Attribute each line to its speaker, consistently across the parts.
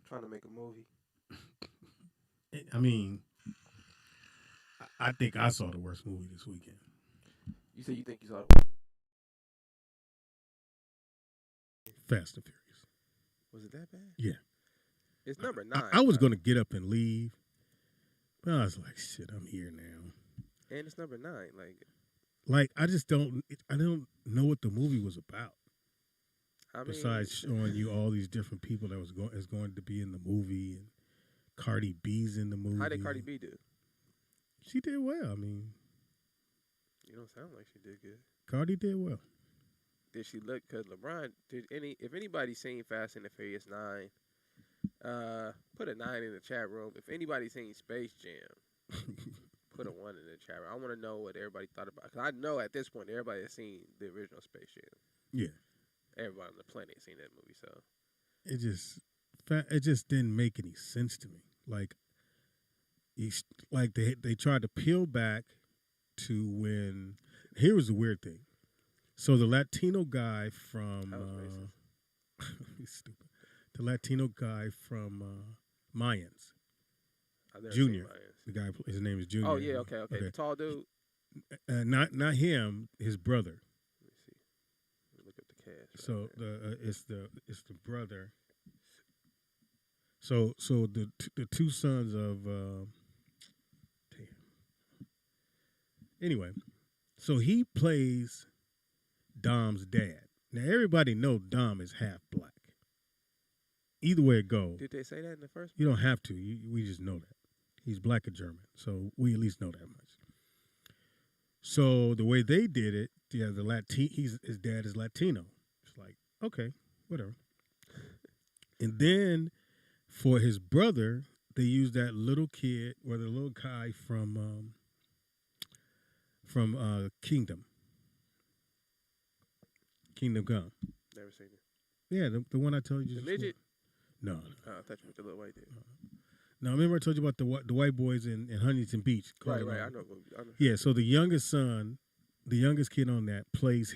Speaker 1: Trying to make a movie.
Speaker 2: I mean, I think I saw the worst movie this weekend.
Speaker 1: You said you think you saw
Speaker 2: Fast and Furious.
Speaker 1: Was it that bad?
Speaker 2: Yeah.
Speaker 1: It's number 9.
Speaker 2: I was going to get up and leave, but I was like, shit, I'm here now.
Speaker 1: And it's number 9.
Speaker 2: I just don't know what the movie was about. Besides showing you all these different people that was going to be in the movie, and Cardi B's in the movie.
Speaker 1: How did Cardi B do?
Speaker 2: She did well. I mean,
Speaker 1: you don't sound like she did good.
Speaker 2: Cardi did well.
Speaker 1: Did she look? Because LeBron if anybody's seen Fast and the Furious 9, put a 9 in the chat room. If anybody's seen Space Jam, put a 1 in the chat room. I want to know what everybody thought about it. Because I know at this point everybody has seen the original Space Jam.
Speaker 2: Yeah.
Speaker 1: Everybody on the planet has seen that movie, so
Speaker 2: it just didn't make any sense to me. They tried to peel back to when. Here was the weird thing. So the Latino guy from he's stupid. The Latino guy from Mayans, Junior. The guy, his name is Junior.
Speaker 1: Oh yeah, okay. The tall dude.
Speaker 2: Not him. His brother.
Speaker 1: Look at the cast.
Speaker 2: So it's the brother. So the two sons of anyway, so he plays Dom's dad. Now everybody knows Dom is half black. Either way it goes.
Speaker 1: Did they say that in the first?
Speaker 2: You don't have to. We just know that he's black or German, so we at least know that much. So the way they did it, his dad is Latino. It's like, okay, whatever. And then for his brother, they used that little kid or the little guy from Kingdom Come.
Speaker 1: Never seen it.
Speaker 2: Yeah, the one I told you.
Speaker 1: The midget?
Speaker 2: No.
Speaker 1: Oh, I thought you meant the little white dude.
Speaker 2: No, remember I told you about the white boys in Huntington Beach.
Speaker 1: Right. I know.
Speaker 2: Yeah, so the youngest kid on that plays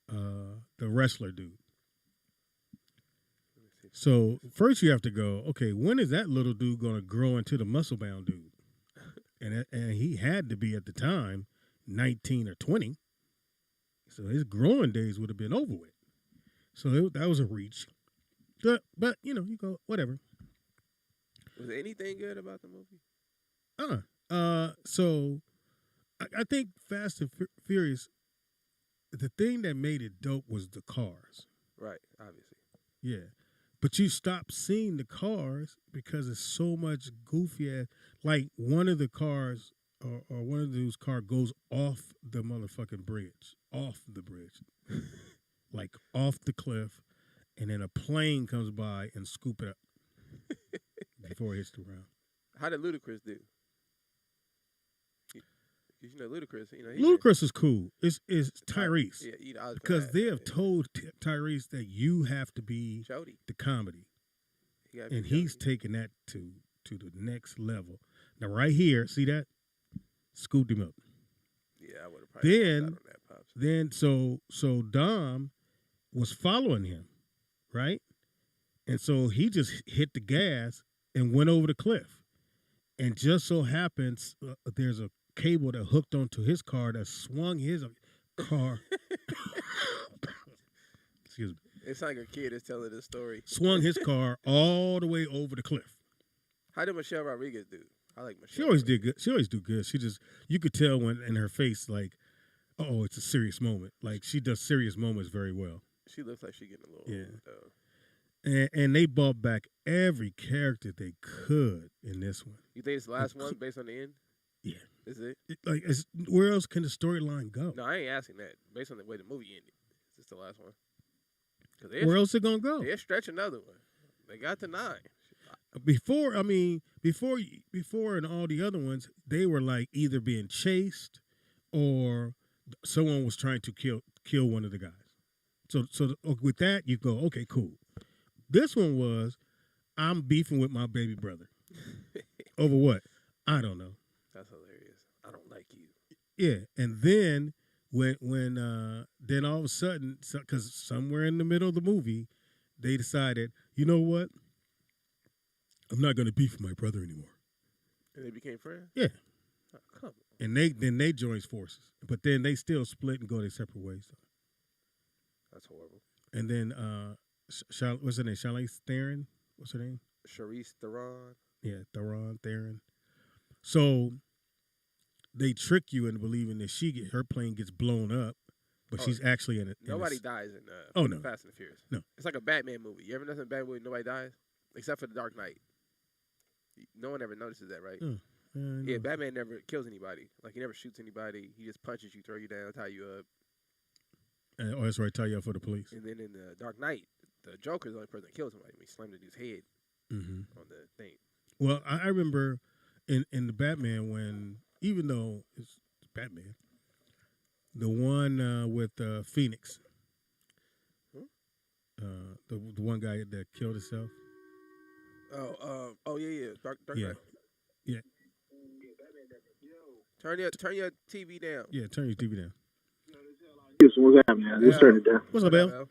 Speaker 2: the wrestler dude. So first you have to go, okay, when is that little dude going to grow into the muscle-bound dude? And he had to be at the time 19 or 20. So his growing days would have been over with. So that was a reach. But you go, whatever.
Speaker 1: Was there anything good about the movie?
Speaker 2: So I think Fast and Furious, the thing that made it dope was the cars.
Speaker 1: Right, obviously.
Speaker 2: Yeah. But you stop seeing the cars because it's so much goofy. Like one of the cars or one of those cars goes off the motherfucking bridge. Off the bridge. Like off the cliff. And then a plane comes by and scoop it up before it hits the ground.
Speaker 1: How did Ludacris do? Because Ludacris,
Speaker 2: Ludacris is cool. It's Tyrese.
Speaker 1: Yeah,
Speaker 2: because they have told Tyrese that you have to be
Speaker 1: Jody.
Speaker 2: The comedy, and he's taking that to the next level. Now, right here, see that? Scooped him up.
Speaker 1: Yeah, I would have probably
Speaker 2: then
Speaker 1: on that, Pops.
Speaker 2: Then so Dom was following him, right? And so he just hit the gas and went over the cliff. And just so happens there's a cable that hooked onto his car that swung his car. Excuse me.
Speaker 1: It's like a kid is telling this story.
Speaker 2: Swung his car all the way over the cliff.
Speaker 1: How did Michelle Rodriguez do? I like Michelle.
Speaker 2: She always did good. She always do good. You could tell when in her face, like, oh, it's a serious moment. Like she does serious moments very well.
Speaker 1: She looks like she getting a little old, though.
Speaker 2: And they brought back every character they could in this one.
Speaker 1: You think it's the last one based on the end?
Speaker 2: Yeah.
Speaker 1: Is it?
Speaker 2: Where else can the storyline go?
Speaker 1: No, I ain't asking that. Based on the way the movie ended. Is this the last one?
Speaker 2: Where else it gonna go?
Speaker 1: They'll stretch another one. They got to 9.
Speaker 2: Before and all the other ones, they were like either being chased or someone was trying to kill one of the guys. So with that, you go, okay, cool. This one was, I'm beefing with my baby brother. Over what? I don't know.
Speaker 1: That's hilarious. I don't like you.
Speaker 2: Yeah, and then when then all of a sudden, because somewhere in the middle of the movie, they decided, you know what? I'm not going to beef with my brother anymore.
Speaker 1: And they became friends?
Speaker 2: Yeah.
Speaker 1: Oh, come on.
Speaker 2: And they joined forces. But then they still split and go their separate ways.
Speaker 1: That's horrible.
Speaker 2: And then, what's her name? Charlize Theron? What's her name?
Speaker 1: Charlize Theron.
Speaker 2: Yeah, Theron. So they trick you into believing that her plane gets blown up, but she's actually in it.
Speaker 1: Nobody dies in
Speaker 2: no.
Speaker 1: Fast and the Furious.
Speaker 2: No.
Speaker 1: It's like a Batman movie. You ever notice in a Batman movie nobody dies? Except for The Dark Knight. No one ever notices that, right? Yeah, Batman never kills anybody. Like, he never shoots anybody. He just punches you, throw you down, tie you up.
Speaker 2: Oh, that's right, tie you up for the police.
Speaker 1: And then in The Dark Knight, the Joker's the only person that kills somebody. He slammed his head on the thing.
Speaker 2: Well, I remember in the Batman when, even though it's Batman, the one with Phoenix, the one guy that killed himself.
Speaker 1: Yeah. Dark Knight.
Speaker 2: Yeah.
Speaker 1: Turn your TV down.
Speaker 2: Yeah, turn your TV down.
Speaker 3: What's happening? Let's turn it down.
Speaker 2: What's up, Bill?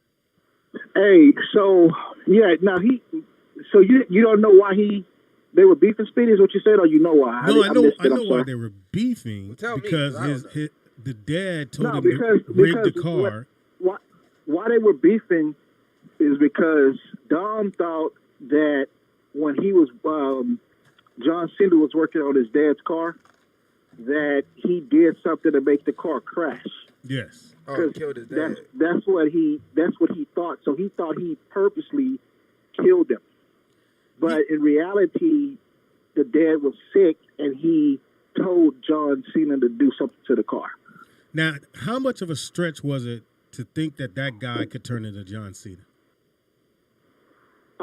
Speaker 3: Hey, so yeah, now so you don't know why they were beefing, Speedy, is what you said, or you know why?
Speaker 2: No, I know why they were beefing,
Speaker 1: well,
Speaker 2: because the dad told him
Speaker 3: because
Speaker 2: to rig the car.
Speaker 3: Why they were beefing is because Dom thought that when he was John Cena was working on his dad's car, that he did something to make the car crash.
Speaker 2: Yes.
Speaker 1: Oh, killed his dad.
Speaker 3: That's what he thought. So he thought he purposely killed him. But in reality, the dad was sick, and he told John Cena to do something to the car.
Speaker 2: Now, how much of a stretch was it to think that guy could turn into John Cena?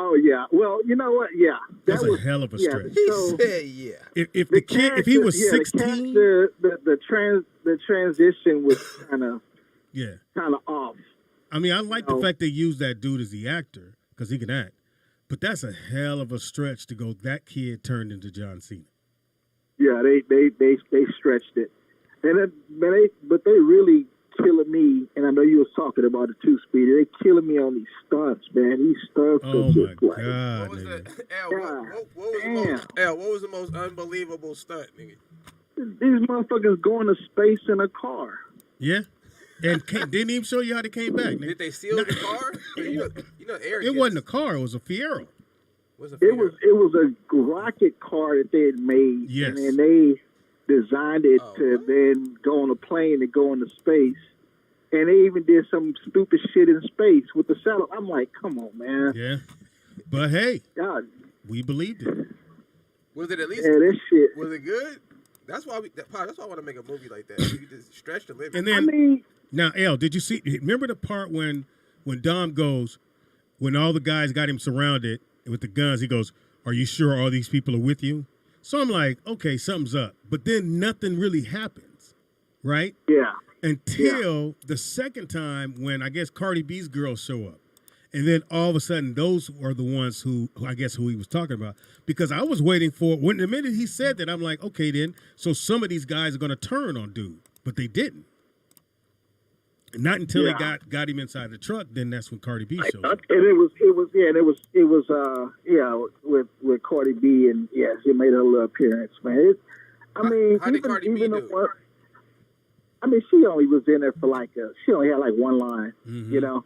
Speaker 3: Oh yeah. Well, you know what? Yeah,
Speaker 2: that's a hell of a stretch.
Speaker 1: He said, "Yeah."
Speaker 2: If he was 16,
Speaker 3: the transition was kind of off.
Speaker 2: I mean, I like the fact they used that dude as the actor because he can act, but that's a hell of a stretch to go. That kid turned into John Cena.
Speaker 3: Yeah, they stretched it, and but they really killing me. And I know you was talking about it too, Speedy. They killing me on these stunts, man. These stunts are just like.
Speaker 1: What was what was the most unbelievable stunt, nigga?
Speaker 3: These motherfuckers going to space in a car.
Speaker 2: Yeah. And didn't even show you how they came back. Nigga.
Speaker 1: Did they steal the car? You know,
Speaker 2: it wasn't a car. It was a Fiero.
Speaker 3: It was a rocket car that they had made.
Speaker 2: Yes.
Speaker 3: And then they designed it to then go on a plane and go into space. And they even did some stupid shit in space with the satellite. I'm like, come on, man.
Speaker 2: Yeah. But hey,
Speaker 3: God,
Speaker 2: we believed it.
Speaker 1: Was it at least?
Speaker 3: Yeah, that shit.
Speaker 1: Was it good? That's why I want to make a movie like that. You just stretch the limit.
Speaker 2: And then, now, El, did you see? Remember the part when Dom goes, when all the guys got him surrounded with the guns, he goes, "Are you sure all these people are with you?" So I'm like, okay, something's up. But then nothing really happens, right?
Speaker 3: Yeah.
Speaker 2: Until the second time when I guess Cardi B's girls show up. And then all of a sudden, those are the ones who he was talking about. Because I was waiting for, when the minute he said that, I'm like, okay, then, so some of these guys are going to turn on dude. But they didn't. Not until they got him inside the truck, then that's when Cardi B showed up.
Speaker 3: And it was with Cardi B, and yes, it made a little appearance, man.
Speaker 1: How did Cardi B do?
Speaker 3: I mean, she only was in there for she only had one line, you know.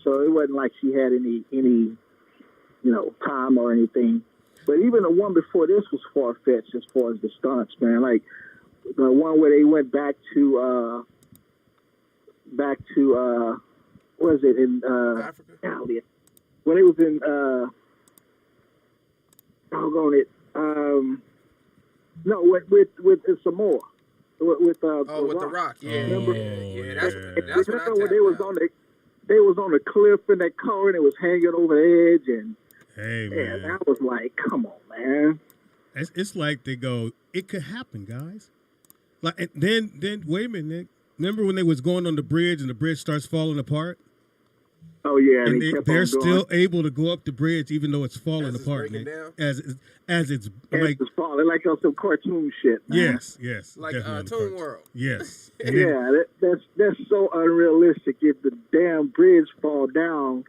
Speaker 3: So it wasn't like she had any time or anything. But even the one before this was far-fetched as far as the stunts, man. Like the one where they went back to what is it in
Speaker 1: Africa?
Speaker 3: When it was in with Samoa. With
Speaker 1: The Rock. Yeah. That's what
Speaker 3: they was on the cliff in that car and it was hanging over the edge, and
Speaker 2: hey man,
Speaker 3: that was like, come on, man.
Speaker 2: It's like they go, it could happen, guys. Like, and then wait a minute, Nick. Remember when they was going on the bridge and the bridge starts falling apart?
Speaker 3: Oh yeah,
Speaker 2: and they're still able to go up the bridge even though it's falling apart, Nick. As it's
Speaker 3: falling like on some cartoon shit, man.
Speaker 2: Yes.
Speaker 1: Like Toon World.
Speaker 2: Yes.
Speaker 3: That's so unrealistic. If the damn bridge fall down,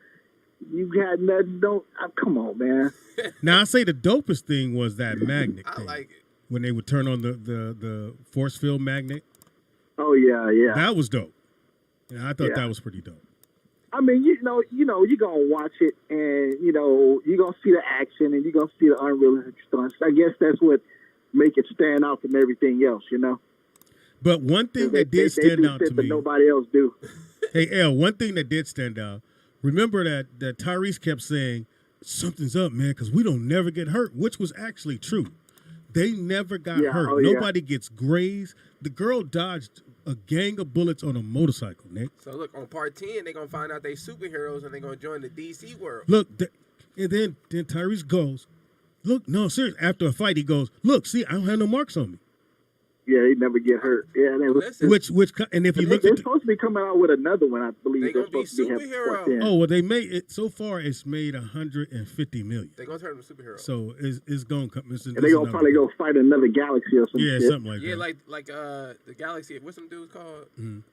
Speaker 3: You got nothing. Don't come on, man.
Speaker 2: Now I say the dopest thing was that magnet
Speaker 1: I
Speaker 2: thing.
Speaker 1: like it.
Speaker 2: When they would turn on the force field magnet.
Speaker 3: Oh yeah.
Speaker 2: That was dope. Yeah, I thought
Speaker 3: Yeah.
Speaker 2: that was pretty dope.
Speaker 3: I mean, you're gonna watch it, and you're gonna see the action, and you're gonna see the unrealistic stunts. I guess that's what make it stand out from everything else,
Speaker 2: But one thing
Speaker 3: They
Speaker 2: that did stand
Speaker 3: do
Speaker 2: out
Speaker 3: shit
Speaker 2: to
Speaker 3: that
Speaker 2: me.
Speaker 3: nobody else do.
Speaker 2: Hey, L, one thing that did stand out. Remember that Tyrese kept saying, something's up, man, because we don't never get hurt, which was actually true. They never got hurt.
Speaker 3: Oh, yeah.
Speaker 2: Nobody gets grazed. The girl dodged a gang of bullets on a motorcycle, Nick.
Speaker 1: So look, on part 10, they're gonna find out they superheroes and they're gonna join the DC world.
Speaker 2: Look, and then Tyrese goes, look, no, seriously. After a fight, he goes, look, see, I don't have no marks on me.
Speaker 3: Yeah, they never get hurt. Yeah, they was.
Speaker 1: Listen,
Speaker 2: And if you
Speaker 3: They're
Speaker 2: look at
Speaker 3: supposed to be coming out with another one, I believe.
Speaker 1: They
Speaker 3: They're
Speaker 1: gonna be
Speaker 3: supposed to having
Speaker 1: superheroes.
Speaker 3: part 10.
Speaker 2: oh, well, they made it so far. It's made $150 million.
Speaker 1: they're gonna turn them superheroes.
Speaker 2: So it's going to come.
Speaker 3: And they gonna probably go fight another galaxy or something.
Speaker 2: Yeah,
Speaker 3: shit.
Speaker 2: something like
Speaker 1: Yeah,
Speaker 2: that.
Speaker 1: like the Galaxy. What's some dudes called?
Speaker 2: Mhm.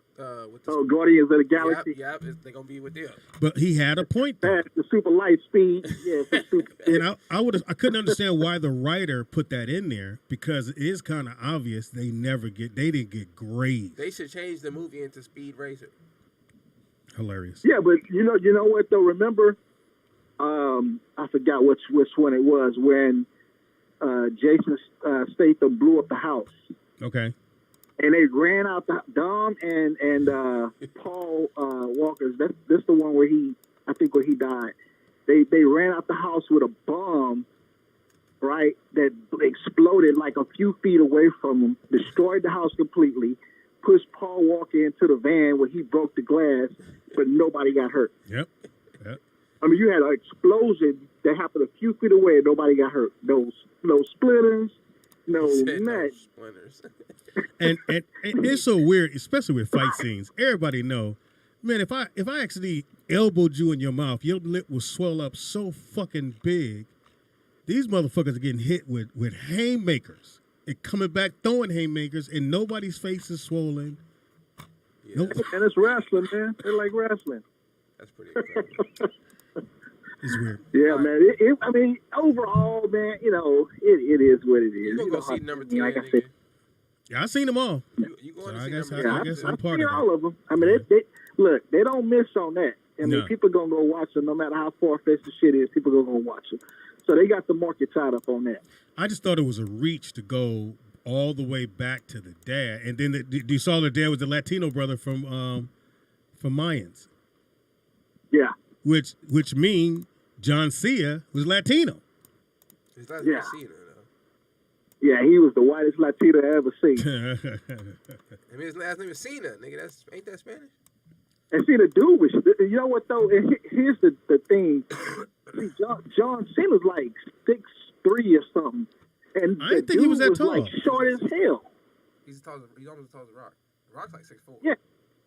Speaker 1: With the,
Speaker 3: Oh, Guardians of the Galaxy.
Speaker 1: Yep, they're gonna be with them.
Speaker 2: But he had a point there.
Speaker 3: Fast, the super light speed. Yeah, it's super.
Speaker 2: And I couldn't understand why the writer put that in there, because it is kind of obvious they didn't get grazed.
Speaker 1: They should change the movie into Speed Racer.
Speaker 2: Hilarious.
Speaker 3: Yeah, but you know what though? Remember, I forgot which one it was when Jason Statham blew up the house,
Speaker 2: Okay.
Speaker 3: and they ran out the Dom and Paul Walker's. That's the one where he died. They ran out the house with a bomb, right? That exploded like a few feet away from them, destroyed the house completely, pushed Paul Walker into the van where he broke the glass, but nobody got hurt.
Speaker 2: Yep.
Speaker 3: I mean, you had an explosion that happened a few feet away and nobody got hurt. No splitters, no
Speaker 1: Said no
Speaker 3: nothing.
Speaker 1: splinters.
Speaker 2: And it's so weird, especially with fight scenes. Everybody know, man, if I actually elbowed you in your mouth, your lip will swell up so fucking big. These motherfuckers are getting hit with haymakers and coming back throwing haymakers, and nobody's face is swollen.
Speaker 1: Yeah,
Speaker 2: Nope.
Speaker 3: And it's wrestling, man. They like wrestling.
Speaker 1: that's pretty incredible.
Speaker 2: It's weird.
Speaker 3: Yeah, man. I mean, overall, man, it is what it is.
Speaker 1: You gonna go see
Speaker 3: how-
Speaker 1: number 10,
Speaker 3: like I
Speaker 1: nigga.
Speaker 3: said,
Speaker 2: Yeah, I seen them all.
Speaker 1: You going
Speaker 2: So
Speaker 1: to
Speaker 2: I
Speaker 1: see
Speaker 2: guess
Speaker 1: number
Speaker 2: I
Speaker 1: 10?
Speaker 2: guess
Speaker 3: I've
Speaker 2: I'm part
Speaker 3: seen
Speaker 2: of it.
Speaker 3: all of them. I mean, they look, they don't miss on that. I mean,
Speaker 2: No.
Speaker 3: people gonna go watch them no matter how far-fetched the shit is. People gonna go watch them. So they got the market tied up on that.
Speaker 2: I just thought it was a reach to go all the way back to the dad, and then you saw the dad was the Latino brother from Mayans,
Speaker 3: Yeah.
Speaker 2: which mean John Cena was Latino.
Speaker 1: It's not
Speaker 3: Yeah.
Speaker 1: Cena, though.
Speaker 3: Yeah, he was the whitest Latino I ever seen.
Speaker 1: I mean, his last name is Cena, nigga. Ain't that Spanish?
Speaker 3: And see, the dude was, you know what, though? And here's the thing. See, John Cena's like 6'3" or something. And
Speaker 2: I
Speaker 3: the
Speaker 2: didn't think he
Speaker 3: dude
Speaker 2: was that tall.
Speaker 3: like short as hell.
Speaker 1: He's almost as tall as The Rock. The Rock's like 6'4".
Speaker 3: Yeah.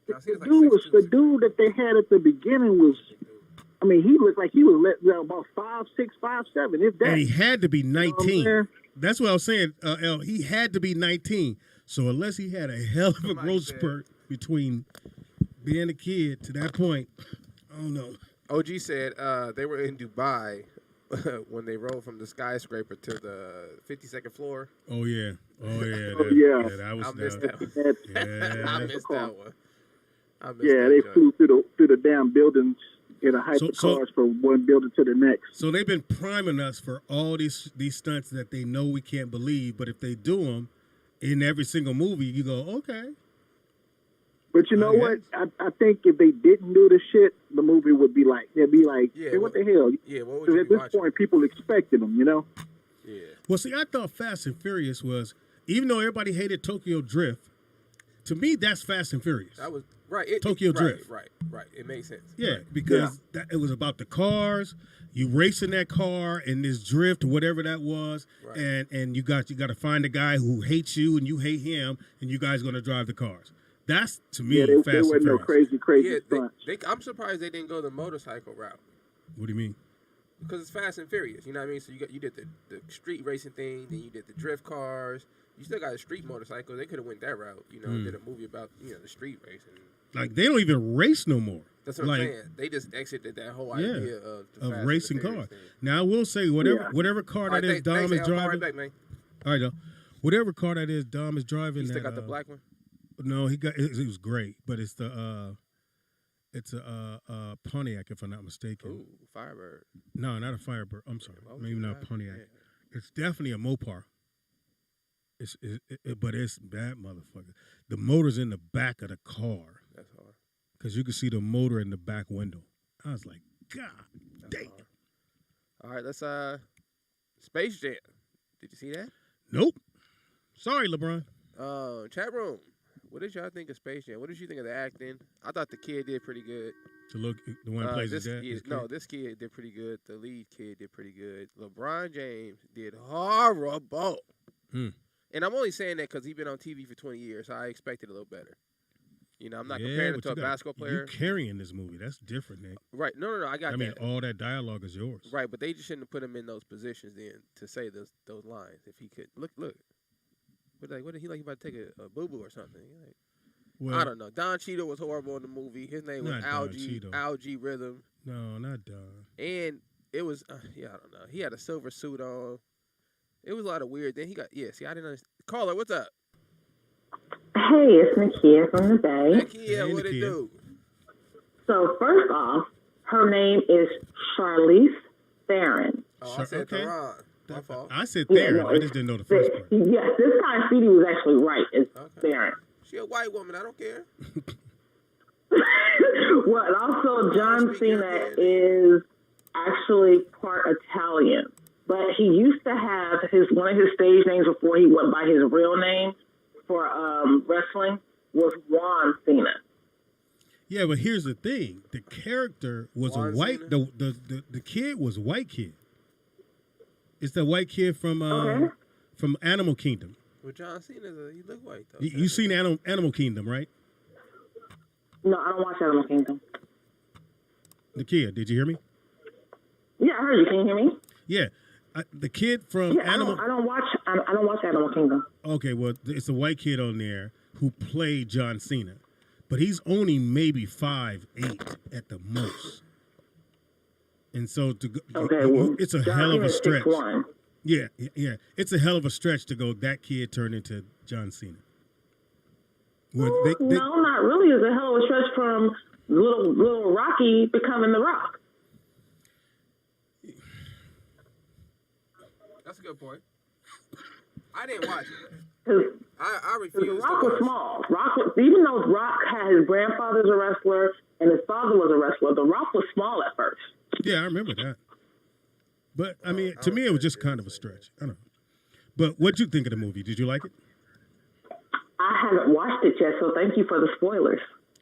Speaker 1: John
Speaker 3: The
Speaker 1: Cena's like
Speaker 3: dude was
Speaker 1: 6'2",
Speaker 3: the
Speaker 1: 6'3".
Speaker 3: dude that they had at the beginning was, I mean, he looked like he was about 5'6", 5'7", if that.
Speaker 2: And he had to be
Speaker 3: You know what I'm
Speaker 2: 19.
Speaker 3: saying?
Speaker 2: That's what I was saying, L. He had to be 19. So unless he had a hell of a
Speaker 1: Somebody
Speaker 2: growth
Speaker 1: said-
Speaker 2: spurt between being a kid to that point, I don't know.
Speaker 1: OG said they were in Dubai when they rolled from the skyscraper to the 52nd floor.
Speaker 2: Oh yeah.
Speaker 3: Oh,
Speaker 2: That,
Speaker 3: yeah.
Speaker 2: that was
Speaker 1: I missed
Speaker 2: that.
Speaker 1: that one.
Speaker 3: That-
Speaker 1: I
Speaker 2: Yeah.
Speaker 1: missed that one. I missed
Speaker 3: Yeah,
Speaker 1: that
Speaker 3: they
Speaker 1: joke.
Speaker 3: flew through the damn buildings in a
Speaker 2: So-
Speaker 3: hypercars from one building to the next.
Speaker 2: So they've been priming us for all these stunts that they know we can't believe, but if they do them in every single movie, you go, okay.
Speaker 3: But you know
Speaker 2: I
Speaker 3: what? I think if they didn't do the shit, the movie would be like, they'd be like,
Speaker 1: Yeah,
Speaker 3: hey, what the hell?
Speaker 1: Yeah, what would
Speaker 3: Because
Speaker 1: you
Speaker 3: at
Speaker 1: be
Speaker 3: this
Speaker 1: watching?
Speaker 3: point, people expected them, you know?
Speaker 1: Yeah.
Speaker 2: Well, see, I thought Fast and Furious was, even though everybody hated Tokyo Drift, to me, that's Fast and Furious.
Speaker 1: That was right.
Speaker 2: Tokyo Drift.
Speaker 1: Right. It makes sense.
Speaker 2: Yeah, because it was about the cars. You racing that car in this drift, whatever that was,
Speaker 1: Right.
Speaker 2: and you got to find a guy who hates you and you hate him, and you guys going to drive the cars. That's to me
Speaker 3: Yeah,
Speaker 2: Fast
Speaker 3: there
Speaker 2: and
Speaker 3: wasn't no
Speaker 2: Furious.
Speaker 3: crazy
Speaker 1: Yeah,
Speaker 3: stunts.
Speaker 1: I'm surprised they didn't go the motorcycle route
Speaker 2: What do you mean?
Speaker 1: because it's Fast and Furious. You know what I mean? So you did the street racing thing, then you did the drift cars. You still got a street motorcycle. They could have went that route. You know, did a movie about the street racing.
Speaker 2: Like they don't even race no more.
Speaker 1: That's what I'm saying. They just exited that whole idea of
Speaker 2: racing cars. Now I will say whatever car that is Dom is driving.
Speaker 1: Right back, man.
Speaker 2: All right, though. Whatever car that is Dom is driving.
Speaker 1: He still got the black one.
Speaker 2: No, it was great, but it's a Pontiac, if I'm not mistaken.
Speaker 1: Ooh, Firebird.
Speaker 2: No, not a Firebird. I'm sorry, maybe not a Pontiac. Yeah. It's definitely a Mopar. But it's that motherfucker. The motor's in the back of the car.
Speaker 1: That's hard.
Speaker 2: Because you can see the motor in the back window. I was like, God damn.
Speaker 1: All right, let's Space Jam. Did you see that?
Speaker 2: Nope. Sorry, LeBron.
Speaker 1: Chat room. What did y'all think of Space Jam? What did you think of the acting? I thought the kid did pretty good.
Speaker 2: The one who plays his dad?
Speaker 1: This kid did pretty good. The lead kid did pretty good. LeBron James did horrible. And I'm only saying that because he's been on TV for 20 years, so I expected a little better. You know, I'm not comparing him to a basketball player.
Speaker 2: You're carrying this movie. That's different, Nick.
Speaker 1: Right. No, I got that.
Speaker 2: I mean, all that dialogue is yours.
Speaker 1: Right, but they just shouldn't have put him in those positions then to say those lines if he could. Look. What did he like about to take a boo-boo or something? Like, well, I don't know. Don Cheadle was horrible in the movie. His name was Algie Rhythm.
Speaker 2: No, not Don.
Speaker 1: And it was, I don't know. He had a silver suit on. It was a lot of weird. Then he got, see, I didn't understand. Caller, what's up?
Speaker 4: Hey, it's Nakia from the Bay.
Speaker 1: Nakia, what it do?
Speaker 4: So, first off, her name is Charlize Theron.
Speaker 1: Oh, I said Theron. My fault.
Speaker 2: I said Theron. I just didn't know the first part.
Speaker 4: Yes, this time Speedy was actually right. It's Theron.
Speaker 1: She a white woman. I don't care.
Speaker 4: Well, and also John Cena is actually part Italian. But he used to have one of his stage names before he went by his real name for wrestling was Juan Cena.
Speaker 2: Yeah, but here's the thing: the character was a white. The kid was a white kid. It's the white kid from Animal Kingdom.
Speaker 1: Well, John Cena, he look white though.
Speaker 2: You seen Animal Kingdom, right?
Speaker 4: No, I don't watch Animal Kingdom.
Speaker 2: Nakia, did you hear me?
Speaker 4: Yeah, I heard you. Can you hear me?
Speaker 2: Yeah. The kid from Animal...
Speaker 4: I don't watch Animal Kingdom.
Speaker 2: Okay, well, it's a white kid on there who played John Cena. But he's only maybe 5'8" at the most. And so it's a hell of a stretch. 6'1". Yeah. It's a hell of a stretch to go that kid turned into John Cena.
Speaker 4: No, not really. It's a hell of a stretch from little Rocky becoming The Rock.
Speaker 1: That's a good point. I didn't watch it. I refused.
Speaker 4: The Rock was small. Even though Rock had his grandfather as a wrestler and his father was a wrestler, The Rock was small at first.
Speaker 2: Yeah, I remember that. But, I mean, to me, it was just kind of a stretch. I don't know. But what'd you think of the movie? Did you like it?
Speaker 4: I haven't watched it yet, so thank you for the spoilers.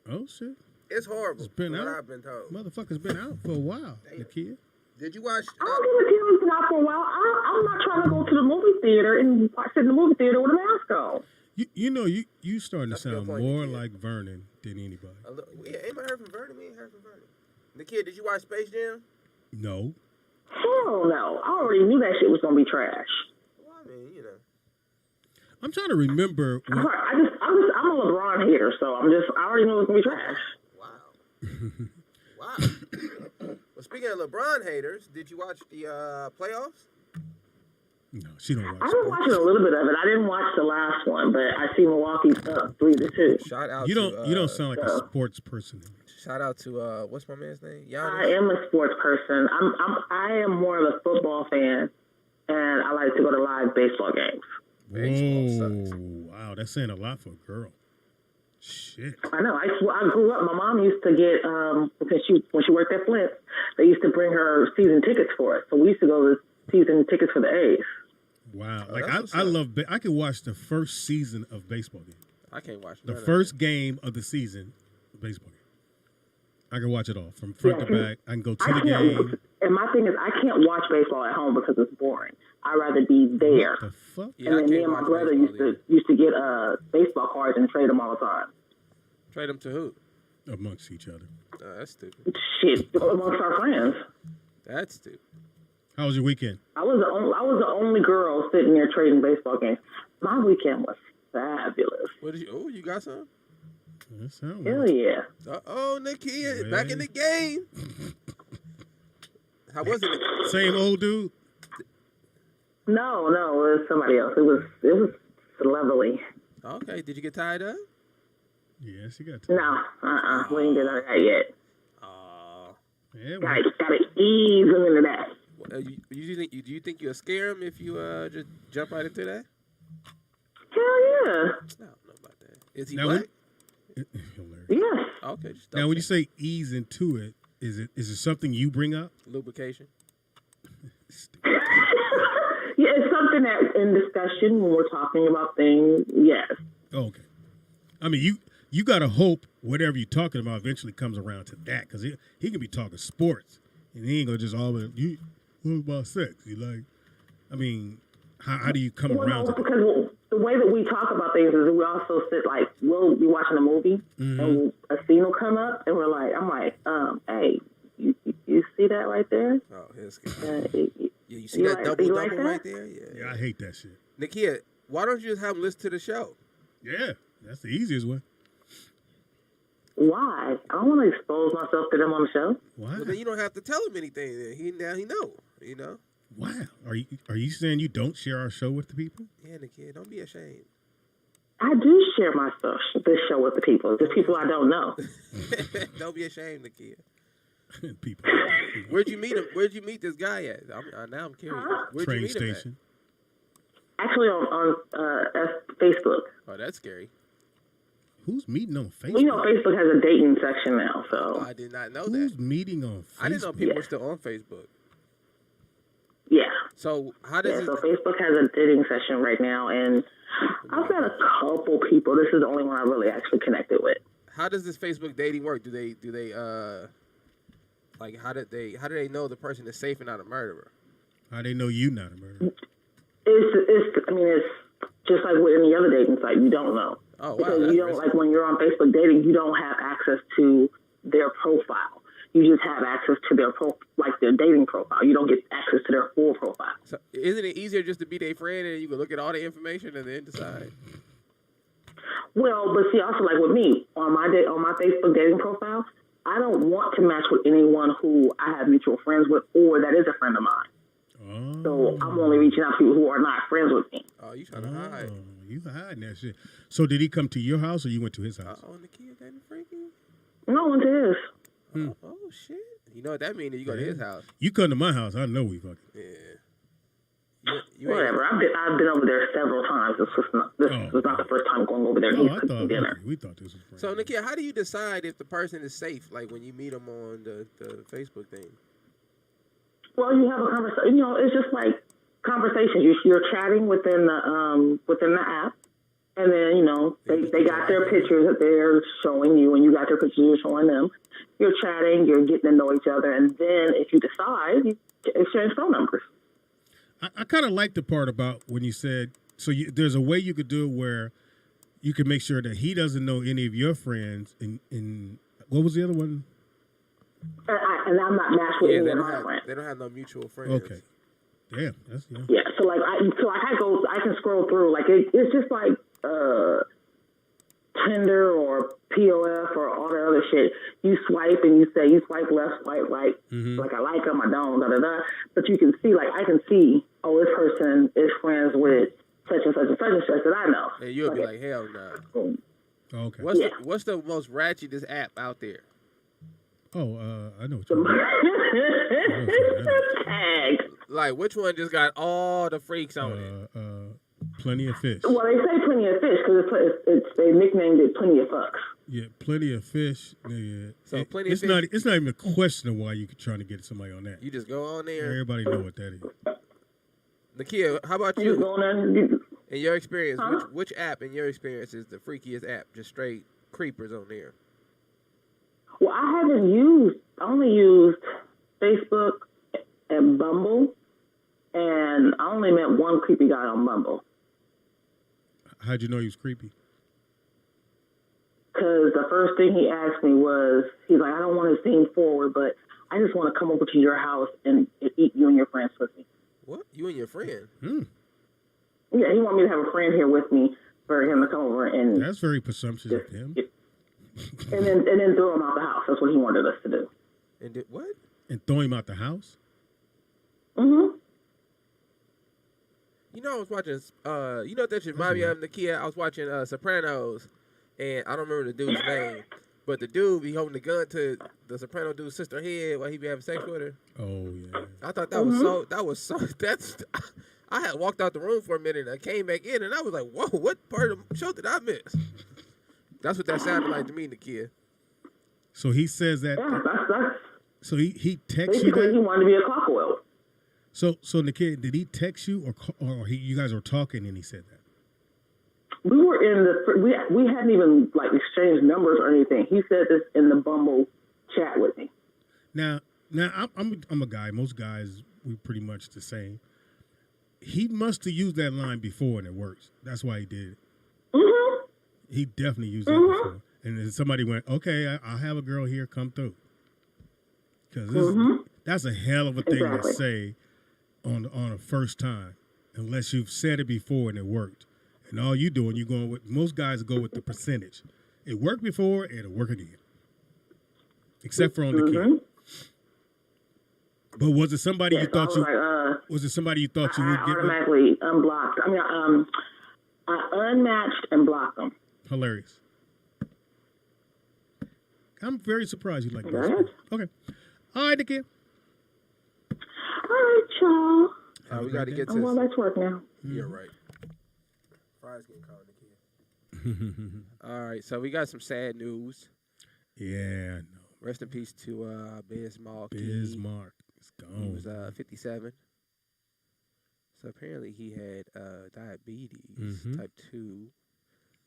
Speaker 2: Oh, shit.
Speaker 1: It's horrible.
Speaker 2: It's been out.
Speaker 1: I've been told.
Speaker 2: Motherfucker's been out for a while, the kid.
Speaker 1: Did you watch?
Speaker 4: I don't give a damn it's been out for a while. I'm not trying to go to the movie theater and sit in the movie theater with a mask on.
Speaker 2: You starting to sound more like Vernon than anybody.
Speaker 1: Yeah, anybody heard from Vernon? We ain't heard from Vernon. The kid, did you watch Space Jam?
Speaker 2: No.
Speaker 4: Hell no. I already knew that shit was gonna be trash.
Speaker 1: Well, I mean, you know.
Speaker 2: I'm trying to remember.
Speaker 4: I'm a LeBron hater, so I already knew it was gonna be trash.
Speaker 1: Wow. Well, speaking of LeBron haters, did you watch the playoffs?
Speaker 2: No, she don't watch.
Speaker 4: I've been watching a little bit of it. I didn't watch the last one, but I see Milwaukee's up 3-2.
Speaker 1: Shout out.
Speaker 2: You don't sound like a sports person.
Speaker 1: Shout out to what's my man's name? Giannis.
Speaker 4: I am a sports person. I am more of a football fan, and I like to go to live baseball games.
Speaker 1: Baseball sucks.
Speaker 2: Wow, that's saying a lot for a girl. Shit.
Speaker 4: I know. I grew up. My mom used to get because when she worked at Flint, they used to bring her season tickets for it. So we used to go to season tickets for the A's.
Speaker 2: Wow, I love. I could watch the first season of baseball game.
Speaker 1: I can't watch
Speaker 2: the first game of the season of baseball game. I can watch it all from front to back. I can go to the game.
Speaker 4: And my thing is, I can't watch baseball at home because it's boring. I'd rather be there.
Speaker 2: What the fuck?
Speaker 1: Yeah,
Speaker 4: and then me and my brother used to get baseball cards and trade them all the time.
Speaker 1: Trade them to who?
Speaker 2: Amongst each other.
Speaker 1: That's stupid.
Speaker 4: Shit, amongst our friends.
Speaker 1: That's stupid.
Speaker 2: How was your weekend?
Speaker 4: I was the only girl sitting there trading baseball games. My weekend was fabulous.
Speaker 1: What did you? Oh, you got some?
Speaker 2: That sounds
Speaker 4: Hell yeah.
Speaker 1: Oh, Nakia, back in the game. How was it?
Speaker 2: Same old dude.
Speaker 4: No, it was somebody else. It was lovely.
Speaker 1: Okay, did you get tied up?
Speaker 2: Yeah, she got.
Speaker 4: No, we ain't did none of that yet.
Speaker 2: Yeah,
Speaker 4: Gotta ease them into that.
Speaker 1: Do you think you'll scare him if you just jump right into that?
Speaker 4: Hell yeah.
Speaker 1: I don't know about that. Is he
Speaker 2: Now,
Speaker 1: black?
Speaker 4: Yes.
Speaker 1: Okay. Just
Speaker 2: Now, when you say ease into it, is it something you bring up?
Speaker 1: lubrication.
Speaker 4: Yeah, it's something that's in discussion when we're talking about things. Yes.
Speaker 2: Oh, okay. I mean, you gotta hope whatever you're talking about eventually comes around to that, because he can be talking sports and he ain't gonna just always you. What about sex? You like? I mean, how do you come around to that?
Speaker 4: Because the way that we talk about things is we also sit like we'll be watching a movie and a scene will come up and I'm like, hey, you see that right there?
Speaker 1: Oh, here's good. Yeah, you see that
Speaker 4: like,
Speaker 1: double
Speaker 4: like
Speaker 1: right
Speaker 4: that?
Speaker 1: there? Yeah.
Speaker 2: Yeah, I hate that shit.
Speaker 1: Nakia, why don't you just have him listen to the show?
Speaker 2: Yeah, that's the easiest way.
Speaker 4: Why? I don't want to expose myself to them on the show.
Speaker 2: Why?
Speaker 1: Well, then you don't have to tell him anything. Then he know. You know.
Speaker 2: Wow. Are you saying you don't share our show with the people?
Speaker 1: Yeah, Nakia, don't be ashamed.
Speaker 4: I do share my stuff, this show with the people. Just people I don't know.
Speaker 1: Don't be ashamed, Nakia.
Speaker 2: People.
Speaker 1: Where'd you meet him? Where'd you meet this guy at? Now I'm curious. Where'd
Speaker 2: Train
Speaker 1: you meet him
Speaker 2: station.
Speaker 4: Actually, on Facebook.
Speaker 1: at? Oh, that's scary.
Speaker 2: Who's meeting on Facebook?
Speaker 4: Well, you know, Facebook has a dating section now, so.
Speaker 1: Oh, I did not know
Speaker 2: Who's
Speaker 1: that.
Speaker 2: meeting on Facebook?
Speaker 1: I didn't know people were still on Facebook.
Speaker 4: Yeah.
Speaker 1: So how does
Speaker 4: So Facebook has a dating session right now, and I've got a couple people. This is the only one I really actually connected with.
Speaker 1: how does this Facebook dating work? Do they like how do they know the person is safe and not a murderer?
Speaker 2: How they know you not a murderer?
Speaker 4: It's just like with any other dating site. You don't know.
Speaker 1: Oh, wow.
Speaker 4: Because you don't, like when you're on Facebook dating, you don't have access to their profile. You just have access to their their dating profile. You don't get access to their full profile.
Speaker 1: So isn't it easier just to be their friend and you can look at all the information and then decide?
Speaker 4: Well, but see, also like with me on my Facebook dating profile, I don't want to match with anyone who I have mutual friends with or that is a friend of mine.
Speaker 2: Oh.
Speaker 4: So I'm only reaching out to people who are not friends with me.
Speaker 1: Oh, you trying to hide?
Speaker 2: You hiding that shit. So did he come to your house or you went to his house?
Speaker 1: Oh, Nakia, that freaky.
Speaker 4: No one to his.
Speaker 1: Oh shit! You know what that means? You go to his house.
Speaker 2: You come to my house, I know we fucking.
Speaker 1: Yeah. You
Speaker 4: Whatever. I've been over there several times. This was not the first time going over there. And he's cooking dinner.
Speaker 2: We thought this was.
Speaker 1: So, Nakia, how do you decide if the person is safe? Like when you meet them on the Facebook thing.
Speaker 4: Well, you have a conversation. You know, it's just like conversations. You're chatting within the app, and then you know they got their pictures that they're showing you, and you got their pictures you're showing them. You're chatting. You're getting to know each other, and then if you decide, you exchange phone numbers.
Speaker 2: I kind of like the part about when you said there's a way you could do it where you can make sure that he doesn't know any of your friends. And what was the other one?
Speaker 4: And I'm not matched with any of my friends.
Speaker 1: They don't have no mutual friends.
Speaker 2: Okay. Damn. That's
Speaker 4: Yeah. So I can scroll through like it's just like Tinder or POF or all the other shit. You swipe and you say you swipe left, swipe right. Like I like them, I don't, da da da. But you can see, like I can see, oh, this person is friends with such and such and such and such that I know.
Speaker 1: And you'll be like, hell no.
Speaker 2: Okay.
Speaker 1: What's the most ratchetest app out there?
Speaker 2: Oh, I know what you're talking about.
Speaker 4: Tag.
Speaker 1: Like which one just got all the freaks on it?
Speaker 2: Plenty of fish.
Speaker 4: Well, they say plenty of fish because they nicknamed it plenty of fucks.
Speaker 2: Yeah, plenty of fish. Yeah.
Speaker 1: So plenty of fish.
Speaker 2: It's not even a question of why you're trying to get somebody on that.
Speaker 1: You just go on there.
Speaker 2: Everybody know what that is.
Speaker 1: Nakia, how about
Speaker 4: You
Speaker 1: you?
Speaker 4: go on there.
Speaker 1: In your experience,
Speaker 4: Huh?
Speaker 1: which app in your experience is the freakiest app? Just straight creepers on there.
Speaker 4: Well, I only used Facebook and Bumble, and I only met one creepy guy on Bumble.
Speaker 2: How'd you know he was creepy?
Speaker 4: Because the first thing he asked me was, he's like, I don't want to seem forward, but I just want to come over to your house and eat you and your friends with me.
Speaker 1: What? You and your friend?
Speaker 4: Yeah, he wanted me to have a friend here with me for him to come over and...
Speaker 2: That's very presumptuous of him.
Speaker 4: and then throw him out the house. That's what he wanted us to do.
Speaker 1: And did what?
Speaker 2: And throw him out the house?
Speaker 4: Mm-hmm.
Speaker 1: You know, I was watching. You know what that should remind me of, Nakia? I was watching Sopranos, and I don't remember the dude's name, but the dude be holding the gun to the Soprano dude's sister head while he be having sex with her.
Speaker 2: Oh yeah.
Speaker 1: I thought that was so. That was so. That's. I had walked out the room for a minute, and I came back in, and I was like, "Whoa, what part of the show did I miss?" That's what that sounded like to me, Nakia.
Speaker 2: So he says that.
Speaker 4: Yeah, that's
Speaker 2: so he texts you
Speaker 4: basically
Speaker 2: that.
Speaker 4: he wanted to be a cockwheel.
Speaker 2: So Nakia, did he text you or you guys were talking and he said that?
Speaker 4: We were in we hadn't even like exchanged numbers or anything. He said this in the Bumble chat with me.
Speaker 2: Now I'm a guy. Most guys we pretty much the same. He must have used that line before and it works. That's why he did it.
Speaker 4: Mm-hmm.
Speaker 2: He definitely used that before. And then somebody went, okay, I'll have a girl here come through. Because that's a hell of a thing to say on a first time, unless you've said it before and it worked. And all you doing, you going with most guys go with the percentage. It worked before, it'll work again. Except for on the kid. But was it somebody you thought you? Was it somebody you thought you would get?
Speaker 4: Automatically unblocked. I mean, I unmatched and blocked them.
Speaker 2: Hilarious. I'm very surprised you like this. Okay. All right, Nikia.
Speaker 4: All right, y'all.
Speaker 1: We got to get to.
Speaker 4: I'm going back to work now.
Speaker 1: You're right. Fries getting called, Nikia. All right, so we got some sad news.
Speaker 2: Yeah, I know.
Speaker 1: Rest in peace to Bismarck.
Speaker 2: Bismarck is gone.
Speaker 1: He was 57. So apparently he had diabetes, type 2.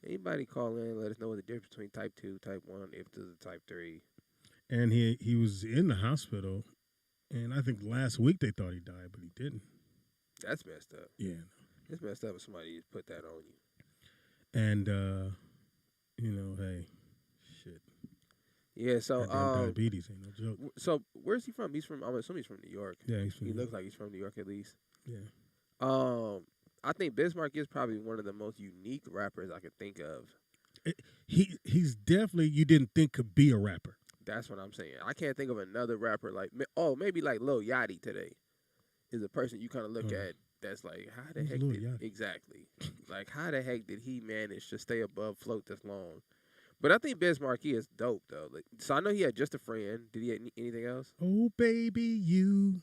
Speaker 1: Anybody call in, let us know what the difference between type 2, type 1, if there's a type 3.
Speaker 2: And he was in the hospital, and I think last week they thought he died, but he didn't.
Speaker 1: That's messed up.
Speaker 2: Yeah.
Speaker 1: It's messed up when somebody put that on you.
Speaker 2: And, hey, shit.
Speaker 1: Yeah, so
Speaker 2: diabetes ain't no joke.
Speaker 1: So where's he from? I'm assuming he's from New York.
Speaker 2: Yeah, he's from
Speaker 1: He
Speaker 2: New York.
Speaker 1: looks like he's from New York at least.
Speaker 2: Yeah.
Speaker 1: I think Bismarck is probably one of the most unique rappers I could think of.
Speaker 2: He's definitely you didn't think could be a rapper.
Speaker 1: That's what I'm saying. I can't think of another rapper like maybe like Lil Yachty today is a person you kind of look at that's like how the heck like how the heck did he manage to stay above float this long? But I think Bismarck is dope though. Like, so I know he had Just a Friend. Did he have anything else?
Speaker 2: Oh baby, you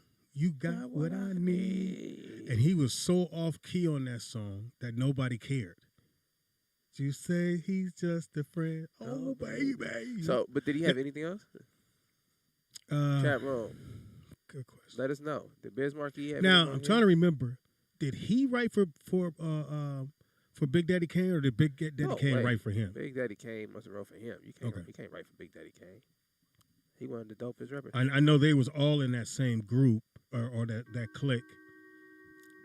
Speaker 2: got what I need. And he was so off key on that song that nobody cared. You say he's just a friend. Oh baby.
Speaker 1: So, but did he have anything else? Chat room.
Speaker 2: Good question.
Speaker 1: Let us know. Did Bismarck have?
Speaker 2: Now I'm trying to remember. Did he write for Big Daddy Kane, or did Big Daddy Kane write for him?
Speaker 1: Big Daddy Kane must have wrote for him. You can't write for Big Daddy Kane. He wasn't the dopest rapper.
Speaker 2: I know they was all in that same group or that clique.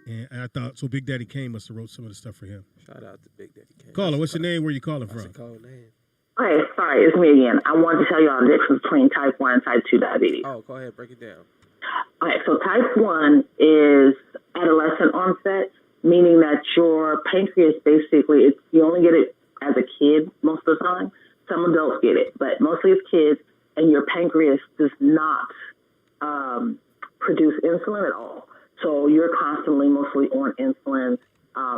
Speaker 2: And I thought, so Big Daddy Kane must have wrote some of the stuff for him.
Speaker 1: Shout out to Big Daddy Kane.
Speaker 2: Caller, what's your name? Where you calling from?
Speaker 1: That's a cold name.
Speaker 4: Hey, sorry, it's me again. I wanted to tell y'all the difference between type 1 and type 2 diabetes.
Speaker 1: Oh, go ahead. Break it down.
Speaker 4: All right, so type 1 is adolescent onset, meaning that your pancreas basically, you only get it as a kid most of the time. Some adults get it, but mostly it's kids, and your pancreas does not produce insulin at all. So you're constantly mostly on insulin.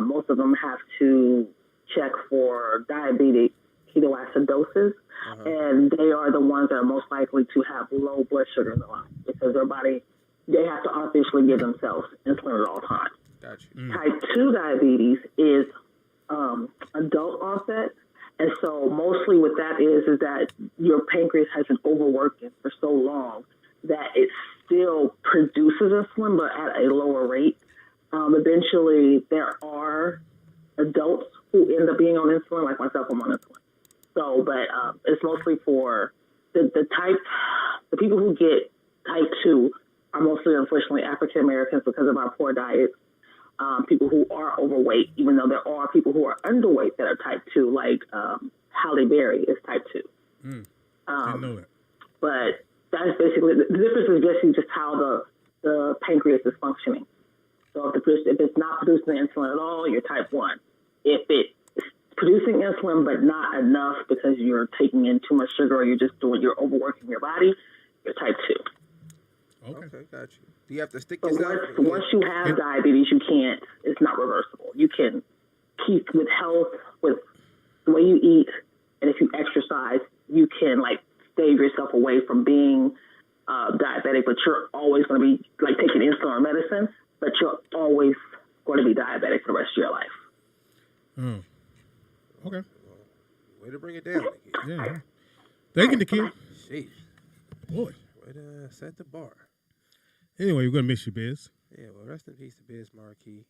Speaker 4: Most of them have to check for diabetic ketoacidosis, and they are the ones that are most likely to have low blood sugar in their life because their body, they have to artificially give themselves insulin at all times.
Speaker 1: Gotcha.
Speaker 4: Type 2 diabetes is adult onset, and so mostly what that is that your pancreas has been overworking for so long that it still produces insulin, but at a lower rate. Eventually, there are adults who end up being on insulin, like myself, I'm on insulin. So, but it's mostly for the people who get type 2 are mostly, unfortunately, African Americans because of our poor diet. People who are overweight, even though there are people who are underweight that are type 2, like Halle Berry is type 2.
Speaker 2: Didn't know that.
Speaker 4: But that's basically, the difference is basically just how the pancreas is functioning. So if it's not producing insulin at all, you're type 1. If it producing insulin, but not enough because you're taking in too much sugar or you're overworking your body, you're type 2.
Speaker 1: Okay, got you. Do you have to stick
Speaker 4: But
Speaker 1: yourself?
Speaker 4: once you have diabetes, it's not reversible. You can keep with health, with the way you eat, and if you exercise, you can like stave yourself away from being diabetic, but you're always going to be like taking insulin or medicine, but you're always going to be diabetic for the rest of your life.
Speaker 2: Okay.
Speaker 1: Way to bring it down.
Speaker 2: Yeah. Thank you, Nikhil.
Speaker 1: Sheesh.
Speaker 2: Boy.
Speaker 1: Way to set the bar.
Speaker 2: Anyway, we're going to miss you, Biz.
Speaker 1: Yeah, well, rest in peace to Biz Marquis.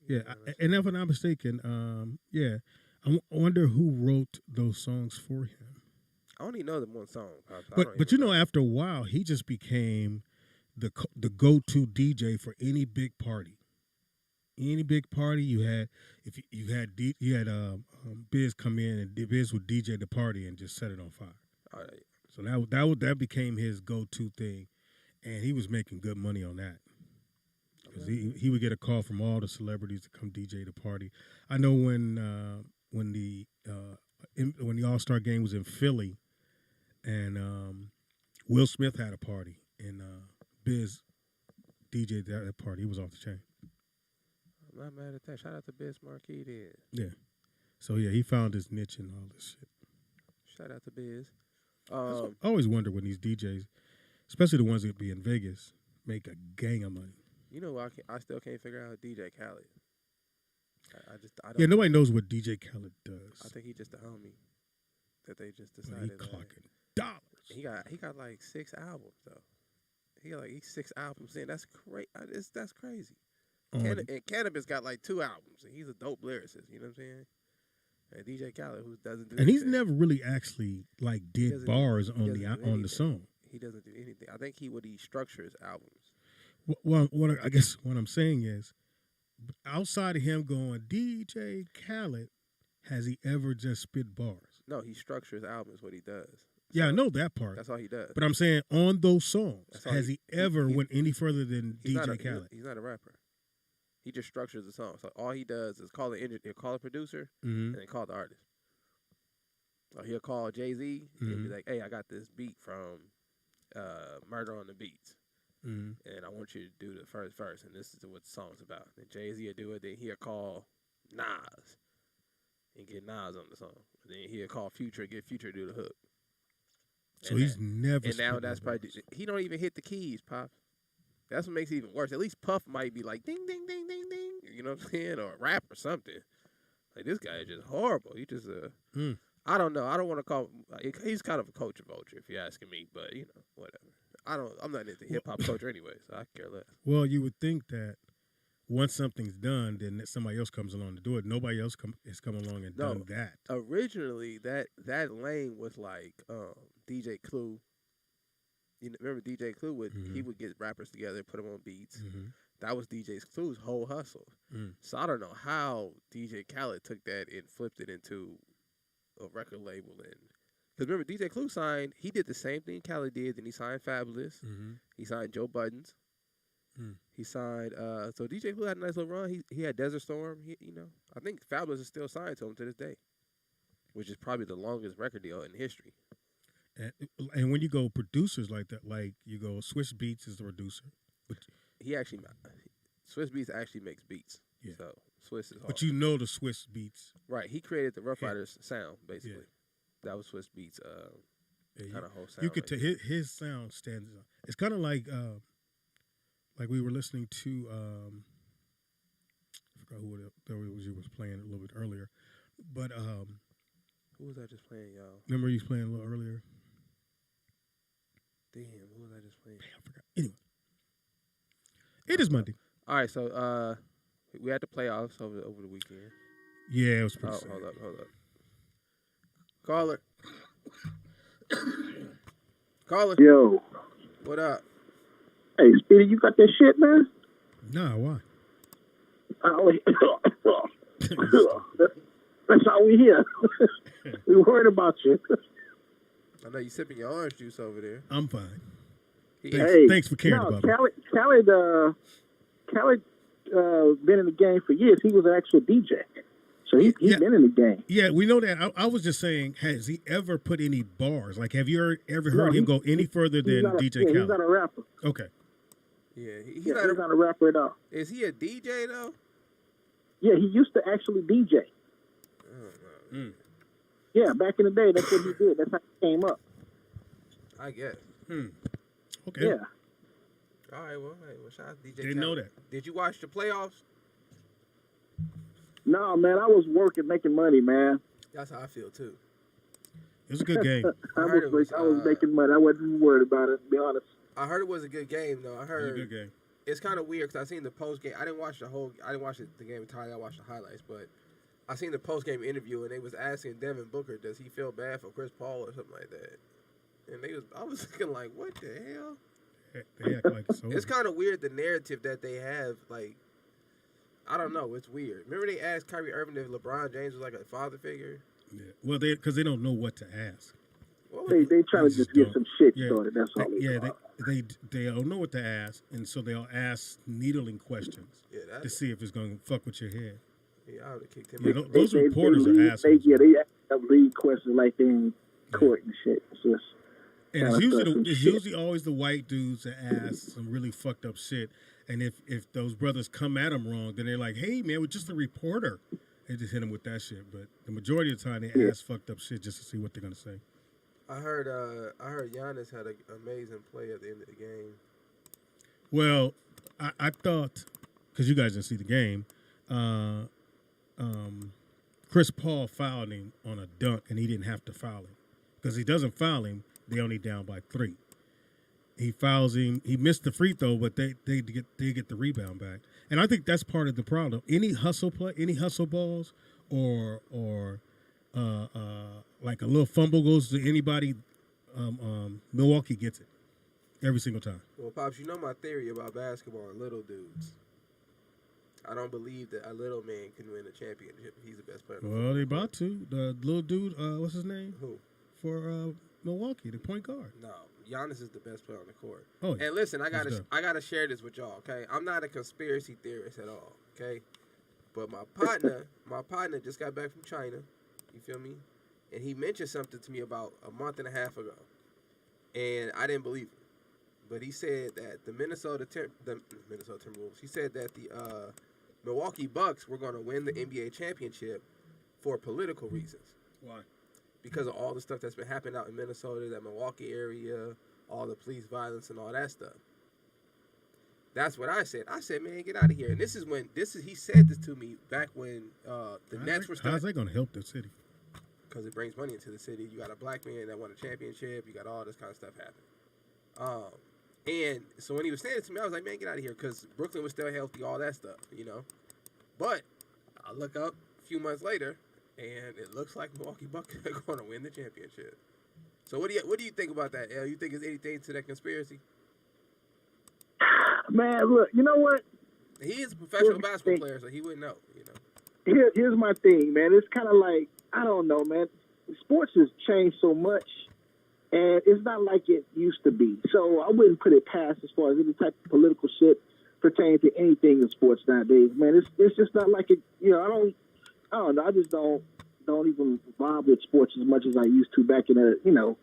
Speaker 2: Yeah, and if I'm not mistaken, I wonder who wrote those songs for him.
Speaker 1: I only know the one song.
Speaker 2: But you know, after a while, he just became the go-to DJ for any big party. Any big party you had, you had Biz come in and Biz would DJ the party and just set it on fire.
Speaker 1: All right.
Speaker 2: So that became his go-to thing, and he was making good money on that. Because he would get a call from all the celebrities to come DJ the party. I know when the All-Star game was in Philly, and Will Smith had a party, and Biz DJ'd that party. He was off the chain.
Speaker 1: I'm not mad at that. Shout out to Biz Marquis then.
Speaker 2: Yeah. So yeah, he found his niche and all this shit.
Speaker 1: Shout out to Biz.
Speaker 2: I always wonder when these DJs, especially the ones that be in Vegas, make a gang of money.
Speaker 1: You know, I still can't figure out DJ Khaled. I don't.
Speaker 2: Yeah, nobody knows what DJ Khaled does.
Speaker 1: I think he just a homie that they just
Speaker 2: But
Speaker 1: decided.
Speaker 2: he clocking dollars.
Speaker 1: He got like 6 albums though. He got like 6 albums in. That's crazy. That's crazy. And Cannabis got like 2 albums, and he's a dope lyricist. You know what I'm saying? And DJ Khaled, who doesn't do
Speaker 2: and
Speaker 1: anything.
Speaker 2: he's never really actually like did bars on the song.
Speaker 1: He doesn't do anything. I think he structures albums.
Speaker 2: Well, I guess what I'm saying is, outside of him going DJ Khaled, has he ever just spit bars?
Speaker 1: No, he structures albums. What he does.
Speaker 2: Yeah, I know that part.
Speaker 1: That's all he does.
Speaker 2: But I'm saying on those songs, has he ever went any further than DJ Khaled?
Speaker 1: He's not a rapper. He just structures the song. So all he does is call a producer,
Speaker 2: Mm-hmm.
Speaker 1: and then call the artist. So he'll call Jay-Z and be like, "Hey, I got this beat from Murder on the Beats, and I want you to do the first verse, and this is what the song's about." Then Jay-Z will do it. Then he'll call Nas and get Nas on the song. Then he'll call Future and get Future to do the hook.
Speaker 2: So he's never.
Speaker 1: And now that's probably he don't even hit the keys, Pops. That's what makes it even worse. At least Puff might be like ding ding ding ding ding, you know what I'm saying, or rap or something. Like this guy is just horrible. He just I don't know. I don't want to call him. He's kind of a culture vulture if you're asking me, but you know whatever. I'm not into hip hop culture anyway, so I care less.
Speaker 2: Well, you would think that once something's done, then somebody else comes along to do it. Nobody else has come along and done that.
Speaker 1: Originally, that lane was like DJ Clue. You know, remember DJ Clue he would get rappers together and put them on beats.
Speaker 2: Mm-hmm.
Speaker 1: That was DJ Clue's whole hustle. So I don't know how DJ Khaled took that and flipped it into a record label. And because remember, DJ Clue signed, he did the same thing Khaled did. Then he signed Fabulous. He signed Joe Buttons. He signed. So DJ Clue had a nice little run. He had Desert Storm. I think Fabulous is still signed to him to this day, which is probably the longest record deal in history.
Speaker 2: And when you go producers like that, like you go Swiss Beats is the producer. But
Speaker 1: Swiss Beats actually makes beats.
Speaker 2: Yeah.
Speaker 1: So Swiss is hard.
Speaker 2: But you know the Swiss Beats.
Speaker 1: Right. He created the Rough Riders sound, basically. Yeah. That was Swiss Beats kind of whole sound.
Speaker 2: You could tell his sound stands out. It's kind of like we were listening to, I forgot who you was playing a little bit earlier. But
Speaker 1: who was I just playing, y'all?
Speaker 2: Remember he was playing a little earlier?
Speaker 1: Damn, who was I just playing?
Speaker 2: I forgot. Anyway. It is Monday.
Speaker 1: All right, so we had the playoffs over the weekend.
Speaker 2: Yeah, it was pretty sad.
Speaker 1: Hold up. Caller. Caller.
Speaker 3: Yo.
Speaker 1: What up?
Speaker 3: Hey, Speedy, you got that shit, man?
Speaker 2: Nah, why?
Speaker 3: That's all we hear. We worried about you.
Speaker 1: I know you sipping your orange juice over there.
Speaker 2: I'm fine.
Speaker 1: Thanks
Speaker 2: for caring about me.
Speaker 3: Khaled been in the game for years. He was an actual DJ. So he's been in the game.
Speaker 2: Yeah, we know that. I was just saying, has he ever put any bars? Like, have you ever heard him go any further than DJ Khaled?
Speaker 3: He's not a rapper.
Speaker 2: Okay.
Speaker 3: Yeah, he's not a rapper at all.
Speaker 1: Is he a DJ though?
Speaker 3: Yeah, he used to actually DJ. Yeah, back in the day, that's what he did. That's how he came up.
Speaker 1: I guess.
Speaker 2: Okay.
Speaker 3: Yeah.
Speaker 1: All right, well, shout out to DJ
Speaker 2: Didn't know that.
Speaker 1: Did you watch the playoffs?
Speaker 3: No, man, I was working, making money, man.
Speaker 1: That's how I feel too.
Speaker 2: It was a good game.
Speaker 3: I was making money. I wasn't even worried about it, to be honest.
Speaker 1: I heard it was a good game, though. I heard
Speaker 2: it was a good game.
Speaker 1: It's kind of weird because I seen the post game. I didn't watch the game entirely. I watched the highlights, but I seen the post game interview and they was asking Devin Booker, does he feel bad for Chris Paul or something like that? And I was thinking like, what the hell?
Speaker 2: They act like it's over.
Speaker 1: It's kind of weird the narrative that they have. Like, I don't know. It's weird. Remember they asked Kyrie Irving if LeBron James was like a father figure?
Speaker 2: Yeah. Well, because they don't know what to ask.
Speaker 3: They try to just get some shit started. That's all.
Speaker 2: They don't know what to ask, and so they'll ask needling questions to see if it's going to fuck with your head.
Speaker 1: Yeah, I would have kicked him.
Speaker 2: Yeah, those reporters are assholes.
Speaker 3: They have lead questions like they in court and shit. It's just.
Speaker 2: And it's usually always the white dudes that ask some really fucked up shit. And if those brothers come at them wrong, then they're like, hey, man, we're just a reporter. They just hit them with that shit. But the majority of the time, they ask fucked up shit just to see what they're going to say.
Speaker 1: I heard Giannis had an amazing play at the end of the game.
Speaker 2: Well, I thought, because you guys didn't see the game, Chris Paul fouled him on a dunk, and he didn't have to foul him. Because he doesn't foul him, they only down by 3. He fouls him. He missed the free throw, but they get the rebound back. And I think that's part of the problem. Any hustle balls, or like a little fumble goes to anybody, Milwaukee gets it every single time.
Speaker 1: Well, Pops, you know my theory about basketball and little dudes. I don't believe that a little man can win a championship. He's the best player.
Speaker 2: Well, they about to. The little dude, what's his name?
Speaker 1: Who?
Speaker 2: For Milwaukee, the point guard.
Speaker 1: No, Giannis is the best player on the court.
Speaker 2: Oh,
Speaker 1: and listen, I gotta share this with y'all. Okay, I'm not a conspiracy theorist at all. Okay, but my partner just got back from China. You feel me? And he mentioned something to me about a month and a half ago, and I didn't believe it. But he said that the Minnesota Timberwolves. He said that the Milwaukee Bucks were going to win the NBA championship for political reasons.
Speaker 2: Why?
Speaker 1: Because of all the stuff that's been happening out in Minnesota, that Milwaukee area, all the police violence and all that stuff. That's what I said. I said, man, get out of here. And he said this to me back when the Nets were starting.
Speaker 2: How's that going to help the city?
Speaker 1: Because it brings money into the city. You got a black man that won a championship. You got all this kind of stuff happening. And so when he was saying it to me, I was like, man, get out of here. Because Brooklyn was still healthy, all that stuff, you know. But I look up a few months later, and it looks like Milwaukee Bucks are going to win the championship. So what do you think about that, El? You think there's anything to that conspiracy?
Speaker 3: Man, look, you know what?
Speaker 1: He is a professional basketball player, so he wouldn't know, you know.
Speaker 3: Here's my thing, man. It's kind of like, I don't know, man. Sports has changed so much, and it's not like it used to be. So I wouldn't put it past as far as any type of political shit pertaining to anything in sports nowadays, man. It's just not like it. You know, I don't know. I just don't even vibe with sports as much as I used to back in the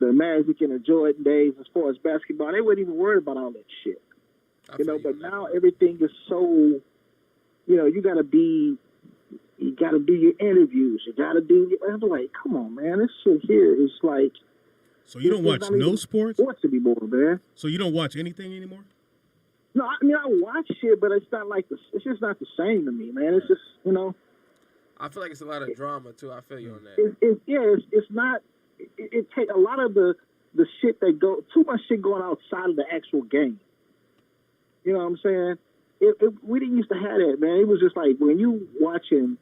Speaker 3: Magic and the Jordan days. As far as basketball, they weren't even worried about all that shit. But now everything is so. You gotta do your interviews. You gotta do. I'm like, come on, man. This shit here is like.
Speaker 2: So you don't watch no sports?
Speaker 3: Sports anymore, man.
Speaker 2: So you don't watch anything anymore?
Speaker 3: No, I mean I watch shit, but it's not like it's just not the same to me, man. It's just
Speaker 1: I feel like it's a lot of drama too. I feel you on that.
Speaker 3: It's not. It take a lot of the shit that go too much shit going outside of the actual game. You know what I'm saying? We didn't used to have that, man. It was just like when you watching,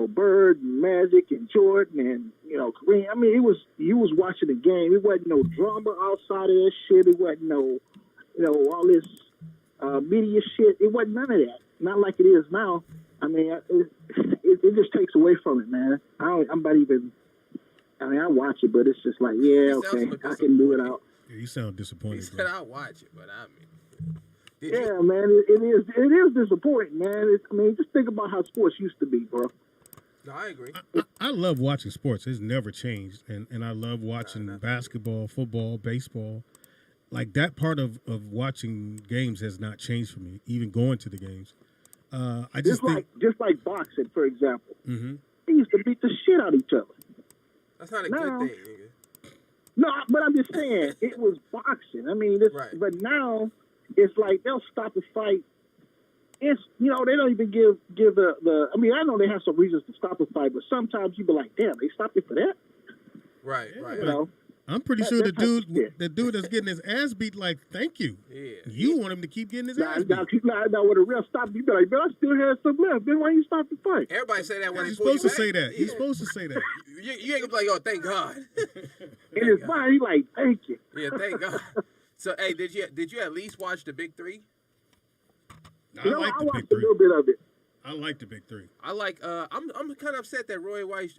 Speaker 3: Bird and Magic and Jordan and Kareem. I mean, you was watching the game. It wasn't no drama outside of that shit. It wasn't no, all this media shit. It wasn't none of that. Not like it is now. I mean, it just takes away from it, man. I'm not even. I mean, I watch it, but it's just like, yeah, okay, I can do it out.
Speaker 2: Yeah, you sound disappointed.
Speaker 1: He said I watch it, but I mean,
Speaker 3: Yeah, man, it is disappointing, man. I mean, just think about how sports used to be, bro.
Speaker 1: No, I agree.
Speaker 2: I love watching sports. It's never changed, and I love watching basketball, football, baseball. Like that part of watching games has not changed for me. Even going to the games, I just think
Speaker 3: just like boxing, for example.
Speaker 2: Mm-hmm.
Speaker 3: They used to beat the shit out of each other.
Speaker 1: That's not a good thing, nigga.
Speaker 3: No, but I'm just saying it was boxing. I mean, but now it's like they'll stop a fight. It's they don't even give the. I mean, I know they have some reasons to stop a fight, but sometimes you be like, damn, they stopped it for that.
Speaker 1: Right.
Speaker 3: You know.
Speaker 2: I'm pretty sure the dude that's getting his ass beat, like, thank you. Yeah. You want him to keep getting his ass beat.
Speaker 3: Now, when the ref stopped, you be like, man, I still had some left. Then why you stop the fight?
Speaker 1: Everybody say that when
Speaker 2: he's supposed to say that. He's supposed to say that.
Speaker 1: You ain't gonna be like, oh, thank God.
Speaker 3: In his mind, he like, thank you.
Speaker 1: Yeah, thank God. So, hey, did you at least watch the Big Three?
Speaker 2: I watched
Speaker 3: a little bit of it.
Speaker 2: I like the Big Three.
Speaker 1: I like. I'm kind of upset that Roy White.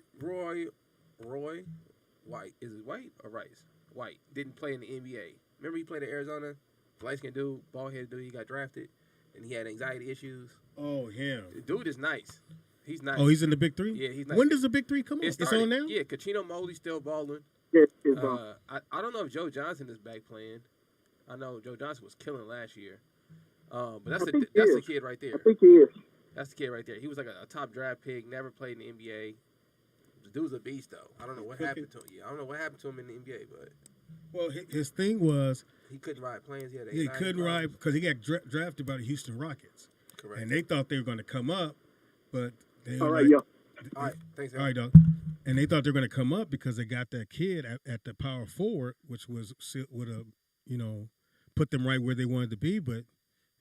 Speaker 1: Is it White or Rice? White didn't play in the NBA. Remember he played at Arizona? Light-skinned dude, bald-headed dude. He got drafted, and he had anxiety issues.
Speaker 2: Oh, him.
Speaker 1: The dude is nice. He's nice.
Speaker 2: Oh, he's in the Big Three?
Speaker 1: Yeah, he's nice.
Speaker 2: When does the Big Three come on? It's on now?
Speaker 1: Yeah, Kachino Mosley's still balling.
Speaker 3: Yeah, it's on.
Speaker 1: I don't know if Joe Johnson is back playing. I know Joe Johnson was killing last year. But that's the kid right there.
Speaker 3: I think he is.
Speaker 1: That's the kid right there. He was like a top draft pick, never played in the NBA. The dude's a beast, though. I don't know what happened to him. I don't know what happened to him in the NBA, but...
Speaker 2: Well, his thing was...
Speaker 1: He couldn't ride planes.
Speaker 2: He couldn't ride because he got drafted by the Houston Rockets.
Speaker 1: Correct.
Speaker 2: And they thought they were going to come up, but...
Speaker 3: All right, yo.
Speaker 1: All right, thanks,
Speaker 2: All right, dog. And they thought they were going to come up because they got that kid at the power forward, which would have, put them right where they wanted to be, but...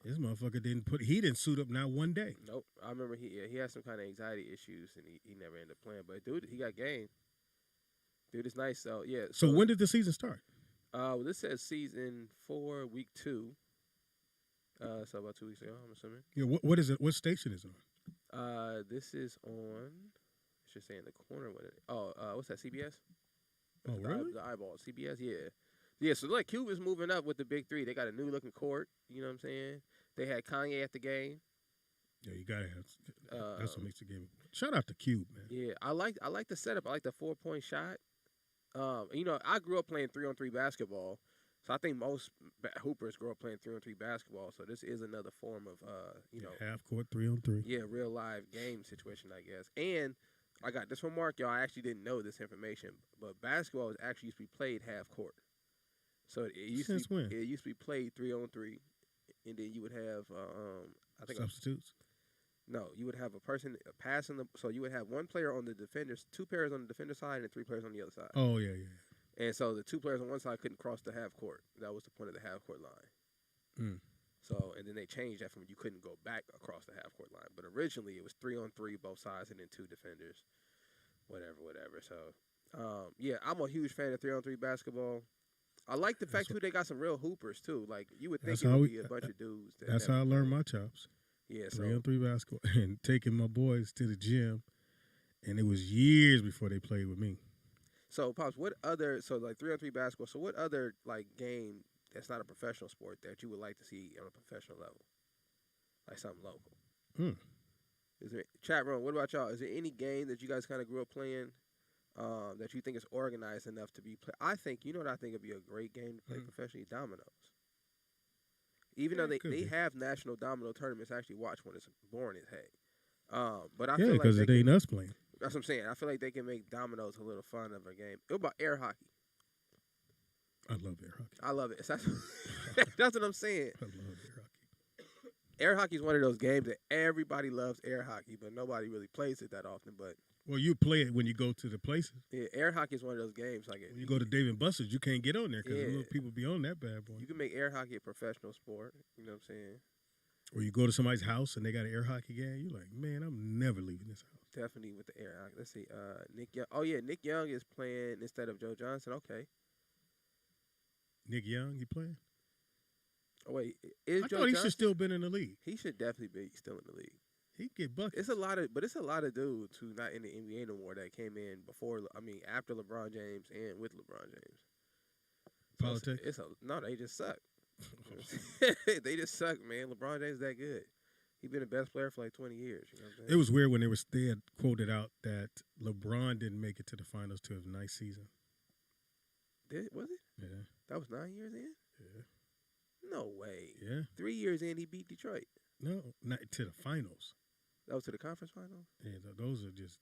Speaker 2: This motherfucker he didn't suit up not one day.
Speaker 1: Nope. I remember he had some kind of anxiety issues and he never ended up playing. But dude, he got game. Dude is nice. So yeah.
Speaker 2: So when did the season start?
Speaker 1: Well, this says season 4, week 2. So about 2 weeks ago, I'm assuming.
Speaker 2: Yeah. What is it? What station is it
Speaker 1: on? This is on. I should say in the corner. What's that? CBS.
Speaker 2: Oh, really?
Speaker 1: The eyeball. CBS. Yeah. Yeah, so like Cuba's moving up with the Big Three. They got a new looking court. You know what I'm saying? They had Kanye at the game.
Speaker 2: Yeah, you gotta have. That's what makes the game. Shout out to Cube, man.
Speaker 1: Yeah, I like the setup. I like the 4-point shot. I grew up playing 3-on-3 basketball, so I think most hoopers grew up playing 3-on-3 basketball. So this is another form of
Speaker 2: half court 3-on-3.
Speaker 1: Yeah, real live game situation, I guess. And I got this from Mark, y'all. I actually didn't know this information, but basketball actually used to be played half court. So it used to be played 3-on-3, and then you would have
Speaker 2: substitutes.
Speaker 1: No, you would have a person passing so you would have one player on the defenders, 2 players on the defender side, and 3 players on the other side.
Speaker 2: Oh yeah.
Speaker 1: And so the 2 players on one side couldn't cross the half court. That was the point of the half court line. So and then they changed that from you couldn't go back across the half court line. But originally it was 3-on-3 both sides and then 2 defenders, whatever. So I'm a huge fan of 3-on-3 basketball. I like the fact, too, they got some real hoopers, too. Like, you would think it would be a bunch of dudes.
Speaker 2: That's how I learned my chops.
Speaker 1: Yeah, so.
Speaker 2: 3-on-3 basketball. And taking my boys to the gym. And it was years before they played with me.
Speaker 1: So, Pops, what other, 3-on-3 basketball, so what other, game that's not a professional sport that you would like to see on a professional level? Like something local. Is there, chat room, what about y'all? Is there any game that you guys kind of grew up playing that you think is organized enough to be played? I think, what I think would be a great game to play professionally? Dominoes. Even though they have national domino tournaments, I actually watch when it's boring as heck. But I feel like
Speaker 2: because it ain't us playing.
Speaker 1: That's what I'm saying. I feel like they can make dominoes a little fun of a game. What about air hockey?
Speaker 2: I love air hockey.
Speaker 1: I love it. That's what I'm saying.
Speaker 2: I love air hockey.
Speaker 1: Air hockey is one of those games that everybody loves air hockey, but nobody really plays it that often. But
Speaker 2: well, you play it when you go to the places.
Speaker 1: Yeah, air hockey is one of those games. Like
Speaker 2: when you go to Dave & Buster's, you can't get on there because people be on that bad boy.
Speaker 1: You can make air hockey a professional sport. You know what I'm saying?
Speaker 2: Or you go to somebody's house and they got an air hockey game. You're like, man, I'm never leaving this house.
Speaker 1: Definitely with the air hockey. Let's see. Nick Young. Oh yeah, Nick Young is playing instead of Joe Johnson. Okay.
Speaker 2: Nick Young, he playing?
Speaker 1: Oh wait,
Speaker 2: I thought he should still been in the league.
Speaker 1: He should definitely be still in the league.
Speaker 2: He get buckets.
Speaker 1: It's a lot of dudes who not in the NBA no more that came in after LeBron James and with LeBron James.
Speaker 2: Politics?
Speaker 1: No, they just suck. They just suck, man. LeBron James is that good. He's been the best player for like 20 years. You know what I'm saying?
Speaker 2: It was weird when they had quoted out that LeBron didn't make it to the finals till his ninth season.
Speaker 1: Was it?
Speaker 2: Yeah.
Speaker 1: That was 9 years in?
Speaker 2: Yeah.
Speaker 1: No way.
Speaker 2: Yeah.
Speaker 1: 3 years in, he beat Detroit.
Speaker 2: No, not to the finals.
Speaker 1: That was to the conference finals?
Speaker 2: Yeah, those are just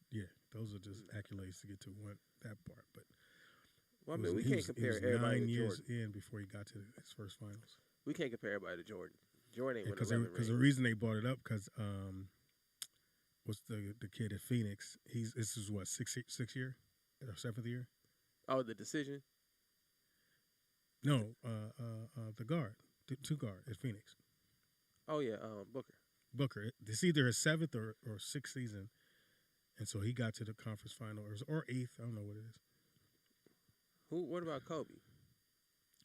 Speaker 2: accolades to get to that part. But
Speaker 1: well, I mean, we can't compare everybody to
Speaker 2: 9 years
Speaker 1: Jordan.
Speaker 2: in before he got to his first finals.
Speaker 1: We can't compare everybody to Jordan. Jordan ain't
Speaker 2: Because
Speaker 1: won 11 rings.
Speaker 2: the reason they brought it up because what's the kid at Phoenix? This is what sixth year or seventh year?
Speaker 1: Oh, the decision.
Speaker 2: No, the guard, two guard at Phoenix.
Speaker 1: Oh yeah, Booker.
Speaker 2: It's either his seventh or sixth season, and so he got to the conference final or eighth. I don't know what it is.
Speaker 1: What about Kobe?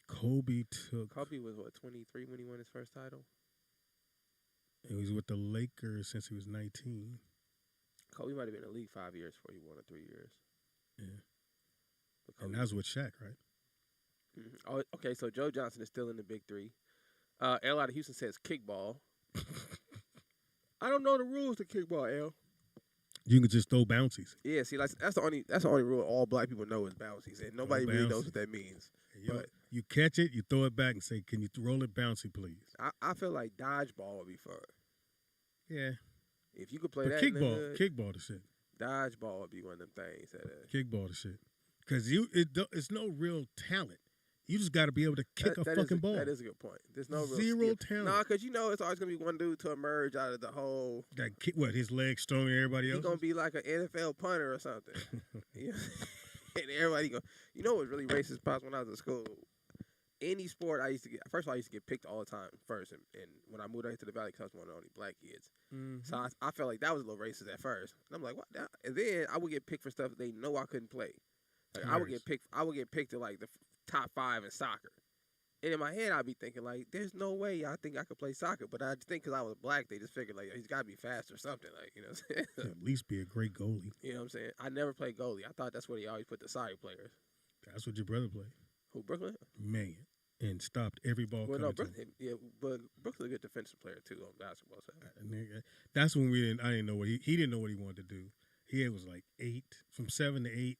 Speaker 2: Kobe
Speaker 1: was what 23 when he won his first title.
Speaker 2: He was with the Lakers since he was 19.
Speaker 1: Kobe might have been in the league 5 years before he won it 3 years.
Speaker 2: Yeah, and that was with Shaq, right?
Speaker 1: Mm-hmm. Oh, okay. So Joe Johnson is still in the big three. L out of Houston says kickball. I don't know the rules to kickball, L.
Speaker 2: You can just throw bouncies.
Speaker 1: Yeah, see, like, that's the only rule all black people know is bouncies, and nobody really knows what that means.
Speaker 2: You catch it, you throw it back, and say, "Can you roll it bouncy, please?"
Speaker 1: I feel like dodgeball would be fun.
Speaker 2: Yeah.
Speaker 1: If you could play
Speaker 2: but
Speaker 1: that,
Speaker 2: kickball the shit.
Speaker 1: Dodgeball would be one of them things.
Speaker 2: Kickball the shit. Because it's no real talent. You just got to be able to kick a fucking ball.
Speaker 1: That is a good point. There's no real
Speaker 2: zero talent.
Speaker 1: Nah, because it's always gonna be one dude to emerge out of the whole.
Speaker 2: His legs stronger than everybody else?
Speaker 1: He's gonna be like an NFL punter or something. And everybody go. You know what's really racist, Pops? When I was in school, any sport I used to get. First of all, I used to get picked all the time first, and when I moved out to the Valley, because I was one of the only black kids. Mm-hmm. So I felt like that was a little racist at first. And I'm like, what? And then I would get picked for stuff they know I couldn't play. Like I would get picked to like the top 5 in soccer. And in my head, I'd be thinking, like, there's no way I think I could play soccer. But I just think because I was black, they just figured, like, he's got to be fast or something. Like, you know what I'm saying?
Speaker 2: At least be a great goalie.
Speaker 1: You know what I'm saying? I never played goalie. I thought that's where they always put the sorry players.
Speaker 2: That's what your brother played.
Speaker 1: Who, Brooklyn?
Speaker 2: Man. And stopped every ball coming to him.
Speaker 1: Yeah, but Brooklyn's a good defensive player, too, on basketball side.
Speaker 2: That's when I didn't know what he didn't know what he wanted to do. He was like 8, from 7 to 8.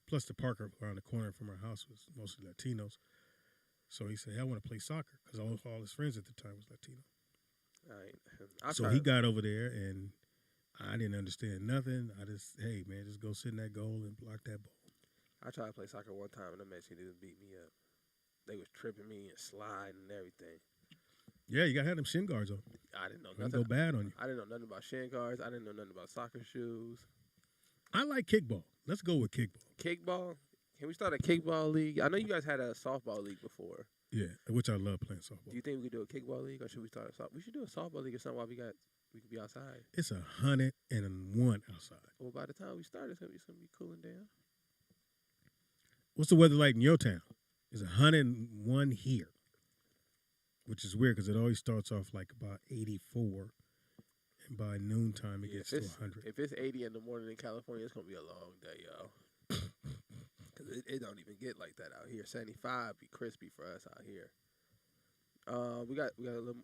Speaker 2: Plus the park around the corner from our house was mostly Latinos. So he said, hey, I want to play soccer because all his friends at the time was Latino. So he got over there, and I didn't understand nothing. I just, hey, man, just go sit in that goal and block that ball.
Speaker 1: I tried to play soccer one time, and them Mexicans just beat me up. They was tripping me and sliding and everything.
Speaker 2: Yeah, you got to have them shin guards on.
Speaker 1: I didn't know
Speaker 2: nothing.
Speaker 1: Go
Speaker 2: bad on you.
Speaker 1: I didn't know nothing about shin guards. I didn't know nothing about soccer shoes.
Speaker 2: I like kickball. Let's go with kickball.
Speaker 1: Kickball? Can we start a kickball league? I know you guys had a softball league before.
Speaker 2: Yeah, which I love playing softball.
Speaker 1: Do you think we could do a kickball league, or should we start a softball? We should do a softball league or something while we could be outside.
Speaker 2: It's 101 outside.
Speaker 1: Well, by the time we start, it's gonna be cooling down.
Speaker 2: What's the weather like in your town? It's 101 here, which is weird because it always starts off like about 84. And by noontime, it gets to 100.
Speaker 1: If it's 80 in the morning in California, it's going to be a long day, y'all. Because it don't even get like that out here. 75 be crispy for us out here. We got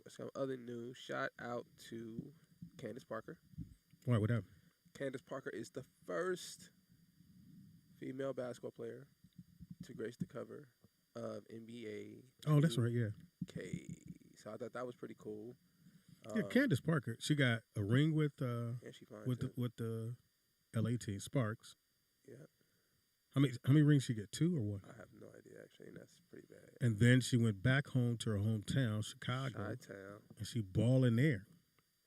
Speaker 1: some other news. Shout out to Candace Parker.
Speaker 2: Why? What happened?
Speaker 1: Candace Parker is the first female basketball player to grace the cover of NBA.
Speaker 2: Oh, that's right, yeah.
Speaker 1: So I thought that was pretty cool.
Speaker 2: Yeah, Candace Parker. She got a ring with the LA team Sparks. Yeah. How many rings she get? 2 or what?
Speaker 1: I have no idea actually, and that's pretty bad.
Speaker 2: And then she went back home to her hometown, Chicago.
Speaker 1: Chi-town.
Speaker 2: And she balling there.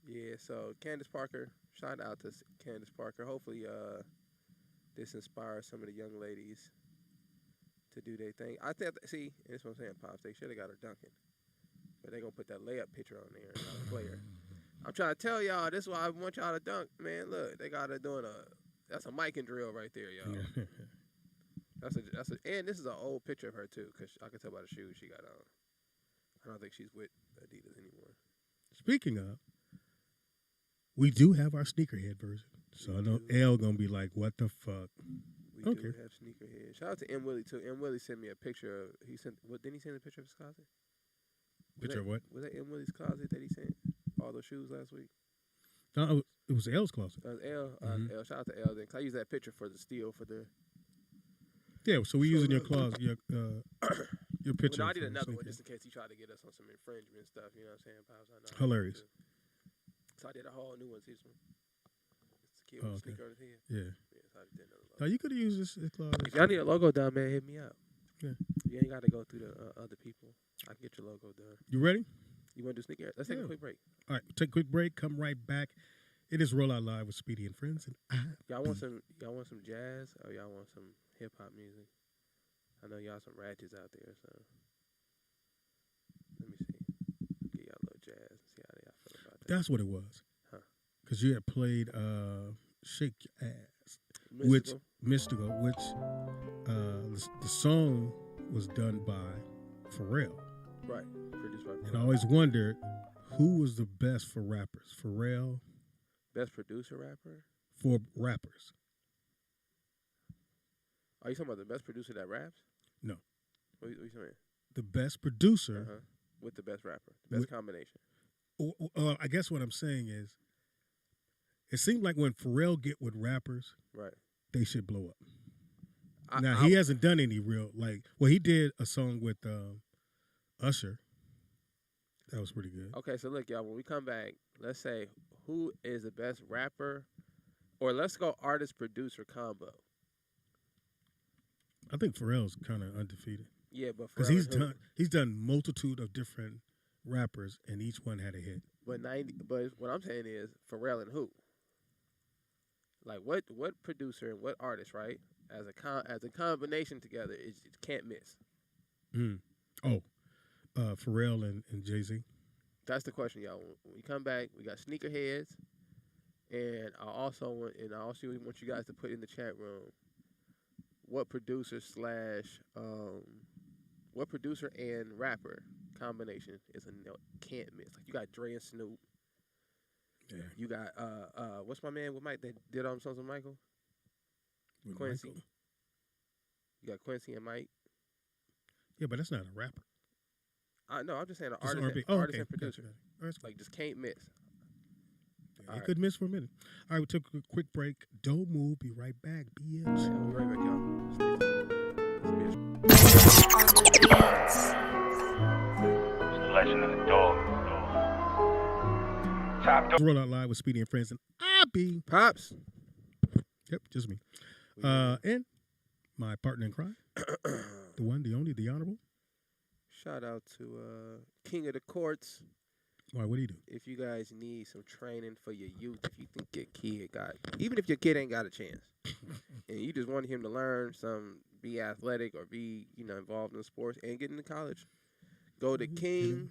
Speaker 1: Yeah, so Candace Parker, shout out to Candace Parker. Hopefully this inspires some of the young ladies to do their thing. I think, see, that's what I'm saying, Pops. They should have got her dunking. But they're going to put that layup picture on there and not a player. I'm trying to tell y'all, this is why I want y'all to dunk. Man, look, they got her doing that's a mic and drill right there, y'all. And this is an old picture of her, too, because I can tell by the shoes she got on. I don't think she's with Adidas anymore.
Speaker 2: Speaking of, we do have our sneakerhead version. So I know L going to be like, what the fuck?
Speaker 1: We do have sneakerhead. Shout out to M. Willie, too. M. Willie sent me a picture of, didn't he send a picture of his closet?
Speaker 2: Picture of what?
Speaker 1: Was that in Willie's closet that he sent all those shoes last week?
Speaker 2: No, it was L's closet.
Speaker 1: L. L. Shout out to L. Then, 'cause I used that picture for the steal for the.
Speaker 2: Yeah, so we using your closet, your picture.
Speaker 1: Well, no, I did another one just in case he tried to get us on some infringement stuff. You know what I'm saying? Pops, I know
Speaker 2: Hilarious.
Speaker 1: So I did a whole new one. See this one? It's a kid with a sneaker on his head.
Speaker 2: Yeah.
Speaker 1: So I did another logo.
Speaker 2: Now you could have used this closet.
Speaker 1: If y'all need a logo done, man, hit me up.
Speaker 2: Yeah.
Speaker 1: You ain't got to go through the other people. I can get your logo done.
Speaker 2: You ready?
Speaker 1: You want to do sneaker? Let's take a quick break.
Speaker 2: All right, take a quick break. Come right back. It is Roll Out Live with Speedy and Friends, and
Speaker 1: Y'all want some jazz or y'all want some hip hop music? I know y'all some ratchets out there, so let me see. Get y'all a little jazz and see how y'all feel about that.
Speaker 2: that's what it was.
Speaker 1: Huh.
Speaker 2: Because you had played Shake Your Ass,
Speaker 1: Mystical.
Speaker 2: which the song was done by Pharrell.
Speaker 1: Right. Produced by
Speaker 2: And I always wondered who was the best for rappers, Pharrell
Speaker 1: Best producer rapper?
Speaker 2: for rappers.
Speaker 1: Are you talking about the best producer that raps?
Speaker 2: No.
Speaker 1: What you saying?
Speaker 2: The best producer.
Speaker 1: Uh-huh. With the best rapper. The best combination.
Speaker 2: I guess what I'm saying is, it seemed like when Pharrell get with rappers,
Speaker 1: Right.
Speaker 2: they should blow up.
Speaker 1: Now
Speaker 2: He hasn't done any real, he did a song with Usher. That was pretty good.
Speaker 1: Okay, so look, y'all, when we come back, let's say who is the best rapper, or let's go artist-producer combo.
Speaker 2: I think Pharrell's kind of undefeated.
Speaker 1: Yeah, but
Speaker 2: Because
Speaker 1: Pharrell
Speaker 2: he's done multitude of different rappers, and each one had a hit.
Speaker 1: But what I'm saying is Pharrell and who? Like what producer and what artist, right? As a combination together, it can't miss.
Speaker 2: Pharrell and Jay-Z.
Speaker 1: That's the question, y'all. When we come back, we got sneakerheads, and I also want you guys to put in the chat room what producer and rapper combination is can't miss. Like you got Dre and Snoop.
Speaker 2: Yeah.
Speaker 1: You got what's my man with Mike that did songs with Michael?
Speaker 2: With
Speaker 1: Quincy.
Speaker 2: Michael.
Speaker 1: You got Quincy and Mike.
Speaker 2: Yeah, but that's not a rapper.
Speaker 1: No, I'm just saying an
Speaker 2: Just
Speaker 1: artist,
Speaker 2: R&B.
Speaker 1: artist and producer.
Speaker 2: Gotcha.
Speaker 1: Like just can't miss.
Speaker 2: Yeah, could miss for a minute. All right, we took a quick break. Don't move. Be right back, bitch.
Speaker 1: All right, we'll be right back, y'all. Stay tuned.
Speaker 5: It's the legend of the dog. Top dog.
Speaker 2: Roll Out Live with Speedy and Friends, and I be
Speaker 1: Pops.
Speaker 2: Yep, just me. And my partner in crime, the one, the only, the honorable.
Speaker 1: Shout out to King of the Courts.
Speaker 2: Why? What do you do?
Speaker 1: If you guys need some training for your youth, if you think your kid even if your kid ain't got a chance, and you just want him to learn be athletic or be involved in sports and get into college, go to King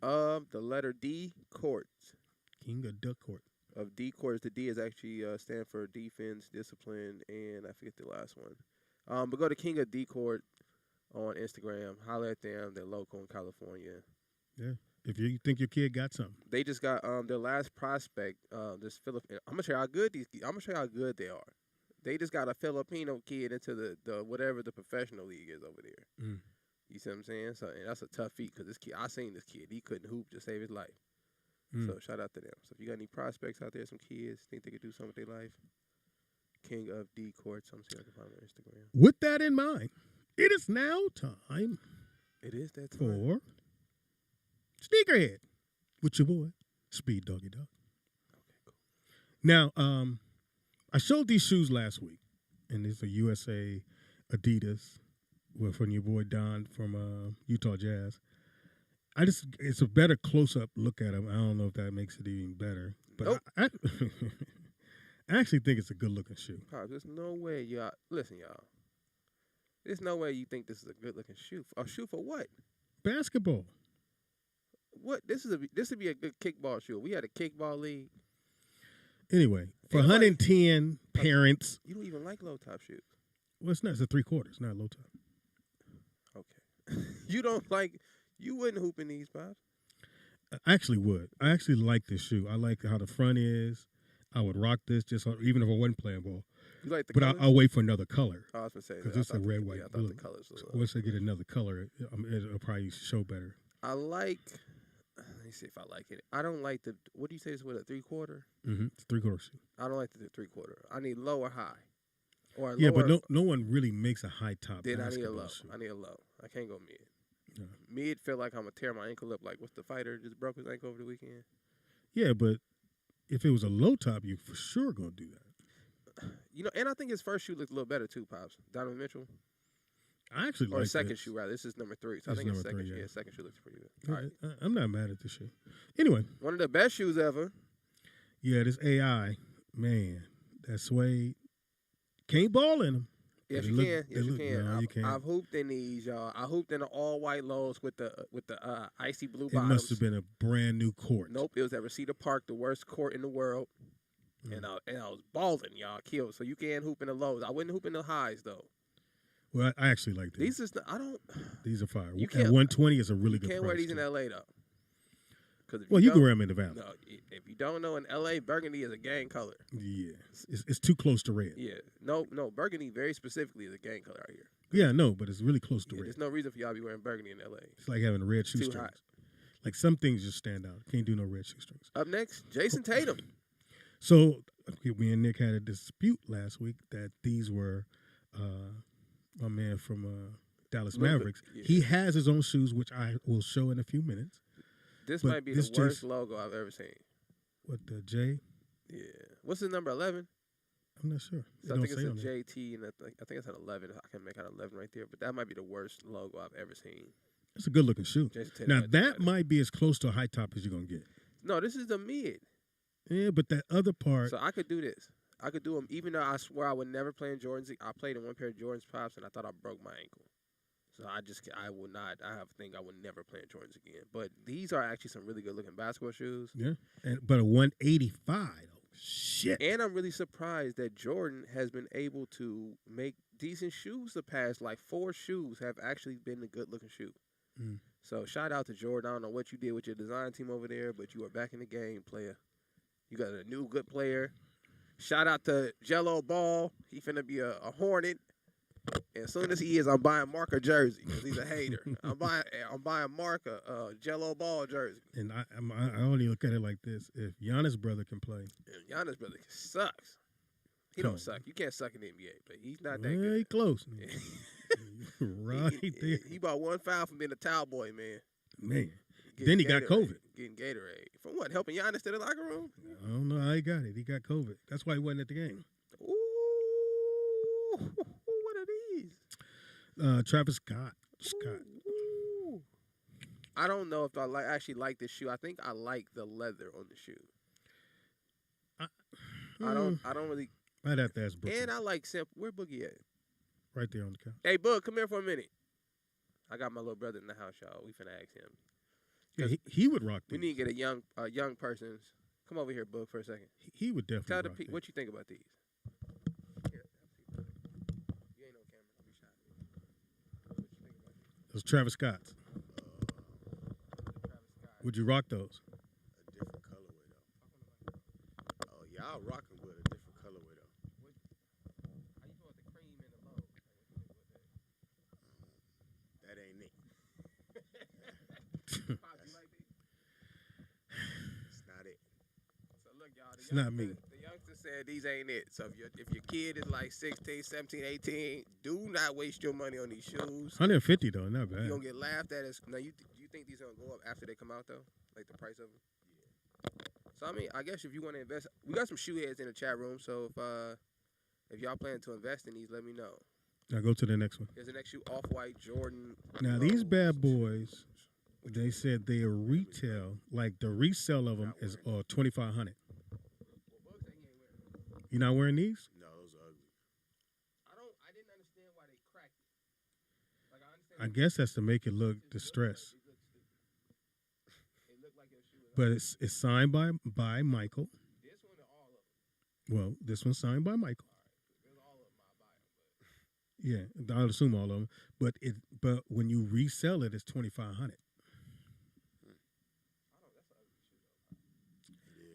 Speaker 1: of the letter D Courts.
Speaker 2: King of Duck Court.
Speaker 1: Of D Courts. The D is actually stand for defense, discipline, and I forget the last one. But go to King of D Court on Instagram. Holler at them. They're local in California.
Speaker 2: Yeah. If you think your kid got something.
Speaker 1: They just got their last prospect. This Filipino. I'm gonna show you how good they are. They just got a Filipino kid into the whatever the professional league is over there.
Speaker 2: Mm.
Speaker 1: You see what I'm saying? So and that's a tough feat because this kid. I seen this kid. He couldn't hoop to save his life.
Speaker 2: Mm.
Speaker 1: So shout out to them. So if you got any prospects out there, some kids think they could do something with their life, King of D Courts. I'm see if I can find them on Instagram.
Speaker 2: With that in mind, it is now time.
Speaker 1: It is that time.
Speaker 2: For Sneakerhead with your boy, Speed Doggy Dog.
Speaker 1: Okay, cool.
Speaker 2: Now, I showed these shoes last week, and it's a USA Adidas from your boy Don from Utah Jazz. It's a better close-up look at them. I don't know if that makes it even better, but
Speaker 1: Nope.
Speaker 2: I actually think it's a good-looking shoe.
Speaker 1: There's no way y'all listen, y'all. There's no way you think this is a good-looking shoe. A shoe for what?
Speaker 2: Basketball.
Speaker 1: What this would be a good kickball shoe. We had a kickball league.
Speaker 2: Anyway, for
Speaker 1: Ain't nobody-
Speaker 2: 110 parents,
Speaker 1: You don't even like low top shoes.
Speaker 2: well, it's not. It's a 3/4, not low top.
Speaker 1: Okay. You wouldn't hoop in these, Pops.
Speaker 2: I actually would. I actually like this shoe. I like how the front is. I would rock this even if I wasn't playing ball.
Speaker 1: You like the
Speaker 2: But
Speaker 1: colors?
Speaker 2: I'll wait for another color.
Speaker 1: I was gonna say
Speaker 2: because
Speaker 1: that.
Speaker 2: it's a red, white,
Speaker 1: I thought
Speaker 2: blue.
Speaker 1: the colors was
Speaker 2: Once I get another color, it'll probably show better.
Speaker 1: I like. Let me see if I like it. I don't like the. What do you say is with a 3/4?
Speaker 2: Mm-hmm. It's 3/4 shoe.
Speaker 1: I don't like the 3/4. I need low or high. Or
Speaker 2: Yeah,
Speaker 1: lower,
Speaker 2: but no one really makes a high top.
Speaker 1: Then I need a
Speaker 2: basketball
Speaker 1: low.
Speaker 2: shoe.
Speaker 1: I need a low. I can't go mid.
Speaker 2: Yeah.
Speaker 1: Mid feel like I'm gonna tear my ankle up. Like what's the fighter just broke his ankle over the weekend?
Speaker 2: Yeah, but if it was a low top, you for sure gonna do that.
Speaker 1: You know, and I think his first shoe looked a little better too, Pops. Donovan Mitchell.
Speaker 2: I actually
Speaker 1: Or
Speaker 2: like
Speaker 1: second
Speaker 2: this.
Speaker 1: shoe rather. This is number 3. So I
Speaker 2: This
Speaker 1: think
Speaker 2: is
Speaker 1: it's
Speaker 2: number
Speaker 1: second.
Speaker 2: 3, yeah.
Speaker 1: Second shoe looks pretty good. All right.
Speaker 2: I'm not mad at this shoe. Anyway,
Speaker 1: One of the best shoes ever.
Speaker 2: yeah, this AI man, that suede can't ball in them.
Speaker 1: Yes,
Speaker 2: They
Speaker 1: you
Speaker 2: look-
Speaker 1: can.
Speaker 2: they
Speaker 1: Yes, you
Speaker 2: look-
Speaker 1: can.
Speaker 2: no, you can't.
Speaker 1: I've hooped in these, y'all. I hooped in the all white lows with the icy blue
Speaker 2: It
Speaker 1: bottoms.
Speaker 2: must have been a brand new court.
Speaker 1: Nope, it was at Reseda Park, the worst court in the world.
Speaker 2: Mm.
Speaker 1: And I was balling, y'all, killed. So you can hoop in the lows. I wouldn't hoop in the highs though.
Speaker 2: Well, I actually like these.
Speaker 1: I don't.
Speaker 2: These are fire.
Speaker 1: You
Speaker 2: At
Speaker 1: can't-
Speaker 2: 120 is a really
Speaker 1: You
Speaker 2: good
Speaker 1: can't
Speaker 2: price.
Speaker 1: wear these in
Speaker 2: too.
Speaker 1: LA though. Because
Speaker 2: Well, you can wear them in the valley.
Speaker 1: No, if you don't know, in LA, burgundy is a gang color.
Speaker 2: Yeah, it's too close to red.
Speaker 1: Yeah, no, burgundy very specifically is a gang color out here.
Speaker 2: Yeah, no, but it's really close to
Speaker 1: Yeah,
Speaker 2: red.
Speaker 1: there's no reason for y'all to be wearing burgundy in LA.
Speaker 2: It's like having red
Speaker 1: Too
Speaker 2: shoestrings.
Speaker 1: hot.
Speaker 2: Like some things just stand out. Can't do no red shoestrings.
Speaker 1: Up next, Jason Tatum.
Speaker 2: So me and Nick had a dispute last week that these were my man from Dallas
Speaker 1: Little bit,
Speaker 2: Mavericks.
Speaker 1: yeah.
Speaker 2: He has his own shoes, which I will show in a few minutes.
Speaker 1: This
Speaker 2: But
Speaker 1: might be
Speaker 2: this
Speaker 1: the worst
Speaker 2: just-
Speaker 1: logo I've ever seen.
Speaker 2: What the J?
Speaker 1: Yeah. What's his number? 11.
Speaker 2: I'm not sure. It
Speaker 1: So I
Speaker 2: don't
Speaker 1: think it's
Speaker 2: say
Speaker 1: a
Speaker 2: on there.
Speaker 1: JT, and I think it's an 11. I can make out 11 right there, but that might be the worst logo I've ever seen.
Speaker 2: It's a good looking shoe.
Speaker 1: Jason Tatum
Speaker 2: Now
Speaker 1: might be
Speaker 2: that
Speaker 1: better.
Speaker 2: might be as close to a high top as you're gonna get.
Speaker 1: No, this is the mid.
Speaker 2: Yeah, but that other part.
Speaker 1: So I could do this. I could do them, even though I swear I would never play in Jordans. I played in one pair of Jordans, Pops, and I thought I broke my ankle. So I will not. I have to think I would never play in Jordans again. But these are actually some really good looking basketball shoes.
Speaker 2: Yeah, but a 185. Oh, shit.
Speaker 1: And I'm really surprised that Jordan has been able to make decent shoes the past, like 4 shoes have actually been a good looking shoe.
Speaker 2: Mm.
Speaker 1: So shout out to Jordan. I don't know what you did with your design team over there, but you are back in the game, player. You got a new good player. Shout out to Jello Ball. He finna be a Hornet. And as soon as he is, I'm buying Mark a jersey because he's a hater. I'm buying Mark a Jello Ball jersey.
Speaker 2: And I only look at it like this: if Giannis' brother can play,
Speaker 1: And Giannis brother sucks. He
Speaker 2: Come
Speaker 1: don't
Speaker 2: on.
Speaker 1: suck. You can't suck in the NBA, but he's not that
Speaker 2: very
Speaker 1: good.
Speaker 2: close.
Speaker 1: Yeah.
Speaker 2: Right there,
Speaker 1: He bought 1 foul from being a towel boy, man.
Speaker 2: man.
Speaker 1: Getting
Speaker 2: Then he got
Speaker 1: Gatorade.
Speaker 2: COVID.
Speaker 1: Getting Gatorade. From what? Helping Giannis to the locker room?
Speaker 2: I don't know how he got it. He got COVID. That's why he wasn't at the game.
Speaker 1: Ooh. What are these?
Speaker 2: Travis Scott.
Speaker 1: Ooh. I don't know if I actually like this shoe. I think I like the leather on the shoe. I don't really.
Speaker 2: I'd have to ask Boogie.
Speaker 1: And I like simple. Where Boogie at?
Speaker 2: Right there on the couch.
Speaker 1: Hey, Boog, come here for a minute. I got my little brother in the house, y'all. We finna ask him.
Speaker 2: Yeah, he would rock
Speaker 1: We
Speaker 2: these.
Speaker 1: need to get a young person's. Come over here, Boog, for a second.
Speaker 2: He would definitely
Speaker 1: Tell the
Speaker 2: rock
Speaker 1: people
Speaker 2: these.
Speaker 1: what you think about these. Here, you ain't no camera. Don't be shy. What you think about these?
Speaker 2: Those Travis Scotts.
Speaker 1: Travis Scott.
Speaker 2: Would you rock those?
Speaker 6: A different colorway though. Oh, y'all rocking with a different colorway though.
Speaker 1: How you feel with the cream and the low? Like, what you think about that?
Speaker 6: That ain't it.
Speaker 1: Pop, you like these?
Speaker 6: It's not it.
Speaker 1: So look, y'all.
Speaker 2: It's not me.
Speaker 1: The youngster said these ain't it. So if your kid is like 16, 17, 18, do not waste your money on these shoes.
Speaker 2: 150 though, not
Speaker 1: You're
Speaker 2: bad.
Speaker 1: gonna get laughed at. Now you think these are gonna go up after they come out though? Like the price of them? Yeah. So I mean, I guess if you want to invest, we got some shoe heads in the chat room. So if y'all plan to invest in these, let me know.
Speaker 2: Now go to the next one.
Speaker 1: There's the next shoe, Off-White Jordan.
Speaker 2: Now these bad boys, they said they are retail, like the resale of them is $2,500. You not wearing these?
Speaker 6: No, those are ugly.
Speaker 1: I didn't understand why they cracked it. Like I understand.
Speaker 2: I guess that's to make it look distressed.
Speaker 1: It looked like your shoe.
Speaker 2: But it's signed by Michael.
Speaker 1: This one or all of them?
Speaker 2: Well, this one's signed by Michael.
Speaker 1: There's all of them. I'll buy them.
Speaker 2: Yeah, I'll assume all of them. But when you resell it, it's $2,500.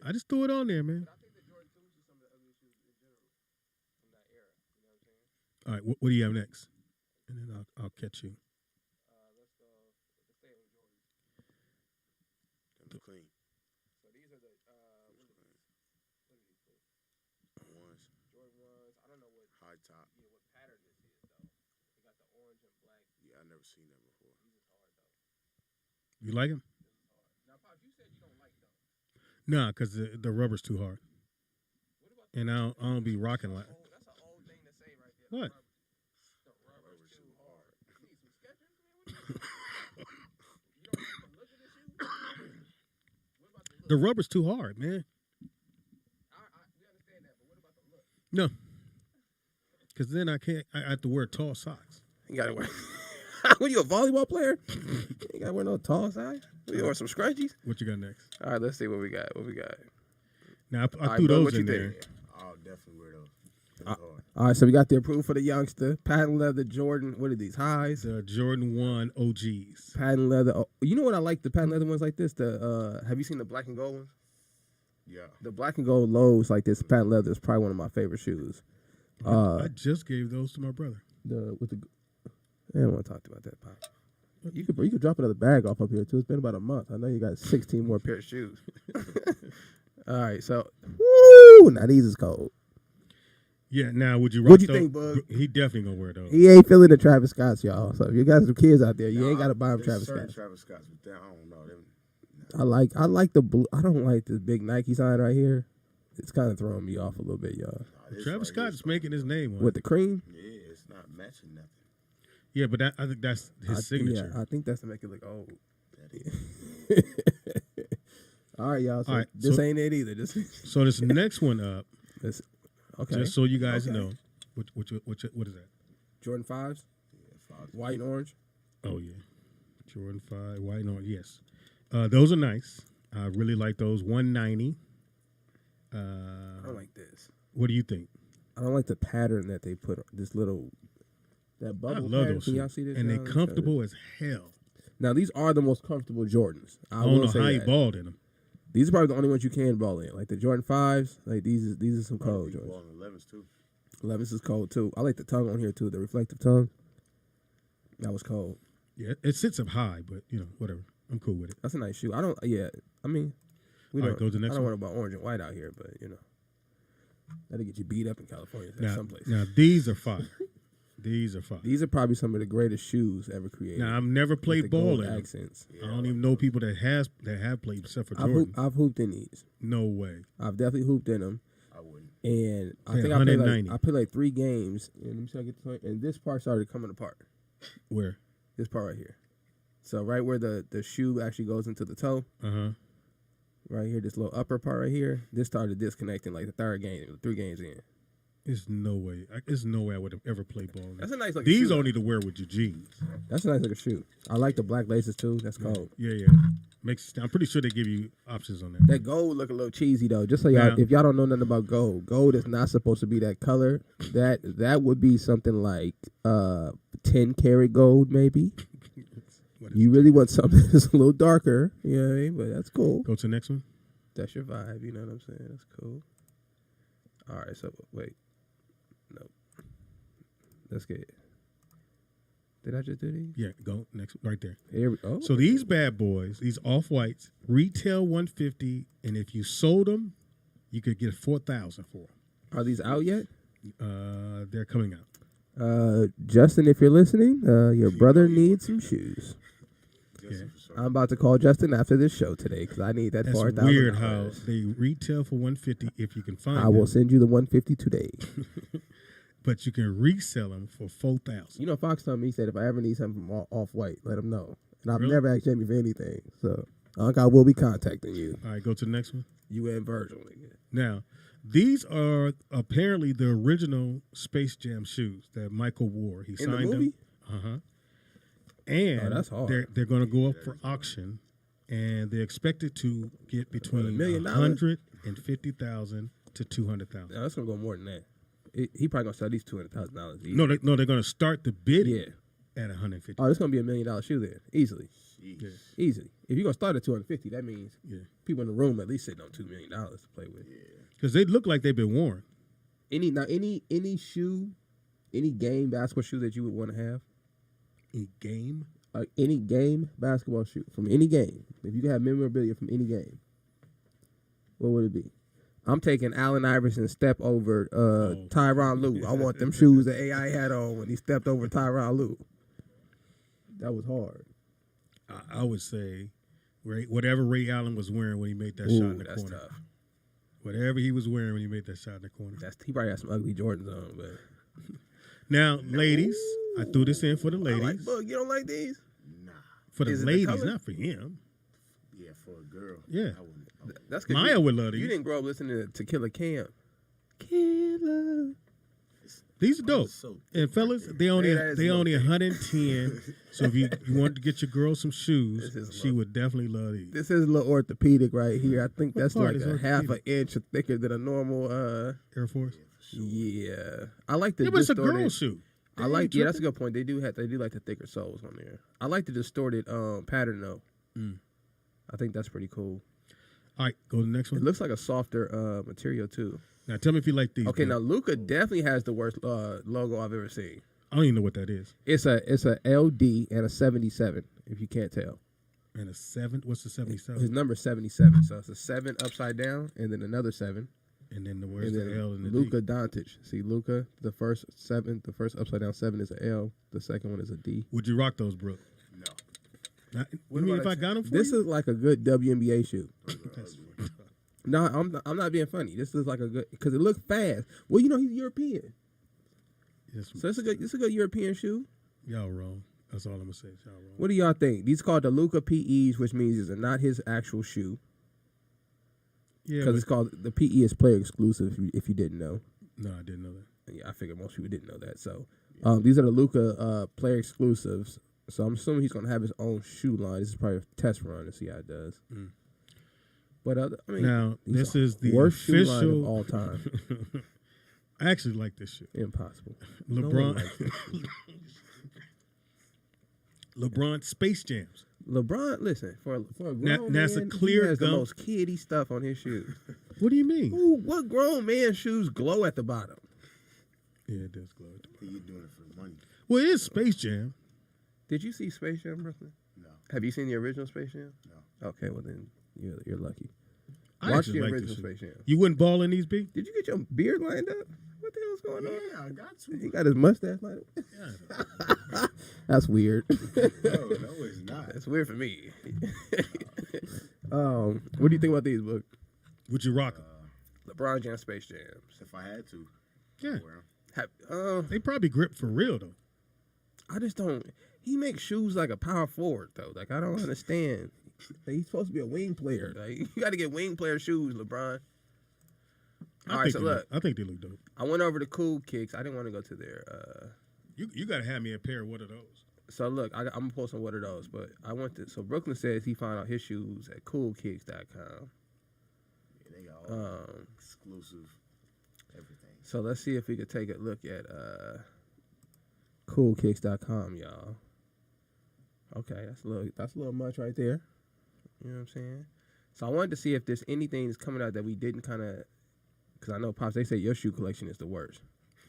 Speaker 2: I just threw it on there, man.
Speaker 1: I think the Jordan 2s are some of the ugliest shoes in general from that era. You know what I'm saying?
Speaker 2: All right, what do you have next? And then I'll catch you.
Speaker 1: Let's stay on Jordan.
Speaker 6: Clean.
Speaker 1: So these are the
Speaker 6: Ones.
Speaker 1: Jordan ones. I don't know what
Speaker 6: High top.
Speaker 1: what pattern this is though. They got the orange and black.
Speaker 6: Yeah, I never seen that before.
Speaker 1: These is hard though.
Speaker 2: You like them?
Speaker 1: Now, Pops, you said you don't like those.
Speaker 2: Nah, because the rubber's too hard.
Speaker 1: What about
Speaker 2: And I don't be rocking like.
Speaker 1: that's an old thing to say right there.
Speaker 2: What?
Speaker 1: The rubber's too hard. You need some Skechers, man. What is this? You don't like the look of this shoe? What about the look?
Speaker 2: The rubber's too hard, man.
Speaker 1: We understand that, but what about the look?
Speaker 2: No. Because then I have to wear tall socks.
Speaker 1: You gotta wear. What, you a volleyball player? You gotta wear no tall socks. You wear some scrunchies.
Speaker 2: What you got next?
Speaker 1: All right, let's see what we got.
Speaker 2: Now, I
Speaker 1: All
Speaker 2: threw
Speaker 1: right, bud,
Speaker 2: those
Speaker 1: what you
Speaker 2: in there.
Speaker 1: think?
Speaker 6: I'll definitely wear those. That's hard.
Speaker 1: All right, so we got the approval for the youngster. Patent leather Jordan. What are these? Highs?
Speaker 2: The Jordan 1 OGs.
Speaker 1: Patent leather. Oh, you know what I like? The patent leather ones like this. The have you seen the black and gold ones?
Speaker 6: Yeah.
Speaker 1: The black and gold lows like this patent leather is probably one of my favorite shoes.
Speaker 2: I just gave those to my brother.
Speaker 1: I don't want to talk about that, Pop. You could drop another bag off up here too. It's been about a month. I know you got 16 more pair of shoes. All right, so now these is cold.
Speaker 2: Yeah, now would you rock
Speaker 1: What you
Speaker 2: those?
Speaker 1: think, Bug?
Speaker 2: He definitely gonna wear those.
Speaker 1: He ain't feeling the Travis Scotts, y'all. So if you got some kids out there, you ain't got to buy them
Speaker 6: There's
Speaker 1: Travis
Speaker 6: certain
Speaker 1: Scotts.
Speaker 6: Travis Scotts, but then I don't know them.
Speaker 1: I like the blue. I don't like this big Nike sign right here. It's kind of throwing me off a little bit, y'all.
Speaker 6: This
Speaker 2: Travis
Speaker 6: right
Speaker 2: Scott
Speaker 6: here
Speaker 2: is making his name on
Speaker 1: With
Speaker 2: it.
Speaker 1: the cream.
Speaker 6: Yeah, it's not matching nothing.
Speaker 2: Yeah, but I think that's his signature.
Speaker 1: Yeah, I think that's to make it look old.
Speaker 6: That is.
Speaker 1: All right, y'all. So
Speaker 2: All right,
Speaker 1: this
Speaker 2: so-
Speaker 1: ain't it either.
Speaker 2: So this next one up,
Speaker 1: Okay.
Speaker 2: just so you guys
Speaker 1: Okay.
Speaker 2: know, what is that?
Speaker 1: Jordan 5s,
Speaker 6: Yeah,
Speaker 1: white and orange.
Speaker 2: Oh yeah, Jordan 5 white and orange. Yes, those are nice. I really like those. 190.
Speaker 1: I don't like this.
Speaker 2: What do you think?
Speaker 1: I don't like the pattern that they put. This little that bubble.
Speaker 2: I love
Speaker 1: pattern.
Speaker 2: those
Speaker 1: Can y'all
Speaker 2: shoes.
Speaker 1: see this?
Speaker 2: And
Speaker 1: y'all?
Speaker 2: they're comfortable as hell.
Speaker 1: Now these are the most comfortable Jordans.
Speaker 2: I don't
Speaker 1: will
Speaker 2: know
Speaker 1: say
Speaker 2: how he
Speaker 1: that.
Speaker 2: balled in them.
Speaker 1: These are probably the only ones you can ball in. Like the Jordan 5s. Like these are some cold
Speaker 6: People
Speaker 1: Jordans.
Speaker 6: on 11s too.
Speaker 1: 11s is cold too. I like the tongue on here too. The reflective tongue. That was cold.
Speaker 2: Yeah, it sits up high, but whatever. I'm cool with it.
Speaker 1: That's a nice shoe. I don't. Yeah. I mean, we
Speaker 2: All
Speaker 1: don't.
Speaker 2: right, go to the next
Speaker 1: I don't
Speaker 2: one.
Speaker 1: want about orange and white out here, but that'll get you beat up in California.
Speaker 2: Now,
Speaker 1: Someplace.
Speaker 2: now these are fire. These are fire.
Speaker 1: These are probably some of the greatest shoes ever created.
Speaker 2: Now I've never
Speaker 1: with
Speaker 2: played
Speaker 1: the
Speaker 2: ball
Speaker 1: gold
Speaker 2: in them.
Speaker 1: accents.
Speaker 2: I don't even know people that have played except for
Speaker 1: I've,
Speaker 2: Jordan.
Speaker 1: I've hooped in these.
Speaker 2: No way.
Speaker 1: I've definitely hooped in them,
Speaker 6: I wouldn't.
Speaker 1: and I
Speaker 2: Paying
Speaker 1: think I played
Speaker 2: $190.
Speaker 1: like 3 games. And let me see if I get the point. And this part started coming apart.
Speaker 2: Where?
Speaker 1: This part right here. So right where the shoe actually goes into the toe, right here, this little upper part right here, this started disconnecting like the 3rd game, 3 games in.
Speaker 2: There's no way. There's no way I would have ever played ball. In
Speaker 1: That's
Speaker 2: them.
Speaker 1: a nice looking
Speaker 2: These
Speaker 1: shoe.
Speaker 2: only to wear with your jeans.
Speaker 1: That's a nice looking shoe. I like the black laces too. That's cold.
Speaker 2: Yeah. I'm pretty sure they give you options on that.
Speaker 1: That gold look a little cheesy though. Just so y'all,
Speaker 2: Now-
Speaker 1: if y'all don't know nothing about gold is not supposed to be that color. That would be something like 10 karat gold maybe.
Speaker 2: What is
Speaker 1: You really want something that's a little darker, you know what I mean? But that's cool.
Speaker 2: Go to the next one.
Speaker 1: That's your vibe, you know what I'm saying? That's cool. All right, so wait. Nope. Let's get it. Did I just do these?
Speaker 2: Yeah, go next right there.
Speaker 1: Here we go.
Speaker 2: So these bad boys, these off whites, retail $150, and if you sold them, you could get $4,000 for them.
Speaker 1: Are these out yet?
Speaker 2: They're coming out.
Speaker 1: Justin, if you're listening, your brother needs some shoes.
Speaker 6: Yes, for sure.
Speaker 1: I'm about to call Justin after this show today because I need that
Speaker 2: That's
Speaker 1: $4,000.
Speaker 2: weird how they retail for $150 if you can find
Speaker 1: I will
Speaker 2: them,
Speaker 1: send you the $150 today.
Speaker 2: but you can resell them for $4,000.
Speaker 1: You know, Fox told me, he said if I ever need something from Off-White, let him know. And I've
Speaker 2: Really?
Speaker 1: never asked Jamie for anything. So I will be contacting you.
Speaker 2: All right, go to the next one.
Speaker 1: You and Virgil. Nigga.
Speaker 2: Now, these are apparently the original Space Jam shoes that Michael wore. He
Speaker 1: In the
Speaker 2: signed
Speaker 1: movie?
Speaker 2: them. And
Speaker 1: that's hard.
Speaker 2: they're going to go up for auction, and they're expected to get between
Speaker 1: $1 million?
Speaker 2: $150,000 to $200,000.
Speaker 1: No, that's going to go more than that. He probably going to sell these $200,000 easy.
Speaker 2: No, they're going to start the bidding
Speaker 1: Yeah.
Speaker 2: at $150,000.
Speaker 1: Oh, it's going to be $1 million shoe then. Easily.
Speaker 6: Jeez.
Speaker 1: Easily. If you're going to start at $250,000, that means
Speaker 2: Yeah,
Speaker 1: people in the room at least sitting on $2 million to play with.
Speaker 2: because they look like they've been worn.
Speaker 1: Any shoe, any game basketball shoe that you would want to have?
Speaker 2: A game.
Speaker 1: any game basketball shoe from any game. If you could have memorabilia from any game, what would it be? I'm taking Allen Iverson's step over Tyronn Lue. I want them shoes that AI had on when he stepped over Tyronn Lue. That was hard.
Speaker 2: I would say whatever Ray Allen was wearing when he made that shot in the
Speaker 1: that's
Speaker 2: corner.
Speaker 1: tough.
Speaker 2: Whatever he was wearing when he made that shot in the corner.
Speaker 1: He probably had some ugly Jordans on, but
Speaker 2: now, ladies, I threw this in for the ladies.
Speaker 1: like, Boog, you don't like these?
Speaker 6: Nah.
Speaker 2: For the
Speaker 1: Is it the
Speaker 2: ladies,
Speaker 1: color?
Speaker 2: not for him.
Speaker 6: Yeah, for a girl.
Speaker 2: Yeah.
Speaker 6: I wouldn't.
Speaker 1: That's 'cause
Speaker 2: Maya would love these.
Speaker 1: You didn't grow up listening to Killer Cam. Killer.
Speaker 2: These are dope.
Speaker 6: So
Speaker 2: And fellas, they only
Speaker 1: Hey, that is
Speaker 2: they
Speaker 1: low
Speaker 2: only
Speaker 1: key.
Speaker 2: 110. So if you want to get your girl some
Speaker 1: This
Speaker 2: shoes,
Speaker 1: is
Speaker 2: she
Speaker 1: low.
Speaker 2: would definitely love these.
Speaker 1: This is a little orthopedic right here. I think
Speaker 2: What
Speaker 1: that's
Speaker 2: part
Speaker 1: like
Speaker 2: is
Speaker 1: a half an
Speaker 2: orthopedic?
Speaker 1: inch thicker than a normal.
Speaker 2: Air Force.
Speaker 1: Yeah, I like the
Speaker 2: Yeah, but it's a
Speaker 1: distorted.
Speaker 2: girl shoe.
Speaker 1: I like. Yeah, that's a good point. They do like the thicker soles on there. I like the distorted pattern though.
Speaker 2: Mm.
Speaker 1: I think that's pretty cool.
Speaker 2: All right, go to the next
Speaker 1: It
Speaker 2: one.
Speaker 1: looks like a softer material too.
Speaker 2: Now tell me if you like these.
Speaker 1: Okay,
Speaker 2: bro.
Speaker 1: now Luca definitely has the worst logo I've ever seen.
Speaker 2: I don't even know what that is.
Speaker 1: It's a LD and a 77. If you can't tell,
Speaker 2: And a 7. What's the
Speaker 1: his
Speaker 2: 77?
Speaker 1: number 77. So it's a 7 upside down and then another 7.
Speaker 2: And then where's
Speaker 1: And then
Speaker 2: the L and the
Speaker 1: Luka
Speaker 2: D?
Speaker 1: Doncic. See, Luka, the first 7, the first upside down 7 is an L. The second one is a D.
Speaker 2: Would you rock those, Brooke?
Speaker 6: No.
Speaker 2: Now,
Speaker 1: What
Speaker 2: you mean
Speaker 1: about
Speaker 2: if I got them for
Speaker 1: This
Speaker 2: you?
Speaker 1: is like a good WNBA shoe.
Speaker 2: That's-
Speaker 1: No, I'm not being funny. This is like a good because it looks fast. Well, you know he's European,
Speaker 2: yes,
Speaker 1: so it's a good European shoe.
Speaker 2: y'all wrong. That's all I'm gonna say. Y'all wrong.
Speaker 1: What do y'all think? These called the Luka PEs, which means these are not his actual shoe
Speaker 2: Yeah,
Speaker 1: because it's called the PE is player exclusive. If you didn't know,
Speaker 2: no, I didn't know that.
Speaker 1: yeah, I figured most people didn't know that. So these are the Luka player exclusives. So I'm assuming he's gonna have his own shoe line. This is probably a test run to see how it does.
Speaker 2: Mm.
Speaker 1: But I mean,
Speaker 2: Now
Speaker 1: these
Speaker 2: this
Speaker 1: are
Speaker 2: is the
Speaker 1: worst shoe line
Speaker 2: official.
Speaker 1: of all time.
Speaker 2: I actually like this shit.
Speaker 1: Impossible. No one
Speaker 2: LeBron.
Speaker 1: likes it.
Speaker 2: LeBron Space Jams.
Speaker 1: LeBron, listen, for a grown
Speaker 2: Now-
Speaker 1: man,
Speaker 2: that's a
Speaker 1: he
Speaker 2: clear
Speaker 1: has the
Speaker 2: gum.
Speaker 1: most kiddie stuff on his shoes.
Speaker 2: What do you mean?
Speaker 1: Ooh, what grown man shoes glow at the bottom?
Speaker 2: Yeah, it does glow.
Speaker 6: I think you're doing it for money.
Speaker 2: Well, it is Space Jam.
Speaker 1: Did you see Space Jam, Brooklyn?
Speaker 6: No.
Speaker 1: Have you seen the original Space Jam?
Speaker 6: No.
Speaker 1: Okay, well then you're lucky.
Speaker 2: I
Speaker 1: Watch
Speaker 2: actually
Speaker 1: the
Speaker 2: like
Speaker 1: original
Speaker 2: this shit.
Speaker 1: Space Jam.
Speaker 2: You wouldn't ball in these, B?
Speaker 1: Did you get your beard lined up? What the hell's going on?
Speaker 6: Yeah, I got to.
Speaker 1: He got his mustache lined up. That's weird.
Speaker 6: No, it's not.
Speaker 1: That's weird for me. What do you think about these books?
Speaker 2: Would you rock them?
Speaker 1: LeBron James Space Jams.
Speaker 6: If I had to,
Speaker 2: Yeah.
Speaker 6: I'd wear 'em.
Speaker 2: They probably grip for real, though.
Speaker 1: I just don't. He makes shoes like a power forward though. Like I don't understand. Like, he's supposed to be a wing player. Like you got to get wing player shoes, LeBron. All right, so look,
Speaker 2: I think they look dope.
Speaker 1: I went over to Cool Kicks. I didn't want to go to their.
Speaker 2: You got to have me a pair of one of those.
Speaker 1: So look, I'm gonna post on what are those, but I went to. So Brooklyn says he found out his shoes at CoolKicks.com.
Speaker 6: Yeah, they got all exclusive everything.
Speaker 1: So let's see if we could take a look at CoolKicks.com, y'all. Okay, that's a little much right there. You know what I'm saying? So I wanted to see if there's anything that's coming out that we didn't kind of, because I know Pops, they say your shoe collection is the worst.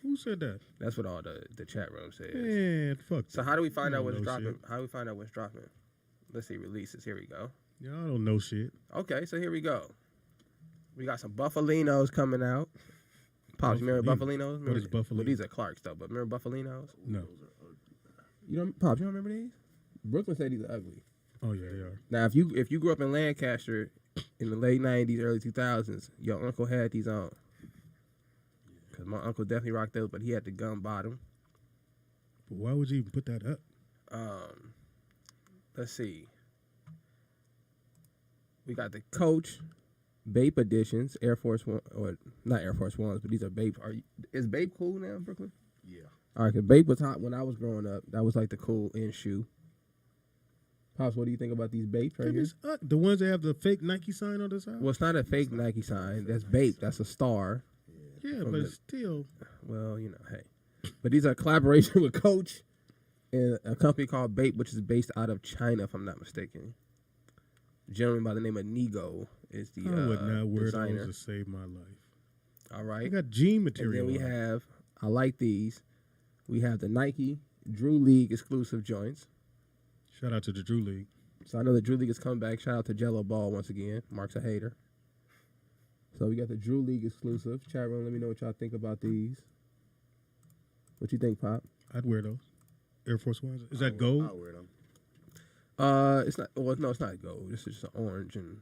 Speaker 2: Who said that?
Speaker 1: That's what all the chat room says.
Speaker 2: Man, fuck.
Speaker 1: So how do we find
Speaker 2: Y'all
Speaker 1: out what's
Speaker 2: know
Speaker 1: dropping?
Speaker 2: shit.
Speaker 1: How do we find out what's dropping? Let's see releases. Here we go.
Speaker 2: Y'all don't know shit.
Speaker 1: Okay, so here we go. We got some Buffalinos coming out. Pops, you remember Buffalinos?
Speaker 2: What is Buffalino?
Speaker 1: Well, these are Clarks though, but remember Buffalinos?
Speaker 2: No.
Speaker 1: You don't, Pops, you don't remember these? Brooklyn said these are ugly.
Speaker 2: Oh yeah, they are.
Speaker 1: Now, if you grew up in Lancaster in the late '90s, early 2000s, your uncle had these on. Cause my uncle definitely rocked those, but he had the gum bottom.
Speaker 2: But why would you even put that up?
Speaker 1: Let's see. We got the Coach Bape editions, Air Force One, or not Air Force Ones, but these are Bape. Is Bape cool now in Brooklyn?
Speaker 6: Yeah.
Speaker 1: All right, cause Bape was hot when I was growing up. That was like the cool in shoe. Pops, what do you think about these Bapes right here?
Speaker 2: The ones that have the fake Nike sign on the side?
Speaker 1: Well, it's not a fake Nike sign. That's Bape. That's a star.
Speaker 2: Yeah,
Speaker 1: from
Speaker 2: but
Speaker 1: the-
Speaker 2: it's still.
Speaker 1: Well, you know, hey. But these are a collaboration with Coach and a company called Bape, which is based out of China, if I'm not mistaken. A gentleman by the name of Nigo is the
Speaker 2: I would not wear
Speaker 1: designer.
Speaker 2: those to save my life.
Speaker 1: All right.
Speaker 2: I got jean
Speaker 1: And
Speaker 2: material.
Speaker 1: then we
Speaker 2: on.
Speaker 1: have, I like these. We have the Nike Drew League exclusive joints.
Speaker 2: Shout out to the Drew League.
Speaker 1: So I know the Drew League is coming back. Shout out to Jello Ball once again. Mark's a hater. So we got the Drew League exclusive. Chat room, let me know what y'all think about these. What you think, Pop?
Speaker 2: I'd wear those. Air Force Ones. Is that gold?
Speaker 6: I'll wear them.
Speaker 1: It's not. Well, no, it's not gold. This is just an orange. And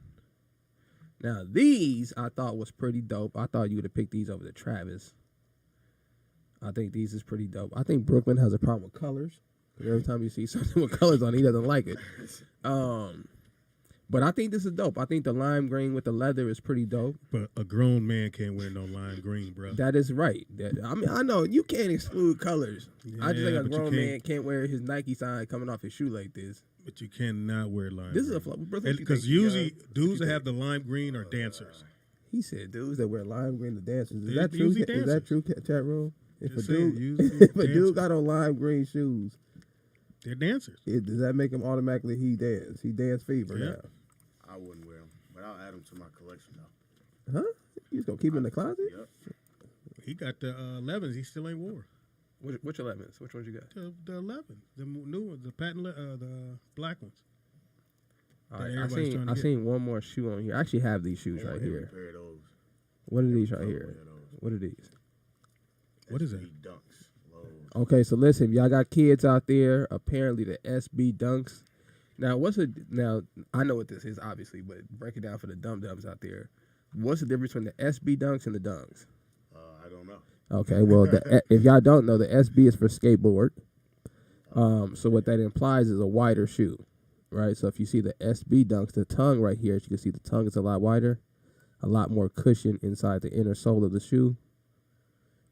Speaker 1: now these I thought was pretty dope. I thought you would have picked these over the Travis. I think these is pretty dope. I think Brooklyn has a problem with colors. Every time you see something with colors on it, he doesn't like it. But I think this is dope. I think the lime green with the leather is pretty dope.
Speaker 2: But a grown man can't wear no lime green, bro.
Speaker 1: That is right. I mean, I know you can't exclude colors. I just think a
Speaker 2: but you
Speaker 1: grown man can't wear his Nike sign coming off his shoe like this.
Speaker 2: But you cannot wear lime
Speaker 1: This
Speaker 2: green.
Speaker 1: is a flop.
Speaker 2: Because usually dudes that have the lime green are dancers.
Speaker 1: He said dudes that wear lime green to dancers. Is
Speaker 2: They're
Speaker 1: that true?
Speaker 2: usually
Speaker 1: Is that
Speaker 2: dancers.
Speaker 1: true, chat room? If a
Speaker 2: Just saying,
Speaker 1: dude,
Speaker 2: usually
Speaker 1: if a dude
Speaker 2: dancers.
Speaker 1: got on lime green shoes,
Speaker 2: They're dancers.
Speaker 1: does that make him automatically he dance? He dance fever
Speaker 2: Yeah.
Speaker 1: now.
Speaker 6: I wouldn't wear them, but I'll add them to my collection though.
Speaker 1: Huh? You just gonna keep him in the closet?
Speaker 6: Yep.
Speaker 2: He got the 11s. He still ain't wore.
Speaker 1: Which 11s? Which ones you got?
Speaker 2: The 11s, the new ones, the the black ones.
Speaker 1: All
Speaker 2: that
Speaker 1: right,
Speaker 2: everybody's trying to
Speaker 1: I
Speaker 2: get.
Speaker 1: seen one more shoe on here. I actually have these shoes
Speaker 6: I want
Speaker 1: right
Speaker 6: every
Speaker 1: here.
Speaker 6: pair of those.
Speaker 1: What are these right
Speaker 6: Every
Speaker 1: here?
Speaker 6: pair of those.
Speaker 1: What are these?
Speaker 2: What is it?
Speaker 6: SB Dunks. Lows.
Speaker 1: Okay, so listen, y'all got kids out there. Apparently, the SB Dunks. Now, now? I know what this is, obviously, but break it down for the dum dums out there. What's the difference between the SB Dunks and the Dunks?
Speaker 6: I don't know.
Speaker 1: Okay, well, if y'all don't know, the SB is for skateboard. So what that implies is a wider shoe, right? So if you see the SB Dunks, the tongue right here, as you can see, the tongue is a lot wider, a lot more cushion inside the inner sole of the shoe,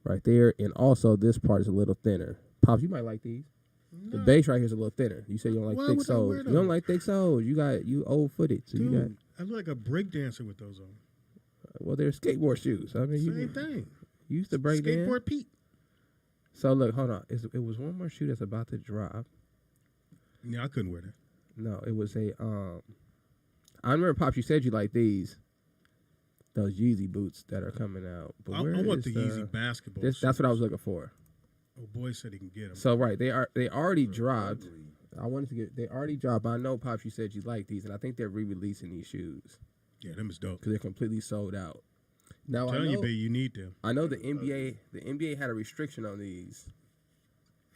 Speaker 1: right there, and also this part is a little thinner. Pops, you might like these. The base right here is a little thinner. You say you don't like
Speaker 2: Why
Speaker 1: thick
Speaker 2: would I wear
Speaker 1: soles. You
Speaker 2: those?
Speaker 1: don't like thick soles. You old footed. So you got
Speaker 2: Dude, I look like a break dancer with those on.
Speaker 1: well, they're skateboard shoes. I mean,
Speaker 2: Same thing.
Speaker 1: you used to break dance.
Speaker 2: Skateboard Pete.
Speaker 1: So look, hold on. It was one more shoe that's about to drop.
Speaker 2: Yeah, I couldn't wear that.
Speaker 1: No, it was a I remember, Pops, you said you like these. Those Yeezy boots that are coming out. But
Speaker 2: I
Speaker 1: where
Speaker 2: want
Speaker 1: is
Speaker 2: the Yeezy basketball.
Speaker 1: that's what I was looking for.
Speaker 2: Oh, boy said he can get them.
Speaker 1: So right, they already dropped. I wanted to get. They already dropped. I know, Pops, you said you like these, and I think they're re-releasing these shoes
Speaker 2: Yeah, them is dope.
Speaker 1: because they're completely sold out. Now
Speaker 2: I'm
Speaker 1: I
Speaker 2: telling you,
Speaker 1: know,
Speaker 2: baby, you need them.
Speaker 1: I know the NBA had a restriction on these.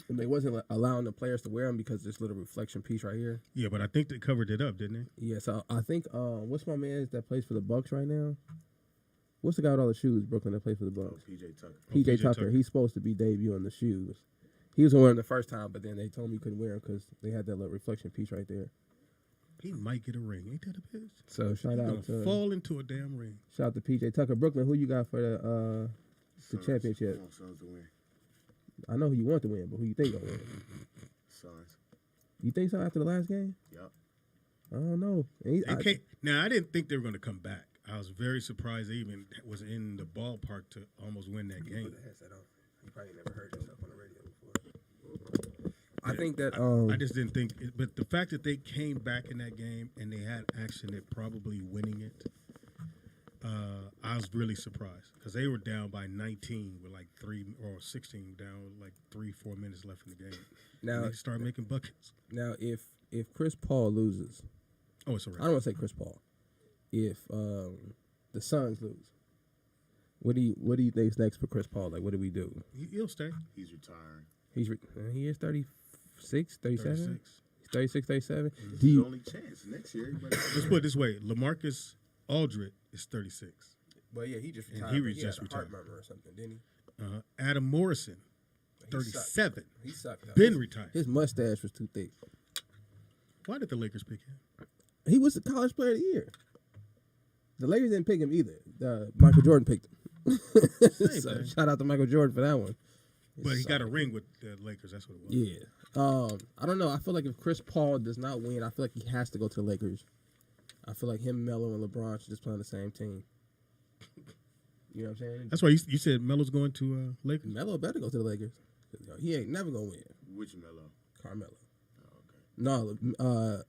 Speaker 1: And they wasn't allowing the players to wear them because this little reflection piece right here.
Speaker 2: Yeah, but I think they covered it up, didn't they?
Speaker 1: Yeah, so I think what's my man that plays for the Bucks right now? What's the guy with all the shoes, Brooklyn, that plays for the
Speaker 6: Oh,
Speaker 1: Bucks?
Speaker 6: PJ Tucker.
Speaker 1: PJ Tucker. He's supposed to be debuting the shoes. He was gonna wear them the first time, but then they told me he couldn't wear them because they had that little reflection piece right there.
Speaker 2: He might get a ring. Ain't that a bitch?
Speaker 1: So shout
Speaker 2: He's
Speaker 1: out
Speaker 2: gonna
Speaker 1: to
Speaker 2: fall into a damn ring.
Speaker 1: shout out to PJ Tucker. Brooklyn, who you got for the
Speaker 6: Suns.
Speaker 1: championship?
Speaker 6: I want Suns to win.
Speaker 1: I know who you want to win, but who you think gonna win?
Speaker 6: Suns.
Speaker 1: You think so after the last game?
Speaker 6: Yep.
Speaker 1: I don't know.
Speaker 2: Now, I didn't think they were going to come back. I was very surprised they even was in the ballpark to almost win that game.
Speaker 1: You probably never heard yourself on the radio before. I think that
Speaker 2: I just didn't think, but the fact that they came back in that game and they had action at probably winning it, I was really surprised because they were down by 19 with like 3 or 16 down with like 3-4 minutes left in the game.
Speaker 1: now
Speaker 2: And they start making buckets.
Speaker 1: now if Chris Paul loses,
Speaker 2: Oh, it's a
Speaker 1: I
Speaker 2: wrap.
Speaker 1: don't want to say Chris Paul. If the Suns lose, what do you think's next for Chris Paul? Like, what do we do?
Speaker 2: He'll stay.
Speaker 6: He's retiring.
Speaker 1: He is 36, 37?
Speaker 2: 36.
Speaker 1: He's 36, 37.
Speaker 6: It's
Speaker 1: Do
Speaker 6: his
Speaker 1: you,
Speaker 6: only chance next year.
Speaker 2: Let's put it this way: LaMarcus Aldridge is 36.
Speaker 1: but yeah, he just
Speaker 2: And
Speaker 1: retired.
Speaker 2: he
Speaker 1: but
Speaker 2: just
Speaker 1: had a heart
Speaker 2: retired.
Speaker 1: murmur or something, didn't he?
Speaker 2: Adam Morrison,
Speaker 1: He sucked.
Speaker 2: 37,
Speaker 1: He sucked. Though.
Speaker 2: been retired.
Speaker 1: His mustache was too thick.
Speaker 2: Why did the Lakers pick him?
Speaker 1: He was the college player of the year. The Lakers didn't pick him either. Michael Jordan picked him. So,
Speaker 2: thing.
Speaker 1: shout out to Michael Jordan for that one.
Speaker 2: But he got a ring with the Lakers. That's what it was.
Speaker 1: Yeah. I don't know. I feel like if Chris Paul does not win, I feel like he has to go to the Lakers. I feel like him, Melo, and LeBron should just play on the same team. You know what I'm saying?
Speaker 2: That's why you said Melo's going to Lakers.
Speaker 1: Melo better go to the Lakers. He ain't never gonna win.
Speaker 6: Which Melo?
Speaker 1: Carmelo.
Speaker 6: Oh, okay.
Speaker 1: No,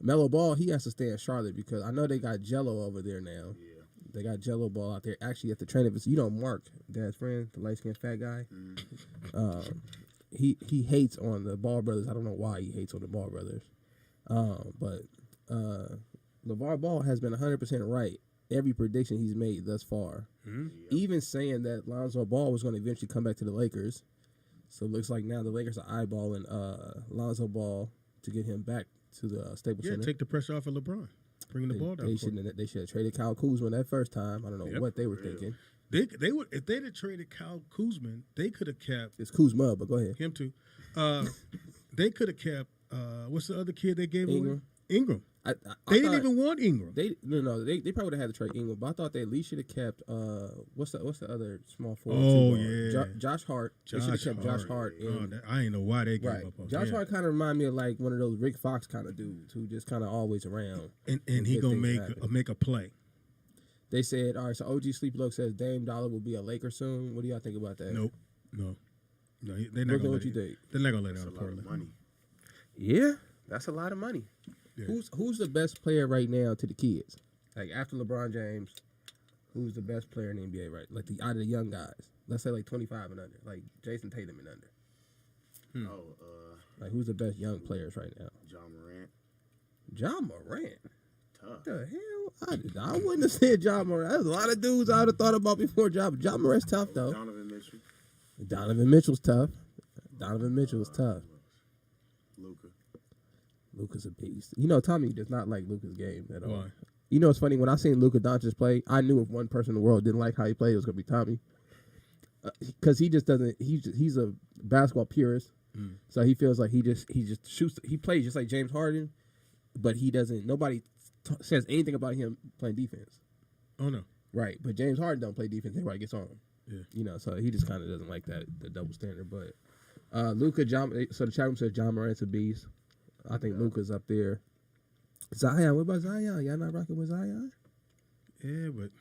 Speaker 1: Melo Ball, he has to stay in Charlotte because I know they got Jello over there now.
Speaker 6: Yeah.
Speaker 1: They got Jello Ball out there actually at the training facility. You know Mark, Dad's friend, the light-skinned fat guy. he hates on the Ball brothers. I don't know why he hates on the Ball brothers. But LeVar Ball has been 100% right every prediction he's made thus far.
Speaker 2: Mm-hmm.
Speaker 1: Even saying that Lonzo Ball was going to eventually come back to the Lakers. So it looks like now the Lakers are eyeballing Lonzo Ball to get him back to the Staples Center.
Speaker 2: Take the pressure off of LeBron. Bringing the ball down.
Speaker 1: They should have traded Kyle Kuzma that first time. I don't know what they were thinking.
Speaker 2: They would if they'd have traded Kyle Kuzma, they could have kept.
Speaker 1: It's Kuzma, but go ahead.
Speaker 2: Him too. They could have kept. What's the other kid they gave
Speaker 1: Ingram.
Speaker 2: away? Ingram.
Speaker 1: I
Speaker 2: They didn't even want Ingram.
Speaker 1: They probably would have had to trade Ingram, but I thought they at least should have kept what's the other small forward?
Speaker 2: Oh yeah,
Speaker 1: Josh Hart. They should have kept Josh Hart.
Speaker 2: I ain't know why they gave
Speaker 1: right.
Speaker 2: up on
Speaker 1: Josh Hart kind of remind me of like one of those Rick Fox kind of dudes who just kind of always around.
Speaker 2: And he gonna make a play.
Speaker 1: They said, all right. So OG Sleeplook says Dame Dollar will be a Laker soon. What do y'all think about that?
Speaker 2: Nope. No. They're not gonna.
Speaker 1: What you think?
Speaker 2: They're not gonna let
Speaker 6: That's
Speaker 2: out
Speaker 6: a lot of money.
Speaker 1: Yeah, that's a lot of money.
Speaker 2: Yeah.
Speaker 1: Who's the best player right now to the kids? Like after LeBron James, who's the best player in the NBA right? Like out of the young guys, let's say like 25 and under, like Jason Tatum and under. Like who's the best young players right now?
Speaker 6: John Morant.
Speaker 1: John Morant.
Speaker 6: Tough.
Speaker 1: What the hell? I wouldn't have said John Morant. There's a lot of dudes I would have thought about before John. John Morant's tough though.
Speaker 6: Donovan Mitchell.
Speaker 1: Donovan Mitchell's tough. Donovan Mitchell's tough. Luka's a beast. You know, Tommy does not like Luka's game at all.
Speaker 2: Why?
Speaker 1: You know, it's funny. When I seen Luka Doncic play, I knew if one person in the world didn't like how he played, it was going to be Tommy. Because he just doesn't. He's a basketball purist, so he feels like he just shoots. He plays just like James Harden, but he doesn't. Nobody says anything about him playing defense.
Speaker 2: Oh no.
Speaker 1: Right, but James Harden don't play defense. Everybody gets on him.
Speaker 2: Yeah.
Speaker 1: You know, so he just kind of doesn't like the double standard. But Luka, so the chat room says John Morant's a beast. I think Luka's up there. Zion, what about Zion? Y'all not rocking with Zion?
Speaker 2: Yeah, but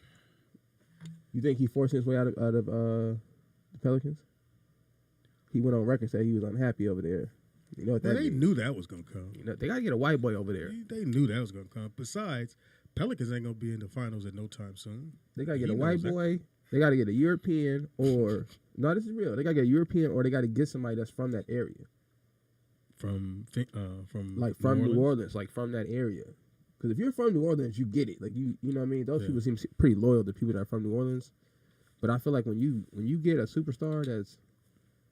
Speaker 1: you think he forced his way out of the Pelicans? He went on record saying he was unhappy over there. You know what that
Speaker 2: they
Speaker 1: means?
Speaker 2: knew that was gonna come.
Speaker 1: You know, they gotta get a white boy over there.
Speaker 2: They knew that was gonna come. Besides, Pelicans ain't gonna be in the finals at no time soon.
Speaker 1: They gotta get a white boy. They gotta get a European or no, this is real. They gotta get a European or they gotta get somebody that's from that area.
Speaker 2: From
Speaker 1: New Orleans, like from that area. Because if you're from New Orleans, you get it. Like you know what I mean. Those people seem pretty loyal to people that are from New Orleans. But I feel like when you get a superstar that's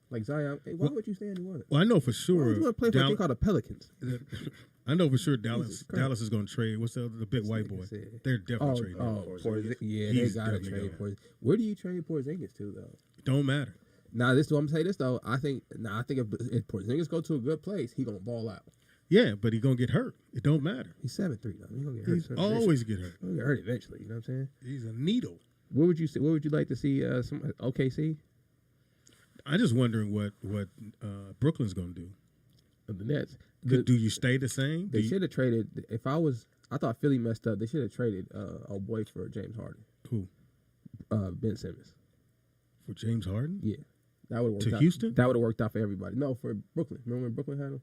Speaker 1: like Zion, hey, why would you stay in New Orleans?
Speaker 2: Well, I know for sure.
Speaker 1: Why would you want to play for a thing called the Pelicans?
Speaker 2: I know for sure Dallas is going to trade. What's the big white boy? They're definitely trading.
Speaker 1: They got to trade Porzingis. Where do you trade Porzingis to though?
Speaker 2: Don't matter.
Speaker 1: Now I'm gonna say this though. I think if Porzingis go to a good place, he gonna ball out.
Speaker 2: Yeah, but he gonna get hurt. It don't matter.
Speaker 1: He's 7'3" though. He gonna get hurt.
Speaker 2: He's always get hurt.
Speaker 1: He'll get hurt eventually. You know what I'm saying?
Speaker 2: He's a needle.
Speaker 1: What would you say? What would you like to see? Some OKC?
Speaker 2: I'm just wondering what Brooklyn's gonna do.
Speaker 1: The Nets.
Speaker 2: Do you stay the same?
Speaker 1: They should have traded. I thought Philly messed up. They should have traded old boy for James Harden.
Speaker 2: Who?
Speaker 1: Ben Simmons.
Speaker 2: For James Harden?
Speaker 1: Yeah. That would have worked out.
Speaker 2: Houston?
Speaker 1: That would have worked out for everybody. No, for Brooklyn. Remember when Brooklyn had him?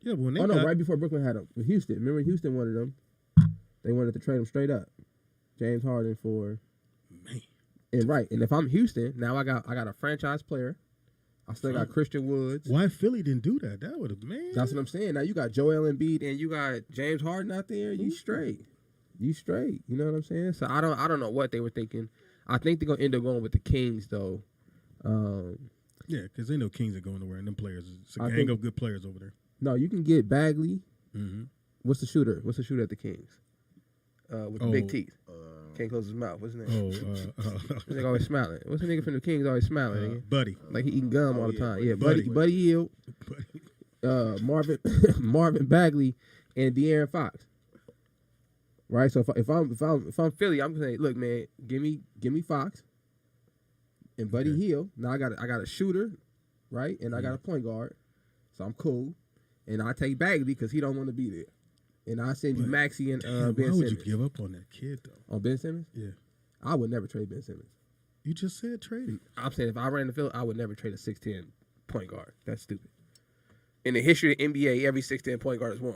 Speaker 2: Yeah, but when they
Speaker 1: right before Brooklyn had him. With Houston. Remember when Houston wanted him? They wanted to trade him straight up. James Harden for and if I'm Houston, now I got a franchise player. I still got Christian Woods.
Speaker 2: Why Philly didn't do that? That would have
Speaker 1: That's what I'm saying. Now you got Joel Embiid and you got James Harden out there. You straight. You know what I'm saying? So I don't know what they were thinking. I think they're gonna end up going with the Kings though.
Speaker 2: Yeah, because they know Kings are going nowhere, and them players, it's a gang of good players over there.
Speaker 1: No, you can get Bagley.
Speaker 2: Mm-hmm.
Speaker 1: What's the shooter? What's the shooter at the Kings? With the big teeth. Can't close his mouth. What's his name? This nigga always smiling. What's the nigga from the Kings always smiling?
Speaker 2: Buddy.
Speaker 1: Like he eating gum all the time. Yeah, Buddy Hield. Marvin Bagley and De'Aaron Fox. Right. So if I'm Philly, I'm saying, look, man, give me Fox and Buddy Hield. Now I got a shooter, right, and I got a point guard, so I'm cool. And I take Bagley because he don't want to be there. And I send you Maxey and Ben Simmons.
Speaker 2: Why would you give up on that kid though?
Speaker 1: On Ben Simmons?
Speaker 2: Yeah.
Speaker 1: I would never trade Ben Simmons.
Speaker 2: You just said trade him.
Speaker 1: I'm saying if I ran the field, I would never trade a 6'10" point guard. That's stupid. In the history of the NBA, every 6'10" point guard has won.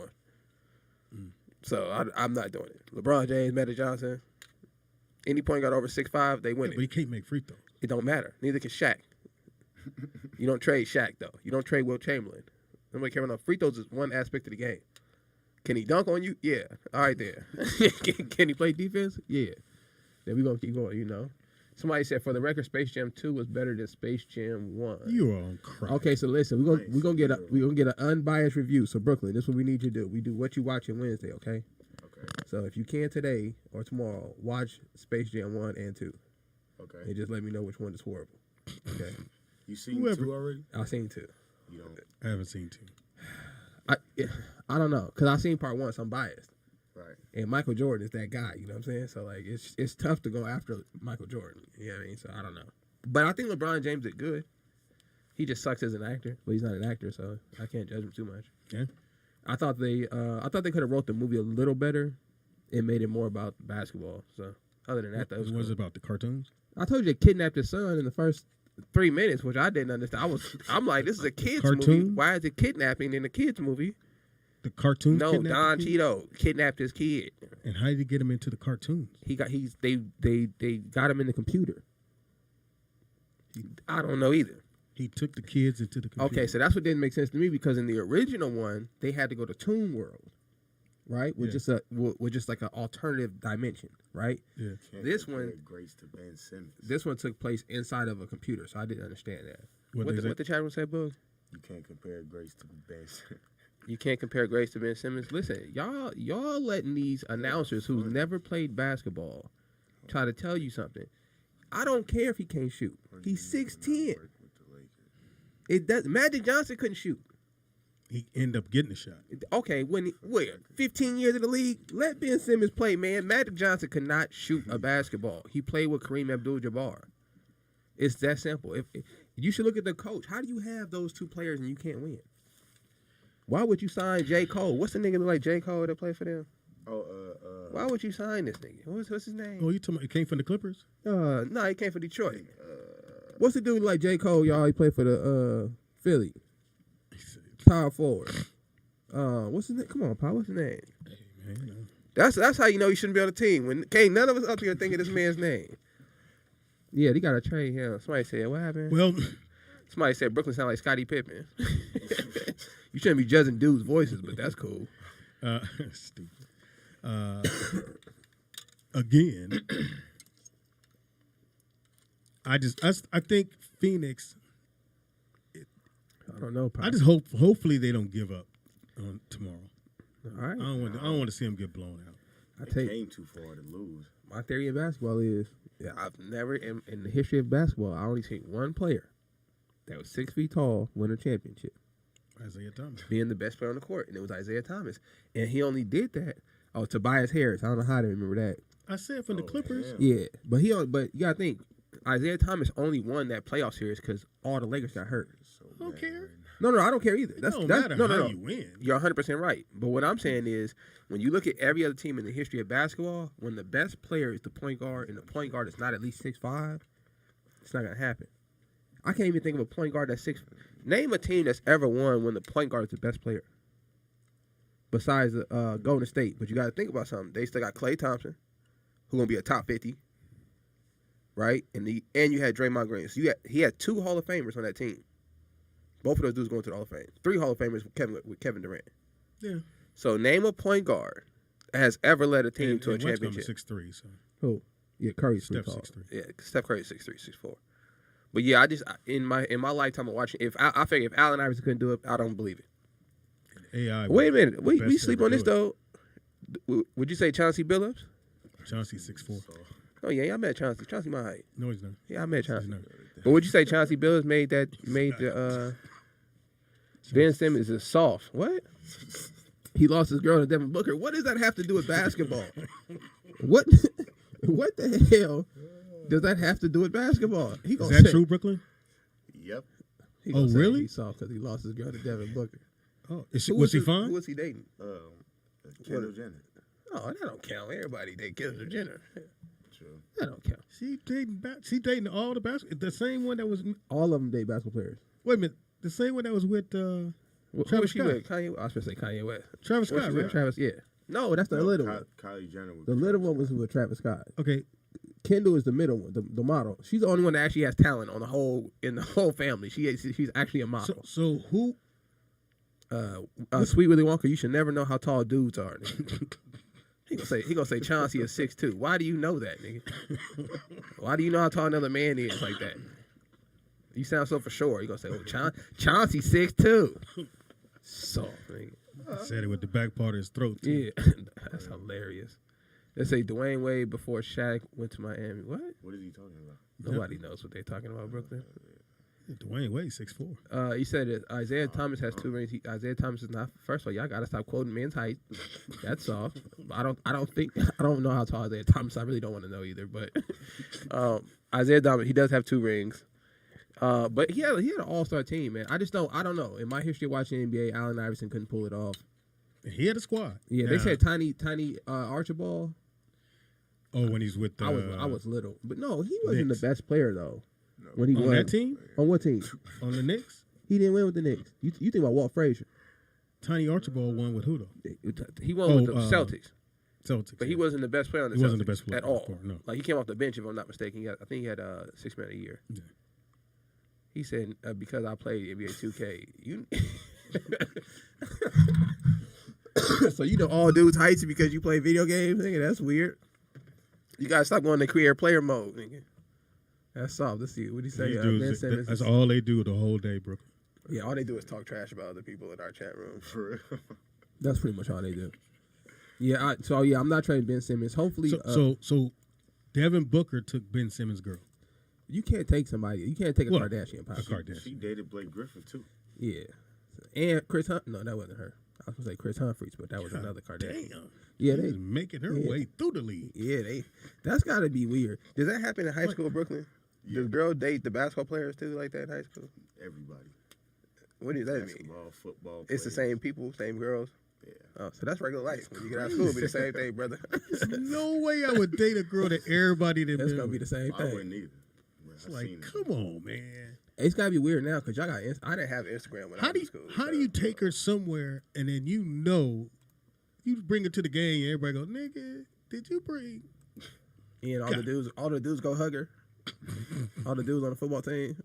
Speaker 1: So I'm not doing it. LeBron James, Magic Johnson, any point guard over 6'5", they win it.
Speaker 2: But he can't make free throws.
Speaker 1: It don't matter. Neither can Shaq. You don't trade Shaq though. You don't trade Will Chamberlain. Nobody caring enough. Free throws is one aspect of the game. Can he dunk on you? Yeah. All right there. Can he play defense? Yeah. Then we gonna keep going. You know. Somebody said for the record, Space Jam 2 was better than Space Jam 1.
Speaker 2: You are on crack.
Speaker 1: Okay, so listen, we're gonna get an unbiased review. So Brooklyn, this is what we need you to do. We do what you watching Wednesday, okay?
Speaker 6: Okay.
Speaker 1: So if you can today or tomorrow, watch Space Jam 1 and 2.
Speaker 6: Okay.
Speaker 1: And just let me know which one is horrible. Okay.
Speaker 6: You seen
Speaker 2: Whoever-
Speaker 6: 2 already?
Speaker 1: I've seen 2.
Speaker 6: You don't.
Speaker 2: I haven't seen 2.
Speaker 1: I don't know, cause I've seen part 1, so I'm biased.
Speaker 6: Right.
Speaker 1: And Michael Jordan is that guy, you know what I'm saying? So like it's tough to go after Michael Jordan. You know what I mean? So I don't know. But I think LeBron James did good. He just sucks as an actor, but he's not an actor, so I can't judge him too much.
Speaker 2: Yeah.
Speaker 1: I thought they could have wrote the movie a little better and made it more about basketball. So other than that, that was
Speaker 2: Was
Speaker 1: cool.
Speaker 2: it about the cartoons?
Speaker 1: I told you they kidnapped his son in the first 3 minutes, which I didn't understand. I'm like, this is a kids movie.
Speaker 2: Cartoon?
Speaker 1: Why is it kidnapping in a kids movie?
Speaker 2: The cartoons?
Speaker 1: No,
Speaker 2: kidnapped
Speaker 1: Don
Speaker 2: the kid?
Speaker 1: Cheeto kidnapped his kid.
Speaker 2: And how did he get him into the cartoons?
Speaker 1: They got him in the computer. I don't know either.
Speaker 2: He took the kids into the computer.
Speaker 1: Okay, so that's what didn't make sense to me because in the original one they had to go to Toon World, right? With just like an alternative dimension, right?
Speaker 2: Yeah.
Speaker 6: Can't
Speaker 1: This
Speaker 6: compare
Speaker 1: one-
Speaker 6: Grace to Ben Simmons.
Speaker 1: This one took place inside of a computer, so I didn't understand that.
Speaker 2: What
Speaker 1: What
Speaker 2: they
Speaker 1: the chat room said, Boog?
Speaker 6: You can't compare Grace to Ben Simmons.
Speaker 1: You can't compare Grace to Ben Simmons. Listen, y'all letting these announcers who's never played basketball try to tell you something. I don't care if he can't shoot. He's 6'10". It does. Magic Johnson couldn't shoot.
Speaker 2: He ended up getting a shot.
Speaker 1: Okay, 15 years in the league? Let Ben Simmons play, man. Magic Johnson could not shoot a basketball. He played with Kareem Abdul-Jabbar. It's that simple. If you should look at the coach. How do you have those two players and you can't win? Why would you sign J. Cole? What's the nigga look like J. Cole that play for them? Why would you sign this nigga? What's his name?
Speaker 2: Oh, you talking about it came from the Clippers?
Speaker 1: No, he came for Detroit. What's the dude like J. Cole, y'all? He played for the Philly. Power forward. What's his name? Come on, Paul. What's his name?
Speaker 2: Hey, man, you know.
Speaker 1: That's how you know you shouldn't be on the team. When none of us up here think of this man's name. Yeah, they gotta trade him. Somebody said, what happened?
Speaker 2: Well,
Speaker 1: Somebody said Brooklyn sound like Scottie Pippen. You shouldn't be judging dudes' voices, but that's cool.
Speaker 2: stupid. Again, I think Phoenix.
Speaker 1: I don't know, Paul.
Speaker 2: I just hopefully they don't give up on tomorrow.
Speaker 1: All right.
Speaker 2: I don't want to see them get blown out.
Speaker 1: I tell you,
Speaker 6: Came too far to lose.
Speaker 1: my theory of basketball is I've never in the history of basketball I only seen one player that was 6 feet tall win a championship,
Speaker 2: Isaiah Thomas.
Speaker 1: being the best player on the court, and it was Isaiah Thomas, and he only did that. Oh, Tobias Harris. I don't know how to remember that.
Speaker 2: I said from the Clippers.
Speaker 6: damn.
Speaker 1: Yeah, but you gotta think Isaiah Thomas only won that playoff series because all the Lakers got hurt.
Speaker 2: I don't care.
Speaker 1: No, I don't care either.
Speaker 2: It don't matter how you win.
Speaker 1: You're 100% right. But what I'm saying is, when you look at every other team in the history of basketball, when the best player is the point guard, and the point guard is not at least 6'5", it's not gonna happen. I can't even think of a point guard that's 6. Name a team that's ever won when the point guard is the best player. Besides Golden State, but you got to think about something. They still got Klay Thompson, who's gonna be a top 50, right? And you had Draymond Green. So he had 2 Hall of Famers on that team. Both of those dudes going to the Hall of Fame. 3 Hall of Famers with Kevin Durant.
Speaker 2: Yeah.
Speaker 1: So name a point guard that has ever led a team to a championship.
Speaker 2: 6'3", so
Speaker 1: Who? Yeah, Curry's
Speaker 2: Steph
Speaker 1: 6'3".
Speaker 2: 6'3".
Speaker 1: Yeah, Steph Curry's 6'3", 6'4". But yeah, in my lifetime of watching, I figure if Allen Iverson couldn't do it, I don't believe it.
Speaker 2: AI.
Speaker 1: Wait a minute, we
Speaker 2: best
Speaker 1: sleep
Speaker 2: to
Speaker 1: on
Speaker 2: ever
Speaker 1: this
Speaker 2: do
Speaker 1: though. Would you say Chauncey Billups?
Speaker 2: Chauncey 6'4".
Speaker 1: Oh yeah, I met Chauncey. Chauncey my height.
Speaker 2: No, he's not.
Speaker 1: Yeah, I met
Speaker 2: He's
Speaker 1: Chauncey.
Speaker 2: not.
Speaker 1: But would you say Chauncey Billups made the Ben Simmons is soft? What? He lost his girl to Devin Booker. What does that have to do with basketball? What the hell does that have to do with basketball?
Speaker 2: Is that true, Brooklyn?
Speaker 6: Yep.
Speaker 2: Oh, really?
Speaker 1: He's soft because he lost his girl to Devin Booker.
Speaker 2: Oh, was he fine?
Speaker 1: Who was he dating?
Speaker 6: Kendall Jenner.
Speaker 1: Oh, that don't count. Everybody date Kendall Jenner.
Speaker 6: True.
Speaker 1: That don't count.
Speaker 2: She dating all the basketball. The same one that was.
Speaker 1: All of them date basketball players.
Speaker 2: Wait a minute. The same one that was with
Speaker 1: Who
Speaker 2: Travis
Speaker 1: was she
Speaker 2: Scott.
Speaker 1: with? Kanye. I was supposed to say Kanye West.
Speaker 2: Travis
Speaker 1: What's
Speaker 2: Scott,
Speaker 1: she with?
Speaker 2: right?
Speaker 1: Travis. Yeah. No, that's the little one.
Speaker 6: Kylie Jenner.
Speaker 1: The little one was with Travis Scott.
Speaker 2: Okay.
Speaker 1: Kendall is the middle one, the model. She's the only one that actually has talent on the whole family. She's actually a model.
Speaker 2: So who?
Speaker 1: Sweet Willy Wonka. You should never know how tall dudes are. He gonna say Chauncey is 6'2". Why do you know that, nigga? Why do you know how tall another man is like that? You sound so for sure. You gonna say, oh, Chauncey 6'2". Soft, nigga.
Speaker 2: Said it with the back part of his throat, too.
Speaker 1: Yeah, that's hilarious. They say Dwayne Wade before Shaq went to Miami. What?
Speaker 6: What is he talking about?
Speaker 1: Nobody knows what they're talking about, Brooklyn.
Speaker 2: Dwayne Wade 6'4".
Speaker 1: He said that Isaiah Thomas has 2 rings. Isaiah Thomas is not. First of all, y'all gotta stop quoting men's height. That's soft. I don't know how tall Isaiah Thomas. I really don't want to know either. But Isaiah Thomas, he does have 2 rings. But he had an all-star team, man. I don't know. In my history of watching NBA, Allen Iverson couldn't pull it off.
Speaker 2: He had a squad.
Speaker 1: Yeah, they said tiny Archibald.
Speaker 2: Oh, when he's with
Speaker 1: I was little, but no, he wasn't the best player though. No. When he
Speaker 2: on
Speaker 1: won
Speaker 2: that team,
Speaker 1: on what team?
Speaker 2: On the Knicks.
Speaker 1: He didn't win with the Knicks. You think about Walt Frazier?
Speaker 2: Tiny Archibald won with who though?
Speaker 1: He won with the Celtics.
Speaker 2: Celtics,
Speaker 1: but he wasn't the best player on the Celtics.
Speaker 2: He wasn't the best player
Speaker 1: at all.
Speaker 2: No.
Speaker 1: Like he came off the bench, if I'm not mistaken. I think he had 6 man a year.
Speaker 2: Yeah.
Speaker 1: He said because I played NBA 2K, you. So you know all dudes heights because you play video games, nigga. That's weird. You gotta stop going to create player mode, nigga. That's soft. Let's see. What do you say?
Speaker 2: That's all they do the whole day, Brooklyn.
Speaker 1: Yeah, all they do is talk trash about other people in our chat room.
Speaker 6: For real.
Speaker 1: That's pretty much all they do. Yeah. I'm not trading Ben Simmons. Hopefully.
Speaker 2: So Devin Booker took Ben Simmons' girl.
Speaker 1: You can't take somebody. You can't take a Kardashian.
Speaker 6: She dated Blake Griffin too.
Speaker 1: Yeah, and Chris Hunt. No, that wasn't her. I was gonna say Chris Humphries, but that was another Kardashian.
Speaker 2: Damn.
Speaker 1: Yeah,
Speaker 2: they making her way through the league.
Speaker 1: Yeah, that's got to be weird. Does that happen in high school, Brooklyn? Yeah. Does girls date the basketball players too, like that in high school?
Speaker 6: Everybody.
Speaker 1: What does that
Speaker 6: Basketball,
Speaker 1: mean?
Speaker 6: Football.
Speaker 1: It's the same people, same girls.
Speaker 6: Yeah.
Speaker 1: Oh, so that's regular life. When you get out of school, it'll be the same thing, brother.
Speaker 2: There's no way I would date a girl that everybody did.
Speaker 1: That's gonna be the same thing.
Speaker 6: I wouldn't either.
Speaker 2: It's like, come on, man.
Speaker 1: It's gotta be weird now because y'all got. I didn't have Instagram when I was in school.
Speaker 2: How do you take her somewhere and then you bring her to the game and everybody goes, nigga, did you bring?
Speaker 1: And all the dudes go hug her. All the dudes on the football team,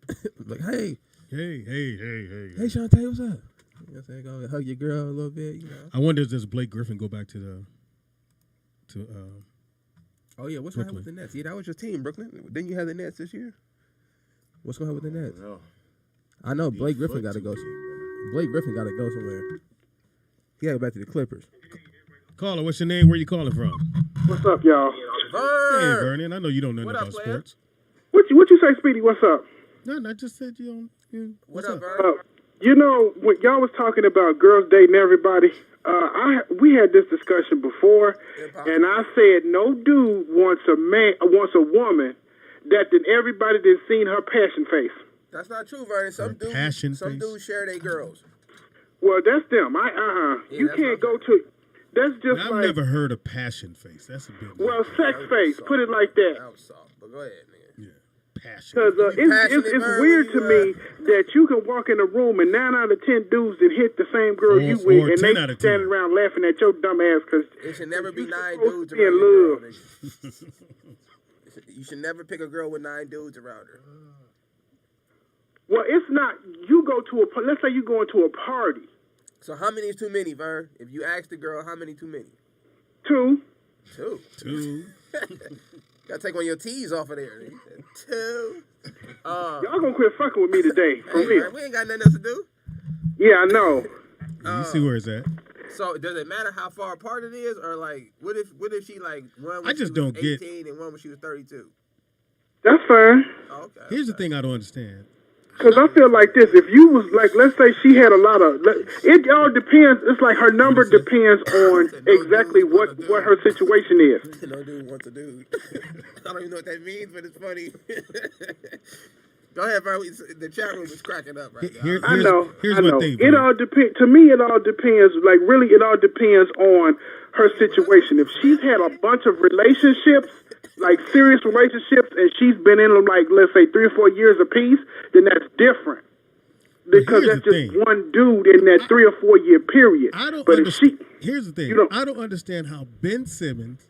Speaker 1: like, hey, Shantae, what's up? You know what I'm saying? Go hug your girl a little bit. You know.
Speaker 2: I wonder does Blake Griffin go back to
Speaker 1: Oh yeah, what's going to happen with the Nets? Yeah, that was your team, Brooklyn. Didn't you have the Nets this year? What's going to happen with the Nets?
Speaker 6: No.
Speaker 1: I know Blake Griffin got to go. Blake Griffin got to go somewhere. He got to go back to the Clippers.
Speaker 2: Caller, what's your name? Where you calling from?
Speaker 3: What's up, y'all?
Speaker 1: Vern.
Speaker 2: Hey, Vernon. I know you don't know nothing about sports.
Speaker 3: What you say, Speedy? What's up?
Speaker 2: No, I just said you don't.
Speaker 1: What's up, Vern?
Speaker 3: You know, when y'all was talking about girls dating everybody, we had this discussion before, and I said no dude wants a woman that then everybody did seen her passion face.
Speaker 1: That's not true, Vernon. Some dudes share their girls.
Speaker 3: Well, that's them. You can't go to. That's just
Speaker 2: I've never heard of passion face. That's a bit.
Speaker 3: Well, sex face. Put it like that.
Speaker 1: That was soft, but go ahead, nigga.
Speaker 2: Yeah, passion.
Speaker 3: Because it's weird to me that you can walk in a room and 9 out of 10 dudes that hit the same girl you with, and they standing around laughing at your dumb ass because
Speaker 1: it should never be 9 dudes around your girl. You should never pick a girl with 9 dudes around her.
Speaker 3: Well, it's not. You go to let's say you go into a party.
Speaker 1: So how many is too many, Vern? If you ask the girl, how many too many?
Speaker 3: 2.
Speaker 1: 2. Gotta take one of your T's off of there. 2.
Speaker 3: Y'all gonna quit fucking with me today, for real.
Speaker 1: Man, we ain't got nothing else to do.
Speaker 3: Yeah, I know.
Speaker 2: You see where it's at.
Speaker 1: So does it matter how far apart it is, or like what if she like one when she was 18 and one when she was 32?
Speaker 3: That's fine.
Speaker 1: Oh, okay.
Speaker 2: Here's the thing I don't understand.
Speaker 3: Because I feel like this. If you was like, let's say she had a lot of, it all depends. It's like her number depends on exactly what her situation is.
Speaker 1: No dude wants a dude. I don't even know what that means, but it's funny. Go ahead, bro. The chat room is cracking up right now.
Speaker 3: I know.
Speaker 2: My thing,
Speaker 3: it all depends. To me, it all depends. Like, really, it all depends on her situation. If she's had a bunch of relationships, like serious relationships, and she's been in them, like, let's say 3 or 4 years apiece, then that's different. Because that's just one dude in that 3 or 4 year period.
Speaker 2: Here's the thing. I don't understand how Ben Simmons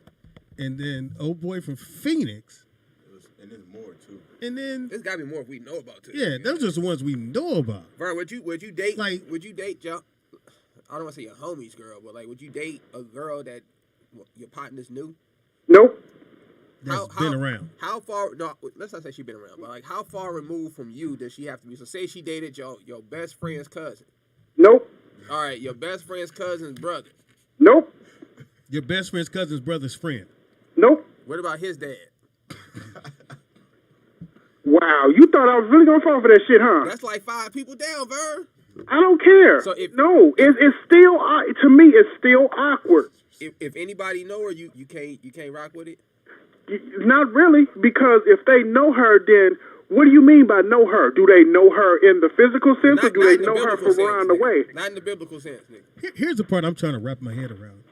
Speaker 2: and then old boy from Phoenix
Speaker 6: And there's more too.
Speaker 2: And then
Speaker 1: There's got to be more we know about too.
Speaker 2: yeah, those are just the ones we know about.
Speaker 1: Vern, would you date
Speaker 2: Like-
Speaker 1: would you date your, I don't want to say your homie's girl, but like would you date a girl that your partners knew?
Speaker 3: Nope.
Speaker 2: That's been around.
Speaker 1: How far? No, let's not say she's been around, but like how far removed from you does she have to be? So say she dated your best friend's cousin.
Speaker 3: Nope.
Speaker 1: All right, your best friend's cousin's brother.
Speaker 3: Nope.
Speaker 2: Your best friend's cousin's brother's friend.
Speaker 3: Nope.
Speaker 1: What about his dad?
Speaker 3: Wow, you thought I was really gonna fall for that shit, huh?
Speaker 1: That's like 5 people down, Vern.
Speaker 3: I don't care.
Speaker 1: So if-
Speaker 3: no, it's still to me, it's still awkward.
Speaker 1: If anybody know her, you can't rock with it.
Speaker 3: Not really, because if they know her, then what do you mean by know her? Do they know her in the physical sense, or do they
Speaker 1: in the
Speaker 3: know her
Speaker 1: biblical
Speaker 3: from around the
Speaker 1: sense,
Speaker 3: way?
Speaker 1: nigga. Not in the biblical sense, nigga.
Speaker 2: Here's the part I'm trying to wrap my head around.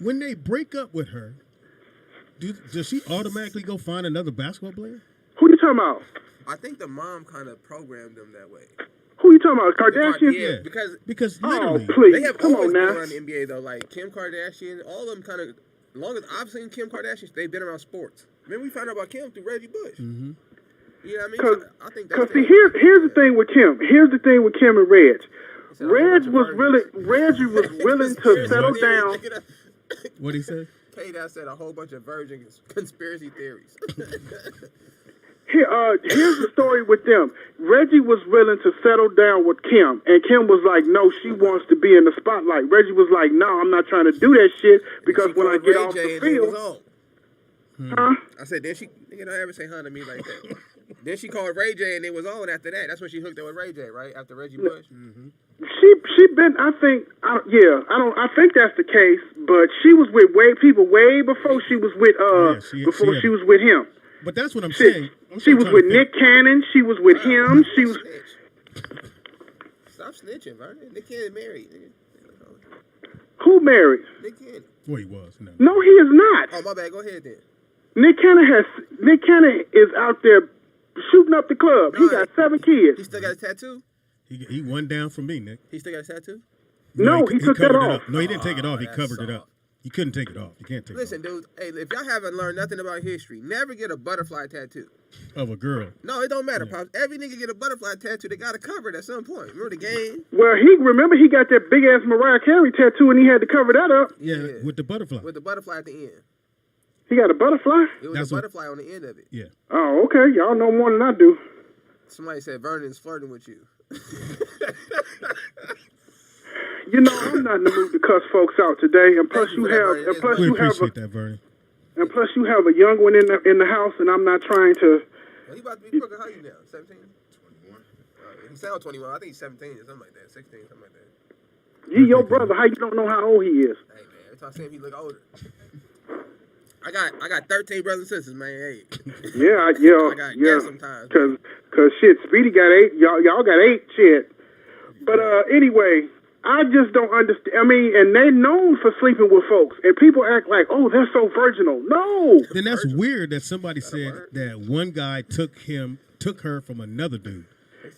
Speaker 2: When they break up with her, does she automatically go find another basketball player?
Speaker 3: Who you talking about?
Speaker 1: I think the mom kind of programmed them that way.
Speaker 3: Who you talking about? Kardashians?
Speaker 1: Yeah,
Speaker 2: Yeah.
Speaker 1: because
Speaker 2: Because literally,
Speaker 3: please,
Speaker 1: they have
Speaker 3: come
Speaker 1: always
Speaker 3: on
Speaker 1: been
Speaker 3: now.
Speaker 1: around the NBA though. Like Kim Kardashian, all of them kind of. Long as I've seen Kim Kardashian, they've been around sports. Remember we found out about Kim through Reggie Bush.
Speaker 2: Mhm.
Speaker 1: You know what I mean?
Speaker 3: Because
Speaker 1: So I think that's
Speaker 3: see, here's the thing with Kim. Here's the thing with Kim and Reg.
Speaker 1: Said a whole bunch of
Speaker 3: Reggie was willing to settle down.
Speaker 2: what'd he say?
Speaker 1: K-Dot said a whole bunch of virgin conspiracy theories.
Speaker 3: Here's the story with them. Reggie was willing to settle down with Kim, and Kim was like, "No, she wants to be in the spotlight." Reggie was like, "No, I'm not trying to do that shit because when I get off the field, huh?"
Speaker 1: I said, then she, nigga, don't ever say huh to me like that. Then she called Ray J and it was on after that. That's when she hooked up with Ray J, right? After Reggie Bush.
Speaker 2: Mm-hmm.
Speaker 3: She been. I think that's the case. But she was with people way before she was with she was with him.
Speaker 2: But that's what I'm saying.
Speaker 3: She was with Nick Cannon. She was with him. She was.
Speaker 1: Stop snitching, Vernon. Nick Cannon married.
Speaker 3: Who married?
Speaker 1: Nick Cannon.
Speaker 2: Well, he was.
Speaker 3: No, he is not.
Speaker 1: Oh, my bad. Go ahead then.
Speaker 3: Nick Cannon is out there shooting up the club. He got 7 kids.
Speaker 1: He still got a tattoo?
Speaker 2: He won down from me, Nick.
Speaker 1: He still got a tattoo?
Speaker 3: No, he took that
Speaker 2: covered it
Speaker 3: off.
Speaker 2: up. No, he didn't take it off. He
Speaker 1: that's
Speaker 2: covered it
Speaker 1: soft.
Speaker 2: up. You couldn't take it off. You can't take
Speaker 1: Listen,
Speaker 2: it off.
Speaker 1: dude. Hey, if y'all haven't learned nothing about history, never get a butterfly tattoo.
Speaker 2: Of a girl.
Speaker 1: No, it don't matter, Pops. Every nigga get a butterfly tattoo. They got to cover it at some point. Remember the game?
Speaker 3: Well, he got that big ass Mariah Carey tattoo, and he had to cover that up.
Speaker 2: Yeah, with the butterfly.
Speaker 1: With the butterfly at the end.
Speaker 3: He got a butterfly.
Speaker 1: It was
Speaker 2: That's
Speaker 1: a
Speaker 2: what-
Speaker 1: butterfly on the end of it.
Speaker 2: Yeah.
Speaker 3: Oh, okay. Y'all know more than I do.
Speaker 1: Somebody said Vernon's flirting with you.
Speaker 3: You know, I'm not in the mood to cuss folks out today, and plus
Speaker 1: Thank you
Speaker 3: you
Speaker 1: for that,
Speaker 3: have,
Speaker 1: Vernon.
Speaker 3: and plus
Speaker 2: We
Speaker 3: you have,
Speaker 2: appreciate that, Vernon.
Speaker 3: and plus you have a young one in the house, and I'm not trying to.
Speaker 1: He about to be fucking how you now? 17? 21. He sounds 21. I think he's 17 or something like that. 16, something like that.
Speaker 3: You, your brother, how you don't know how old he is?
Speaker 1: Hey man, every time I see him, he look older. I got 13 brothers and sisters, man. Hey.
Speaker 3: Yeah,
Speaker 1: I got
Speaker 3: yeah.
Speaker 1: gas sometimes.
Speaker 3: Cause shit, Speedy got 8. Y'all got 8. Shit. But anyway, I just don't understand. I mean, and they known for sleeping with folks, and people act like, oh, they're so virginal. No.
Speaker 2: Then that's weird that somebody said that one guy took her from another dude.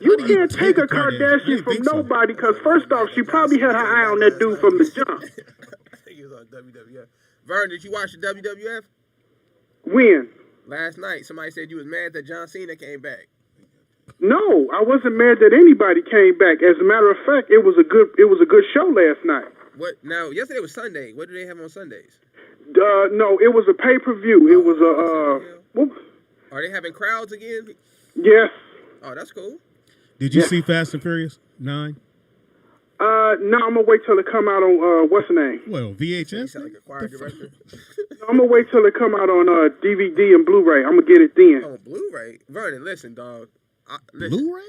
Speaker 3: You
Speaker 2: do you
Speaker 3: can't take a
Speaker 2: take a Kardashian? I
Speaker 3: Kardashian
Speaker 2: didn't
Speaker 3: from
Speaker 2: think so.
Speaker 3: nobody, because first off, she probably had her eye on that dude from the jump.
Speaker 1: I think he was on WWF. Vern, did you watch the WWF?
Speaker 3: When?
Speaker 1: Last night, somebody said you was mad that John Cena came back.
Speaker 3: No, I wasn't mad that anybody came back. As a matter of fact, it was a good show last night.
Speaker 1: What? Now, yesterday was Sunday. What do they have on Sundays?
Speaker 3: No, it was a pay-per-view. It was a
Speaker 1: Are they having crowds again?
Speaker 3: yes.
Speaker 1: Oh, that's cool.
Speaker 2: Did you
Speaker 3: Yeah.
Speaker 2: see Fast and Furious 9?
Speaker 3: No, I'm gonna wait till it come out on what's the name?
Speaker 2: Well,
Speaker 1: You
Speaker 2: VHS.
Speaker 1: sound like a choir director.
Speaker 3: I'm gonna wait till it come out on DVD and Blu-ray. I'm gonna get it then.
Speaker 1: On Blu-ray? Vernon, listen, dog. Listen,
Speaker 2: Blu-ray?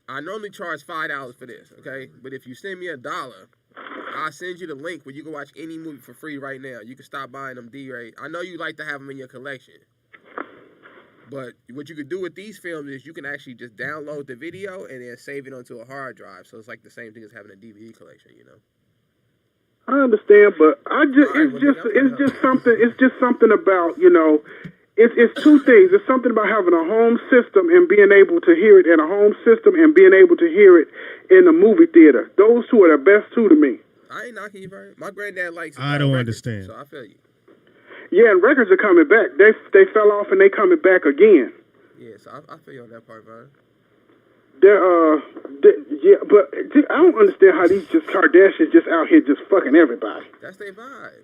Speaker 1: I normally charge $5 for this, okay? But if you send me $1, I'll send you the link where you can watch any movie for free right now. You can stop buying them D-Ray. I know you like to have them in your collection. But what you could do with these films is you can actually just download the video and then save it onto a hard drive. So it's like the same thing as having a DVD collection, you know?
Speaker 3: I understand, but it's just something about, you know, it's two things. It's something about having a home system and being able to hear it in a home system and being able to hear it in a movie theater. Those two are the best two to me.
Speaker 1: I ain't knocking you, Vernon. My granddad likes
Speaker 2: I don't
Speaker 1: records,
Speaker 2: understand.
Speaker 1: So I feel you.
Speaker 7: Yeah, and records are coming back. They fell off and they coming back again.
Speaker 1: Yeah, so I feel you on that part, man.
Speaker 7: Yeah, but I don't understand how these just Kardashians just out here just fucking everybody.
Speaker 1: That's their vibe.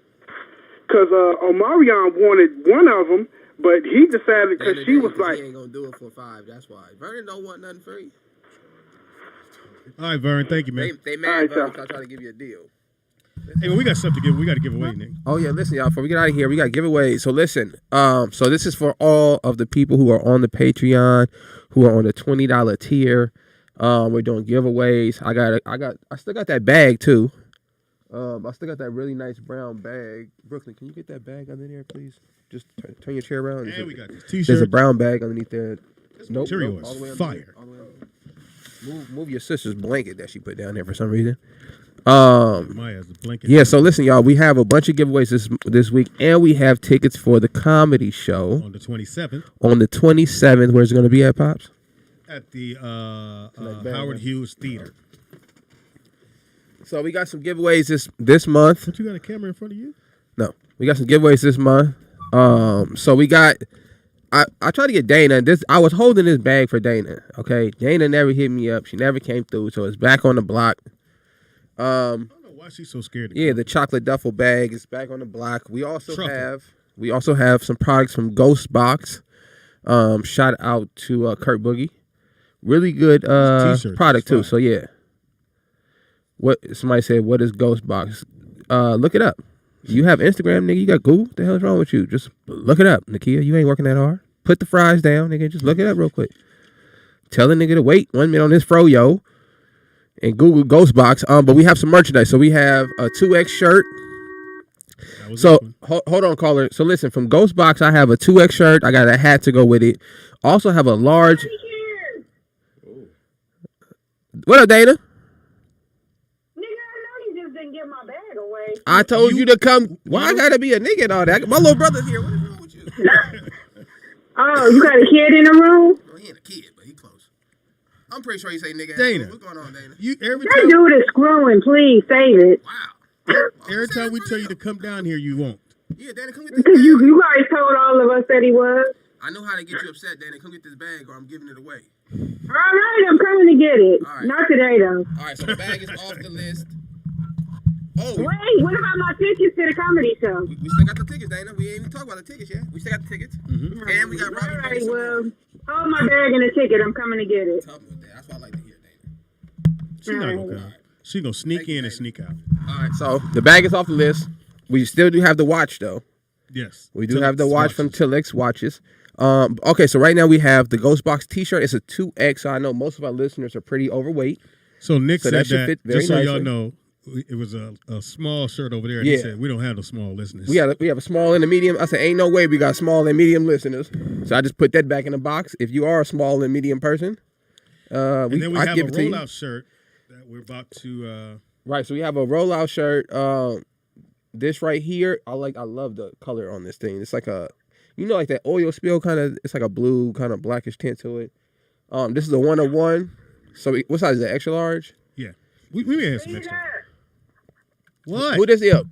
Speaker 7: Because Omarion wanted one of them, but he decided because she was like,
Speaker 1: he ain't gonna do it for 5. That's why Vernon don't want nothing free.
Speaker 2: All right, Vern, thank you, man.
Speaker 1: They mad, Vernon, because I try to give you a deal.
Speaker 2: Hey, well, we got stuff to give. We got to give away, Nick.
Speaker 1: Oh yeah, listen, y'all. Before we get out of here, we got giveaways. So listen, so this is for all of the people who are on the Patreon, who are on the $20 tier. We're doing giveaways. I still got that bag too. I still got that really nice brown bag. Brooklyn, can you get that bag under there, please? Just turn your chair around.
Speaker 2: And we got this T-shirt.
Speaker 1: There's a brown bag underneath there.
Speaker 2: Nope, material
Speaker 1: all the way
Speaker 2: is
Speaker 1: up
Speaker 2: fire.
Speaker 1: Move your sister's blanket that she put down there for some reason.
Speaker 2: Maya's the blanket.
Speaker 1: Yeah, so listen, y'all, we have a bunch of giveaways this week, and we have tickets for the comedy show
Speaker 2: on the 27th.
Speaker 1: On the 27th, where's it going to be at, Pops?
Speaker 2: At the Howard Hughes Theater.
Speaker 1: So we got some giveaways this month.
Speaker 2: But you got a camera in front of you?
Speaker 1: No, we got some giveaways this month. So we got. I tried to get Dana. I was holding this bag for Dana. Okay, Dana never hit me up. She never came through. So it's back on the block.
Speaker 2: I don't know why she's so scared.
Speaker 1: Yeah, the chocolate duffel bag is back on the block. We also have some products from Ghost Box. Shout out to Kurt Boogie. Really good product too. So yeah. What somebody said? What is Ghost Box? Look it up. You have Instagram, nigga. You got Google. What the hell is wrong with you? Just look it up, Nakia. You ain't working that hard. Put the fries down, nigga. Just look it up real quick. Tell the nigga to wait 1 minute on this froyo. And Google Ghost Box. But we have some merchandise. So we have a 2X shirt. So hold on, caller. So listen, from Ghost Box, I have a 2X shirt. I got a hat to go with it. Also have a large. What up, Dana?
Speaker 4: Nigga, I know you just didn't give my bag away.
Speaker 1: I told you to come. Why I gotta be a nigga and all that? My little brother's here. What is wrong with you?
Speaker 4: Oh, you got a kid in the room?
Speaker 1: Well, he ain't a kid, but he close. I'm pretty sure he say nigga.
Speaker 2: Dana.
Speaker 1: What's going on, Dana?
Speaker 4: That dude is screwing. Please save it.
Speaker 1: Wow.
Speaker 2: Every time we tell you to come down here, you won't.
Speaker 1: Yeah, Dana, come get this
Speaker 4: Because
Speaker 1: bag.
Speaker 4: you guys told all of us that he was.
Speaker 1: I know how to get you upset, Dana. Come get this bag or I'm giving it away.
Speaker 4: All right, I'm coming to get it.
Speaker 1: All right.
Speaker 4: Not today, though.
Speaker 1: All right, so the bag is off the list. Oh.
Speaker 4: Wait, what about my tickets to the comedy show?
Speaker 1: We still got the tickets, Dana. We ain't even talked about the tickets yet. We still got the tickets.
Speaker 2: Mm-hmm.
Speaker 1: And we got Robbie.
Speaker 4: All right, well, hold my bag and the ticket. I'm coming to get it.
Speaker 1: Tell me that. That's what I like to hear, Dana.
Speaker 2: She's not gonna come. She's gonna sneak in and sneak out.
Speaker 1: All right, so the bag is off the list. We still do have the watch, though.
Speaker 2: Yes.
Speaker 1: We do have the watch from Tillex Watches. Okay, so right now we have the Ghost Box T-shirt. It's a 2X, so I know most of our listeners are pretty overweight.
Speaker 2: So Nick said
Speaker 1: that should fit very
Speaker 2: just so
Speaker 1: nicely.
Speaker 2: y'all know, it was a small shirt over there. And he said, we don't have no small listeners.
Speaker 1: We have a small and a medium. I said, ain't no way we got small and medium listeners. So I just put that back in the box. If you are a small and medium person,
Speaker 2: and then we have a
Speaker 1: give it to you.
Speaker 2: rollout shirt that we're about to.
Speaker 1: Right, so we have a rollout shirt. This right here, I love the color on this thing. It's like like that oil spill kind of. It's like a blue kind of blackish tint to it. This is a 101. So what size is that? Extra large?
Speaker 2: Yeah, we may have some extra. What?
Speaker 1: Who this up?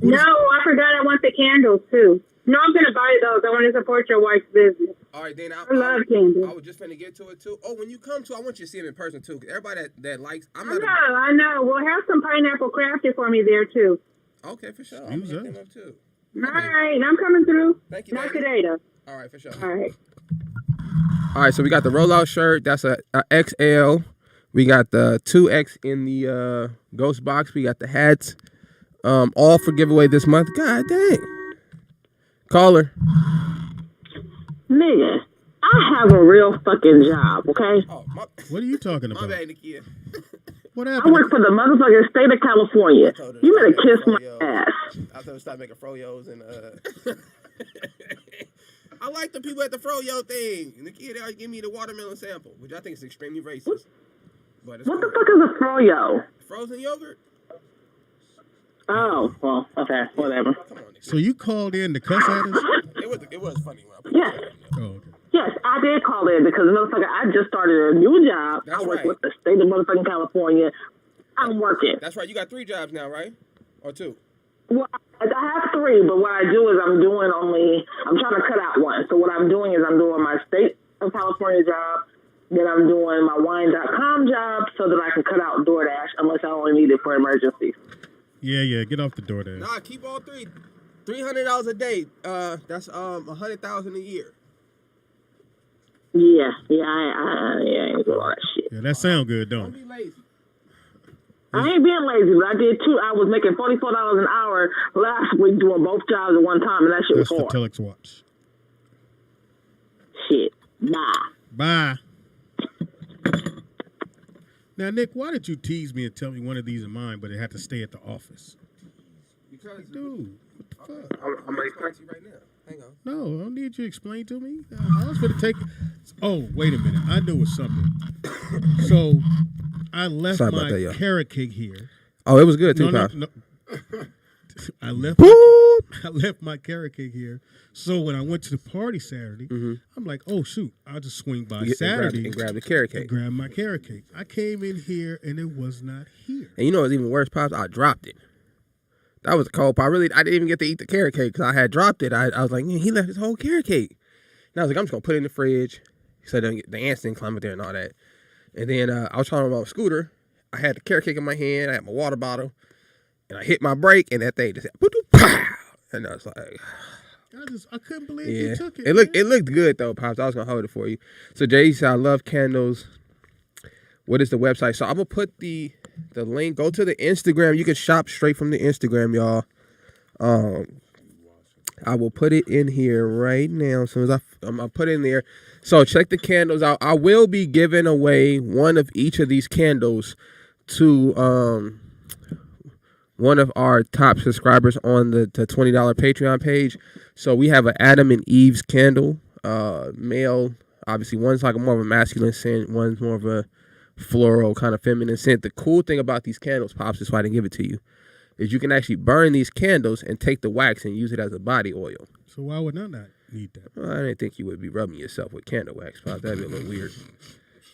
Speaker 4: No, I forgot I want the candles, too. No, I'm going to buy those. I want to support your wife's business.
Speaker 1: All right, Dana.
Speaker 4: I love candles.
Speaker 1: I was just finna get to it, too. Oh, when you come to, I want you to see him in person, too. 'Cause everybody that likes...
Speaker 4: I know. We'll have some pineapple crafted for me there, too.
Speaker 1: Okay, for sure. I'm
Speaker 2: Excuse
Speaker 1: him up, too.
Speaker 4: All right, I'm coming through.
Speaker 1: Thank you,
Speaker 4: Not
Speaker 1: Dana.
Speaker 4: today, though.
Speaker 1: All right, for sure.
Speaker 4: All right.
Speaker 1: All right, so we got the rollout shirt. That's a XL. We got the 2X in the Ghost Box. We got the hats. All for giveaway this month. God dang. Caller.
Speaker 4: Nigga, I have a real fucking job, okay?
Speaker 1: Oh,
Speaker 2: What are you talking about?
Speaker 1: my bad, Nakia.
Speaker 2: What
Speaker 4: I
Speaker 2: happened?
Speaker 4: work for the motherfucking state of California. You better kiss my ass.
Speaker 1: I told her to stop making froyos and I like the people at the froyo thing. Nakia, they always give me the watermelon sample, which I think is extremely racist. But it's
Speaker 4: What the
Speaker 1: cool.
Speaker 4: fuck is a froyo?
Speaker 1: Frozen yogurt?
Speaker 4: Oh, well, okay, whatever.
Speaker 1: Come on, Nakia.
Speaker 2: So you called in to cuss at us?
Speaker 1: It was funny when I put
Speaker 4: Yes.
Speaker 1: it
Speaker 2: Oh, okay.
Speaker 4: Yes, I did call in because motherfucker, I just started a new job.
Speaker 1: That's
Speaker 4: I work
Speaker 1: right.
Speaker 4: with the state of motherfucking California. I'm working.
Speaker 1: That's right. You got 3 jobs now, right? Or 2?
Speaker 4: Well, I have 3, but what I do is I'm trying to cut out one. So what I'm doing is I'm doing my state of California job, then I'm doing my wine.com job so that I can cut out DoorDash unless I only need it for emergencies.
Speaker 2: Yeah, get off the DoorDash.
Speaker 1: Nah, keep all 3. $300 a day. That's $100,000 a year.
Speaker 4: Yeah, I ain't doing all that shit.
Speaker 2: Yeah, that sound good, don't it?
Speaker 1: Don't be lazy.
Speaker 4: I ain't being lazy, but I did 2. I was making $44 an hour last week doing both jobs at one time, and that shit was
Speaker 2: That's
Speaker 4: hard.
Speaker 2: the telex watch.
Speaker 4: Shit. Bye.
Speaker 2: Bye. Now, Nick, why did you tease me and tell me one of these are mine, but it had to stay at the office?
Speaker 1: Because
Speaker 2: Dude, what the fuck?
Speaker 1: I'm gonna explain to you right now. Hang on.
Speaker 2: No, I don't need you to explain to me. I was going to take. Oh, wait a minute. I knew it was something. So I left
Speaker 1: Sorry about
Speaker 2: my
Speaker 1: that, y'all.
Speaker 2: carrot cake here.
Speaker 1: Oh, it was good too,
Speaker 2: No.
Speaker 1: Pops.
Speaker 2: I left my carrot cake here. So when I went to the party Saturday, I'm like, oh shoot, I'll just swing by Saturday
Speaker 1: and grab the carrot
Speaker 2: and
Speaker 1: cake.
Speaker 2: grab my carrot cake. I came in here and it was not here.
Speaker 1: And you know what's even worse, Pops? I dropped it. That was a cold pop. I didn't even get to eat the carrot cake because I had dropped it. I was like, man, he left his whole carrot cake. And I was like, I'm just gonna put it in the fridge so the ants didn't climb up there and all that. And then I was trying to ride my scooter. I had the carrot cake in my hand. I had my water bottle. And I hit my brake, and that thing just said, pow! And I was like,
Speaker 2: I couldn't believe you took it.
Speaker 1: It looked good though, Pops. I was gonna hold it for you. So Jay said, I love candles. What is the website? So I'm gonna put the link. Go to the Instagram. You can shop straight from the Instagram, y'all. I will put it in here right now. As soon as I'll put it in there. So check the candles out. I will be giving away one of each of these candles to one of our top subscribers on the $20 Patreon page. So we have an Adam and Eve's candle, male. Obviously, one's like more of a masculine scent, one's more of a floral kind of feminine scent. The cool thing about these candles, Pops, is why I didn't give it to you, is you can actually burn these candles and take the wax and use it as a body oil.
Speaker 2: So why would I not need that?
Speaker 1: Well, I didn't think you would be rubbing yourself with candle wax, Pops. That'd be a little weird.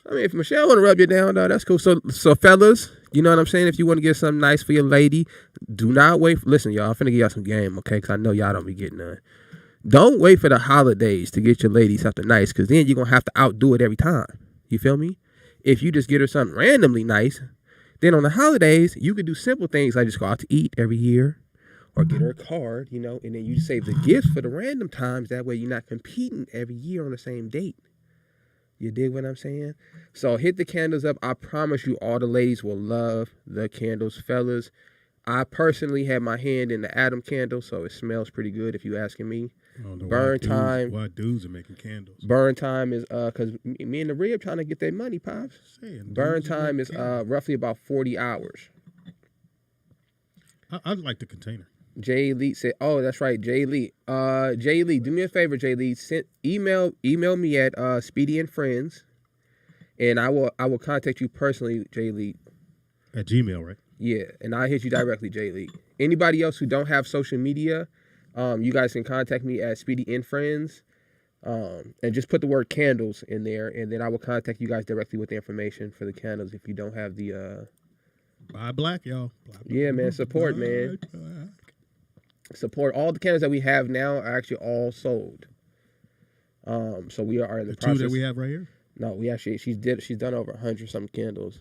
Speaker 1: I mean, if Michelle want to rub you down, though, that's cool. So fellas, you know what I'm saying? If you want to get something nice for your lady, do not wait. Listen, y'all, I'm finna give y'all some game, okay? Because I know y'all don't be getting none. Don't wait for the holidays to get your lady something nice, because then you're going to have to outdo it every time. You feel me? If you just get her something randomly nice, then on the holidays, you could do simple things like just go out to eat every year or get her a card, you know, and then you save the gifts for the random times. That way you're not competing every year on the same date. You dig what I'm saying? So hit the candles up. I promise you all the ladies will love the candles. Fellas, I personally had my hand in the Adam candle, so it smells pretty good if you asking me. Burn time.
Speaker 2: Why dudes are making candles?
Speaker 1: Burn time is because me and the Rib trying to get that money, Pops. Burn time is roughly about 40 hours.
Speaker 2: I'd like the container.
Speaker 1: Jay Lee said, "Oh, that's right, Jay Lee. Jay Lee, do me a favor, Jay Lee. Email me at Speedy and Friends, and I will contact you personally, Jay Lee.
Speaker 2: At Gmail, right?
Speaker 1: Yeah, and I'll hit you directly, Jay Lee. Anybody else who don't have social media, you guys can contact me at Speedy and Friends, and just put the word candles in there, and then I will contact you guys directly with the information for the candles if you don't have the.
Speaker 2: Buy black, y'all.
Speaker 1: Yeah, man, support, man." Support. All the candles that we have now are actually all sold. So we are in the process.
Speaker 2: Two that we have right here?
Speaker 1: No, we actually she's done over 100 some candles.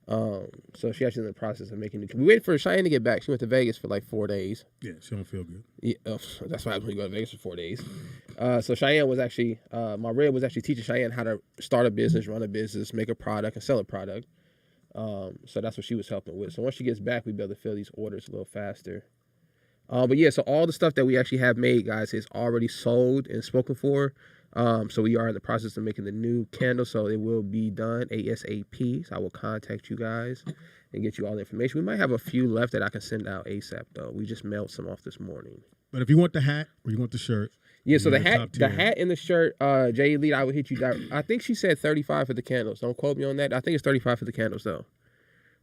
Speaker 2: Oh.
Speaker 1: So she actually in the process of making. We waited for Cheyenne to get back. She went to Vegas for like 4 days.
Speaker 2: Yeah, she don't feel good.
Speaker 1: Yeah, that's why I was going to go to Vegas for 4 days. So Cheyenne was actually my Red was actually teaching Cheyenne how to start a business, run a business, make a product, and sell a product. So that's what she was helping with. So once she gets back, we'll be able to fill these orders a little faster. But yeah, so all the stuff that we actually have made, guys, is already sold and spoken for. So we are in the process of making the new candle, so it will be done ASAP. So I will contact you guys and get you all the information. We might have a few left that I can send out ASAP, though. We just mailed some off this morning.
Speaker 2: But if you want the hat or you want the shirt,
Speaker 1: yeah. So the hat and the shirt, Jay Lee, I would hit you. I think she said 35 for the candles. Don't quote me on that. I think it's 35 for the candles, though.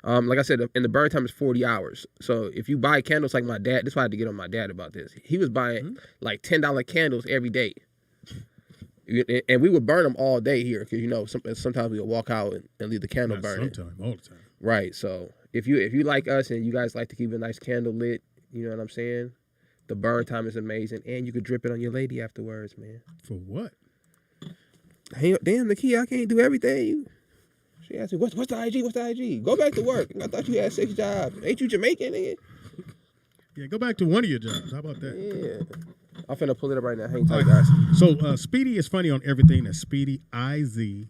Speaker 1: Like I said, and the burn time is 40 hours. So if you buy candles like my dad, this is why I had to get on my dad about this. He was buying like $10 candles every day. And we would burn them all day here because, you know, sometimes we would walk out and leave the candle burning.
Speaker 2: Sometimes, all the time.
Speaker 1: Right. So if you like us and you guys like to keep a nice candle lit, You know what I'm saying? The burn time is amazing, and you could drip it on your lady afterwards, man.
Speaker 2: For what?
Speaker 1: Hey, damn, Nakia, I can't do everything. She asked me, what's the IG? What's the IG? Go back to work. I thought you had 6 jobs. Ain't you Jamaican, nigga?
Speaker 2: Yeah, go back to one of your jobs. How about that?
Speaker 1: Yeah. I'm finna pull it up right now. Hang tight, guys.
Speaker 2: So Speedy is funny on everything. That's Speedy IZ,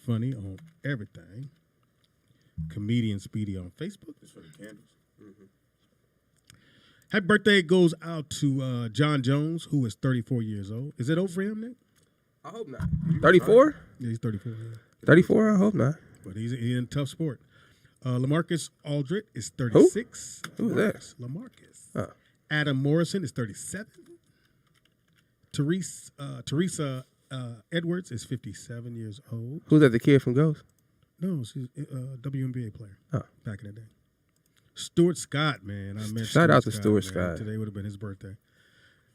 Speaker 2: funny on everything. Comedian Speedy on Facebook.
Speaker 6: It's for the candles.
Speaker 2: Happy birthday goes out to John Jones, who is 34 years old. Is it over for him, Nick?
Speaker 1: I hope not. 34?
Speaker 2: Yeah, he's 34. Yeah.
Speaker 1: 34? I hope not.
Speaker 2: But he's in a tough sport. LaMarcus Aldridge is 36.
Speaker 1: Who is that?
Speaker 2: LaMarcus.
Speaker 1: Oh.
Speaker 2: Adam Morrison is 37. Teresa Edwards is 57 years old.
Speaker 1: Who's that, the kid from Ghost?
Speaker 2: No, she's a WNBA player.
Speaker 1: Oh.
Speaker 2: Back in the day. Stuart Scott, man.
Speaker 1: Shout out to Stuart Scott.
Speaker 2: Today would have been his birthday.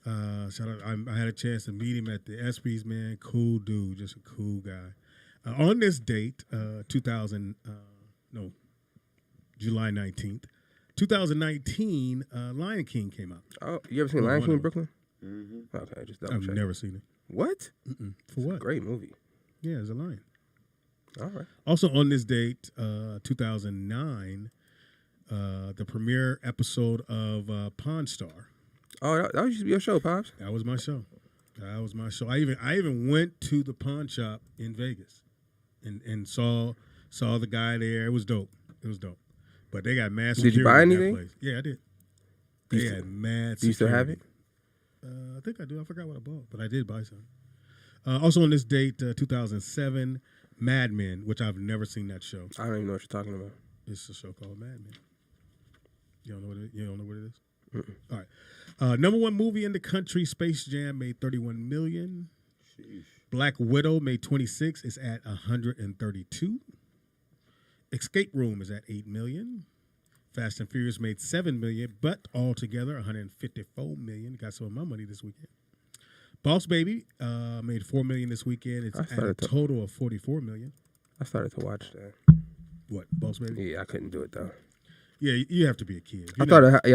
Speaker 2: Shout out. I had a chance to meet him at the ESPYs, man. Cool dude, just a cool guy. On this date, July 19th, 2019, Lion King came out.
Speaker 1: Oh, you ever seen Lion King in Brooklyn?
Speaker 6: Mm-hmm.
Speaker 1: Okay, just double
Speaker 2: I've
Speaker 1: check.
Speaker 2: never seen it.
Speaker 1: What?
Speaker 2: For what?
Speaker 1: Great movie.
Speaker 2: Yeah, it's a lion.
Speaker 1: All right.
Speaker 2: Also on this date, 2009, the premiere episode of Pawn Star.
Speaker 1: Oh, that used to be your show, Pops.
Speaker 2: That was my show. I even went to the pawn shop in Vegas, and saw the guy there. It was dope. But they got mad security.
Speaker 1: Did you buy
Speaker 2: in that
Speaker 1: anything?
Speaker 2: place. Yeah, I did. They had mad security.
Speaker 1: Do you still have it?
Speaker 2: I think I do. I forgot what I bought, but I did buy some. Also on this date, 2007, Mad Men, which I've never seen that show.
Speaker 1: I don't even know what you're talking about.
Speaker 2: It's a show called Mad Men. You don't know what it is? Mm-mm. All right. Number one movie in the country, Space Jam, made $31 million.
Speaker 6: Sheesh.
Speaker 2: Black Widow made 26. It's at 132. Escape Room is at 8 million. Fast and Furious made 7 million, but altogether 154 million. Got some of my money this weekend. Boss Baby made 4 million this weekend. It's at a total of 44 million.
Speaker 1: I started to watch that.
Speaker 2: What, Boss Baby?
Speaker 1: Yeah, I couldn't do it though.
Speaker 2: Yeah, you have to be a kid.
Speaker 1: I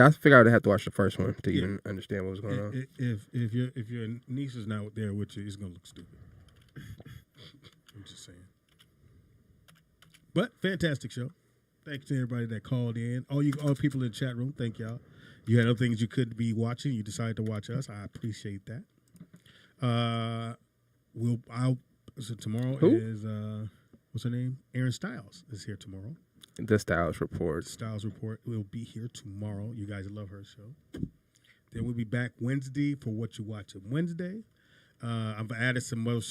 Speaker 1: figured I'd have to watch the first one to even understand what was going on.
Speaker 2: If your niece is not there with you, it's gonna look stupid. I'm just saying. But fantastic show. Thanks to everybody that called in. All people in the chat room, thank y'all. You had other things you could be watching. You decided to watch us. I appreciate that. Tomorrow is what's her name? Aaron Styles is here tomorrow.
Speaker 1: The Styles Report.
Speaker 2: Styles Report will be here tomorrow. You guys love her show. Then we'll be back Wednesday for What You Watching Wednesday. I've added some more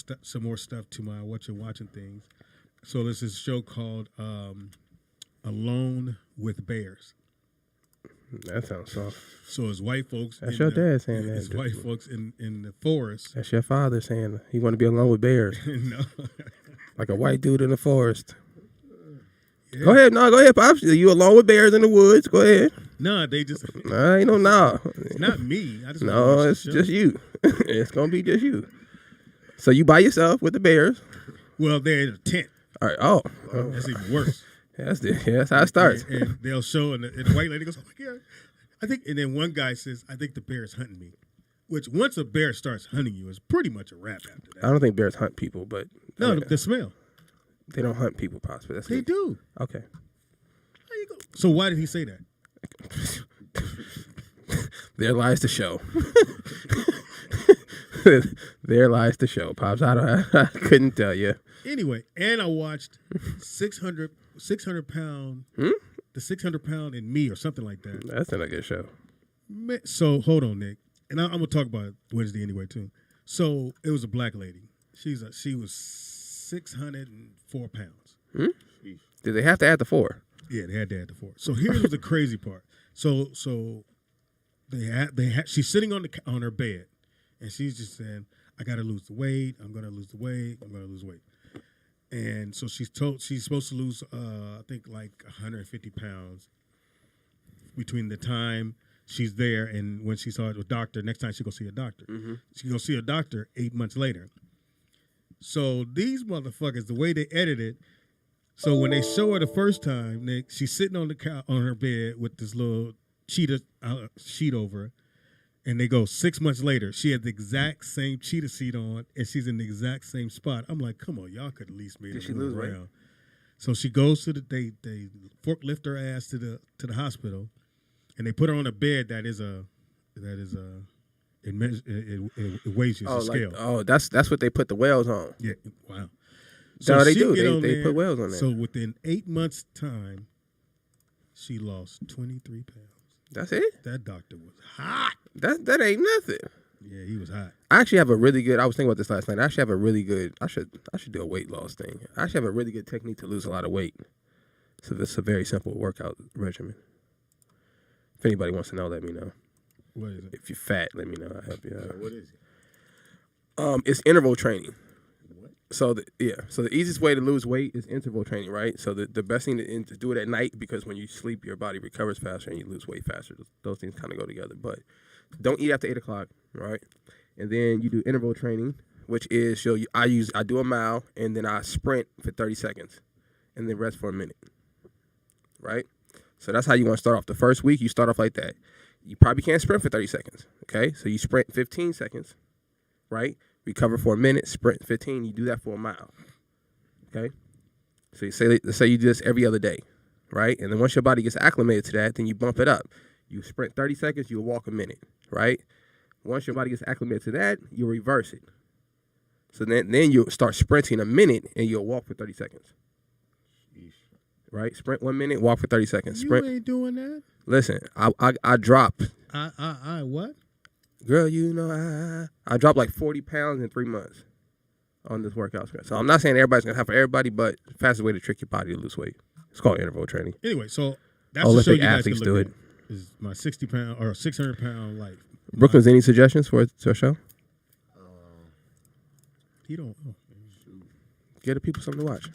Speaker 2: stuff to my What You're Watching things. So there's this show called Alone with Bears.
Speaker 1: That sounds soft.
Speaker 2: So it's white folks.
Speaker 1: That's your dad saying that.
Speaker 2: It's white folks in the forest.
Speaker 1: That's your father saying he want to be alone with bears.
Speaker 2: No.
Speaker 1: Like a white dude in the forest. Yeah. Go ahead, Pops. You alone with bears in the woods? Go ahead.
Speaker 2: No, they just.
Speaker 1: Nah, ain't no.
Speaker 2: It's not me. I just
Speaker 1: it's just you. It's gonna be just you. So you by yourself with the bears?
Speaker 2: Well, they're in a tent.
Speaker 1: All right. Oh,
Speaker 2: that's even worse.
Speaker 1: That's how it starts.
Speaker 2: And they'll show, and the white lady goes, "Oh my God, I think." And then one guy says, "I think the bear is hunting me." Which once a bear starts hunting you, is pretty much a wrap after that.
Speaker 1: I don't think bears hunt people, but
Speaker 2: no, the smell.
Speaker 1: They don't hunt people, possibly.
Speaker 2: They do.
Speaker 1: Okay.
Speaker 2: There you go. So why did he say that?
Speaker 1: There lies the show. There lies the show, Pops. I couldn't tell you.
Speaker 2: Anyway, and I watched 600 pound, the 600 pound in me or something like that.
Speaker 1: That's not a good show.
Speaker 2: So hold on, Nick, and I'm gonna talk about it Wednesday anyway too. So it was a black lady. She was 604 pounds.
Speaker 1: Did they have to add the 4?
Speaker 2: Yeah, they had to add the 4. So here's the crazy part. So she's sitting on her bed, and she's just saying, "I got to lose the weight. I'm gonna lose the weight. I'm gonna lose weight." And so she's supposed to lose, I think like 150 pounds between the time she's there and when she saw a doctor. Next time she go see a doctor, she go see a doctor 8 months later. So these motherfuckers, the way they edit it, so when they show her the first time, Nick, she's sitting on the couch on her bed with this little sheet over her. And they go 6 months later, she had the exact same cheetah seat on, and she's in the exact same spot. I'm like, come on, y'all could at least made
Speaker 1: Did
Speaker 2: it
Speaker 1: she
Speaker 2: move
Speaker 1: lose weight?
Speaker 2: around. So she goes to they forklift her ass to the hospital, and they put her on a bed it weighs you. It's a scale.
Speaker 1: That's what they put the whales on.
Speaker 2: Yeah, wow.
Speaker 1: So they
Speaker 2: she
Speaker 1: do.
Speaker 2: get on
Speaker 1: They
Speaker 2: there.
Speaker 1: put whales on there.
Speaker 2: So within 8 months' time, she lost 23 pounds.
Speaker 1: That's it.
Speaker 2: That doctor was hot.
Speaker 1: That ain't nothing.
Speaker 2: Yeah, he was hot.
Speaker 1: I actually have a really good. I was thinking about this last night. I actually have a really good. I should do a weight loss thing. I actually have a really good technique to lose a lot of weight. So this is a very simple workout regimen. If anybody wants to know, let me know.
Speaker 2: What is it?
Speaker 1: If you're fat, let me know. I'll help you out.
Speaker 6: What is it?
Speaker 1: It's interval training.
Speaker 6: What?
Speaker 1: So the easiest way to lose weight is interval training, right? So the best thing to do it at night, because when you sleep, your body recovers faster and you lose weight faster. Those things kind of go together. But don't eat after 8 o'clock, right? And then you do interval training, which is I do a mile and then I sprint for 30 seconds, and then rest for a minute, right? So that's how you want to start off. The first week you start off like that. You probably can't sprint for 30 seconds, okay? So you sprint 15 seconds, right? Recover for a minute, sprint 15. You do that for a mile, okay? So let's say you do this every other day, right? And then once your body gets acclimated to that, then you bump it up. You sprint 30 seconds, you walk a minute, right? Once your body gets acclimated to that, you reverse it. So then you'll start sprinting a minute and you'll walk for 30 seconds.
Speaker 6: Sheesh.
Speaker 1: Right? Sprint 1 minute, walk for 30 seconds. Sprint.
Speaker 2: You ain't doing that.
Speaker 1: Listen, I dropped.
Speaker 2: What?
Speaker 1: Girl, you know I dropped like 40 pounds in 3 months on this workout. So I'm not saying everybody's gonna have for everybody, but the fastest way to trick your body to lose weight. It's called interval training.
Speaker 2: Anyway, so that's the show
Speaker 1: Olympic
Speaker 2: you guys
Speaker 1: athletes
Speaker 2: can
Speaker 1: do
Speaker 2: look
Speaker 1: it.
Speaker 2: at, is my 60-pound or 600-pound life.
Speaker 1: Brooklyn's, any suggestions for a show?
Speaker 2: He don't.
Speaker 1: Get the people something to watch.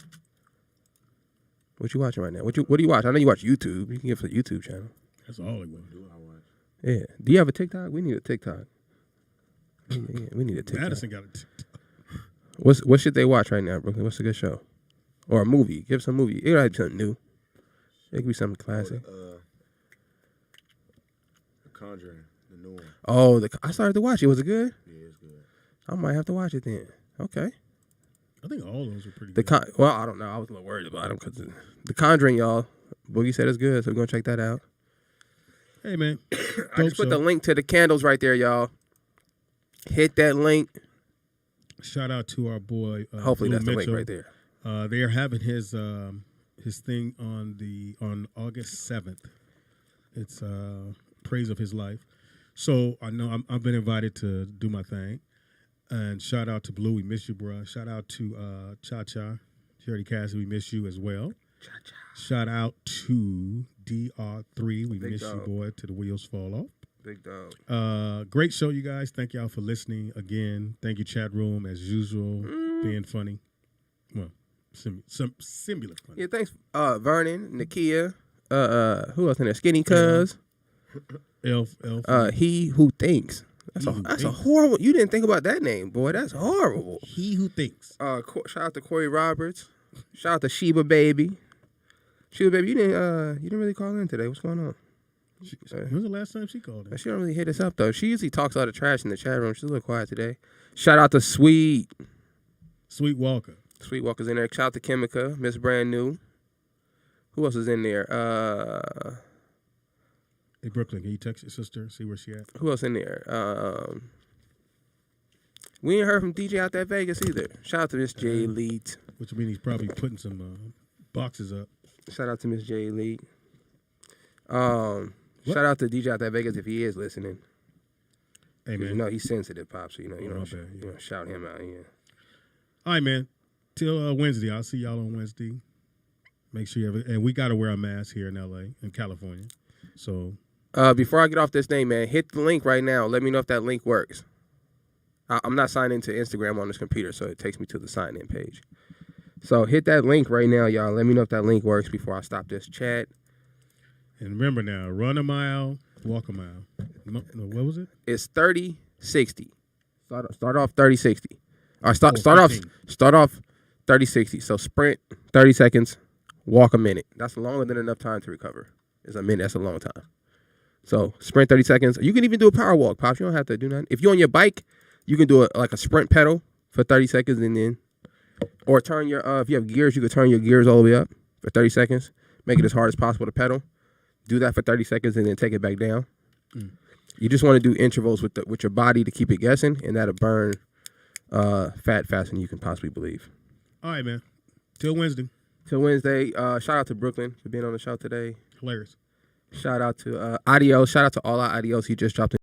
Speaker 1: What you watching right now? What do you watch? I know you watch YouTube. You can get for the YouTube channel.
Speaker 2: That's all he wants.
Speaker 6: Do I watch?
Speaker 1: Yeah. Do you have a TikTok? We need a TikTok. Yeah, we need a TikTok.
Speaker 2: Madison got a TikTok.
Speaker 1: What should they watch right now, Brooklyn? What's a good show? Or a movie? Give some movie. It might be something new. It could be something classic.
Speaker 6: The Conjuring, the new one.
Speaker 1: Oh, I started to watch it. Was it good?
Speaker 6: Yeah, it's good.
Speaker 1: I might have to watch it then. Okay.
Speaker 2: I think all those are pretty
Speaker 1: The
Speaker 2: good.
Speaker 1: Well, I don't know. I was a little worried about them because the Conjuring, y'all. Boogie said it's good, so we're gonna check that out.
Speaker 2: Hey, man.
Speaker 1: I just put the link to the candles right there, y'all. Hit that link.
Speaker 2: Shout out to our boy.
Speaker 1: Hopefully
Speaker 2: Blue
Speaker 1: that's the
Speaker 2: Mitchell.
Speaker 1: link right there.
Speaker 2: They are having his thing on August 7th. It's praise of his life. So I know I've been invited to do my thing. And shout out to Blue, we miss you, bro. Shout out to Cha Cha, Charity Cassidy, we miss you as well.
Speaker 1: Cha-cha.
Speaker 2: Shout out to DR3, we
Speaker 1: Big
Speaker 2: miss
Speaker 1: dog.
Speaker 2: you, boy, to the wheels fall off.
Speaker 1: Big dog.
Speaker 2: Great show, you guys. Thank y'all for listening again. Thank you, chat room, as usual, being funny. Well, similar funny.
Speaker 1: Yeah, thanks, Vernon, Nakia. Who else in there? Skinny Cuz.
Speaker 2: Elf.
Speaker 1: He who thinks. That's
Speaker 2: He Who
Speaker 1: a
Speaker 2: Thinks.
Speaker 1: horrible. You didn't think about that name, boy. That's horrible.
Speaker 2: He who thinks.
Speaker 1: Shout out to Corey Roberts. Shout out to Sheba Baby. Sheba Baby, you didn't really call in today. What's going on?
Speaker 2: When was the last time she called in?
Speaker 1: She don't really hit us up though. She usually talks all the trash in the chat room. She's a little quiet today. Shout out to Sweet
Speaker 2: Walker.
Speaker 1: Walker's in there. Shout out to Chemica, Miss Brand New. Who else is in there?
Speaker 2: Hey, Brooklyn, can you text your sister, see where she at?
Speaker 1: Who else in there? We ain't heard from DJ out there Vegas either. Shout out to Miss J Elite.
Speaker 2: Which means he's probably putting some boxes up.
Speaker 1: Shout out to Miss J Elite. Shout out to DJ out there Vegas if he is listening.
Speaker 2: Hey,
Speaker 1: 'Cause
Speaker 2: man.
Speaker 1: you know he's sensitive, Pop, so you
Speaker 2: my
Speaker 1: don't
Speaker 2: bad.
Speaker 1: shout him out. Yeah.
Speaker 2: All right, man. Till Wednesday. I'll see y'all on Wednesday. Make sure you have and we got to wear a mask here in LA, in California. So.
Speaker 1: Before I get off this thing, man, hit the link right now. Let me know if that link works. I'm not signed into Instagram on this computer, so it takes me to the sign-in page. So hit that link right now, y'all. Let me know if that link works before I stop this chat.
Speaker 2: And remember now, run a mile, walk a mile. No, what was it?
Speaker 1: It's 30-60. Start off 30-60. Or start
Speaker 2: 15.
Speaker 1: off 30-60. So sprint 30 seconds, walk a minute. That's longer than enough time to recover. It's a minute. That's a long time. So sprint 30 seconds. You can even do a power walk, Pops. You don't have to do nothing. If you're on your bike, you can do like a sprint pedal for 30 seconds and then, or turn your, if you have gears, you can turn your gears all the way up for 30 seconds. Make it as hard as possible to pedal. Do that for 30 seconds and then take it back down. You just want to do intervals with your body to keep it guessing, and that'll burn fat faster than you can possibly believe.
Speaker 2: All right, man. Till Wednesday.
Speaker 1: Till Wednesday. Shout out to Brooklyn for being on the show today.
Speaker 2: Hilarious.
Speaker 1: Shout out to Adios. Shout out to all our Adios. He just dropped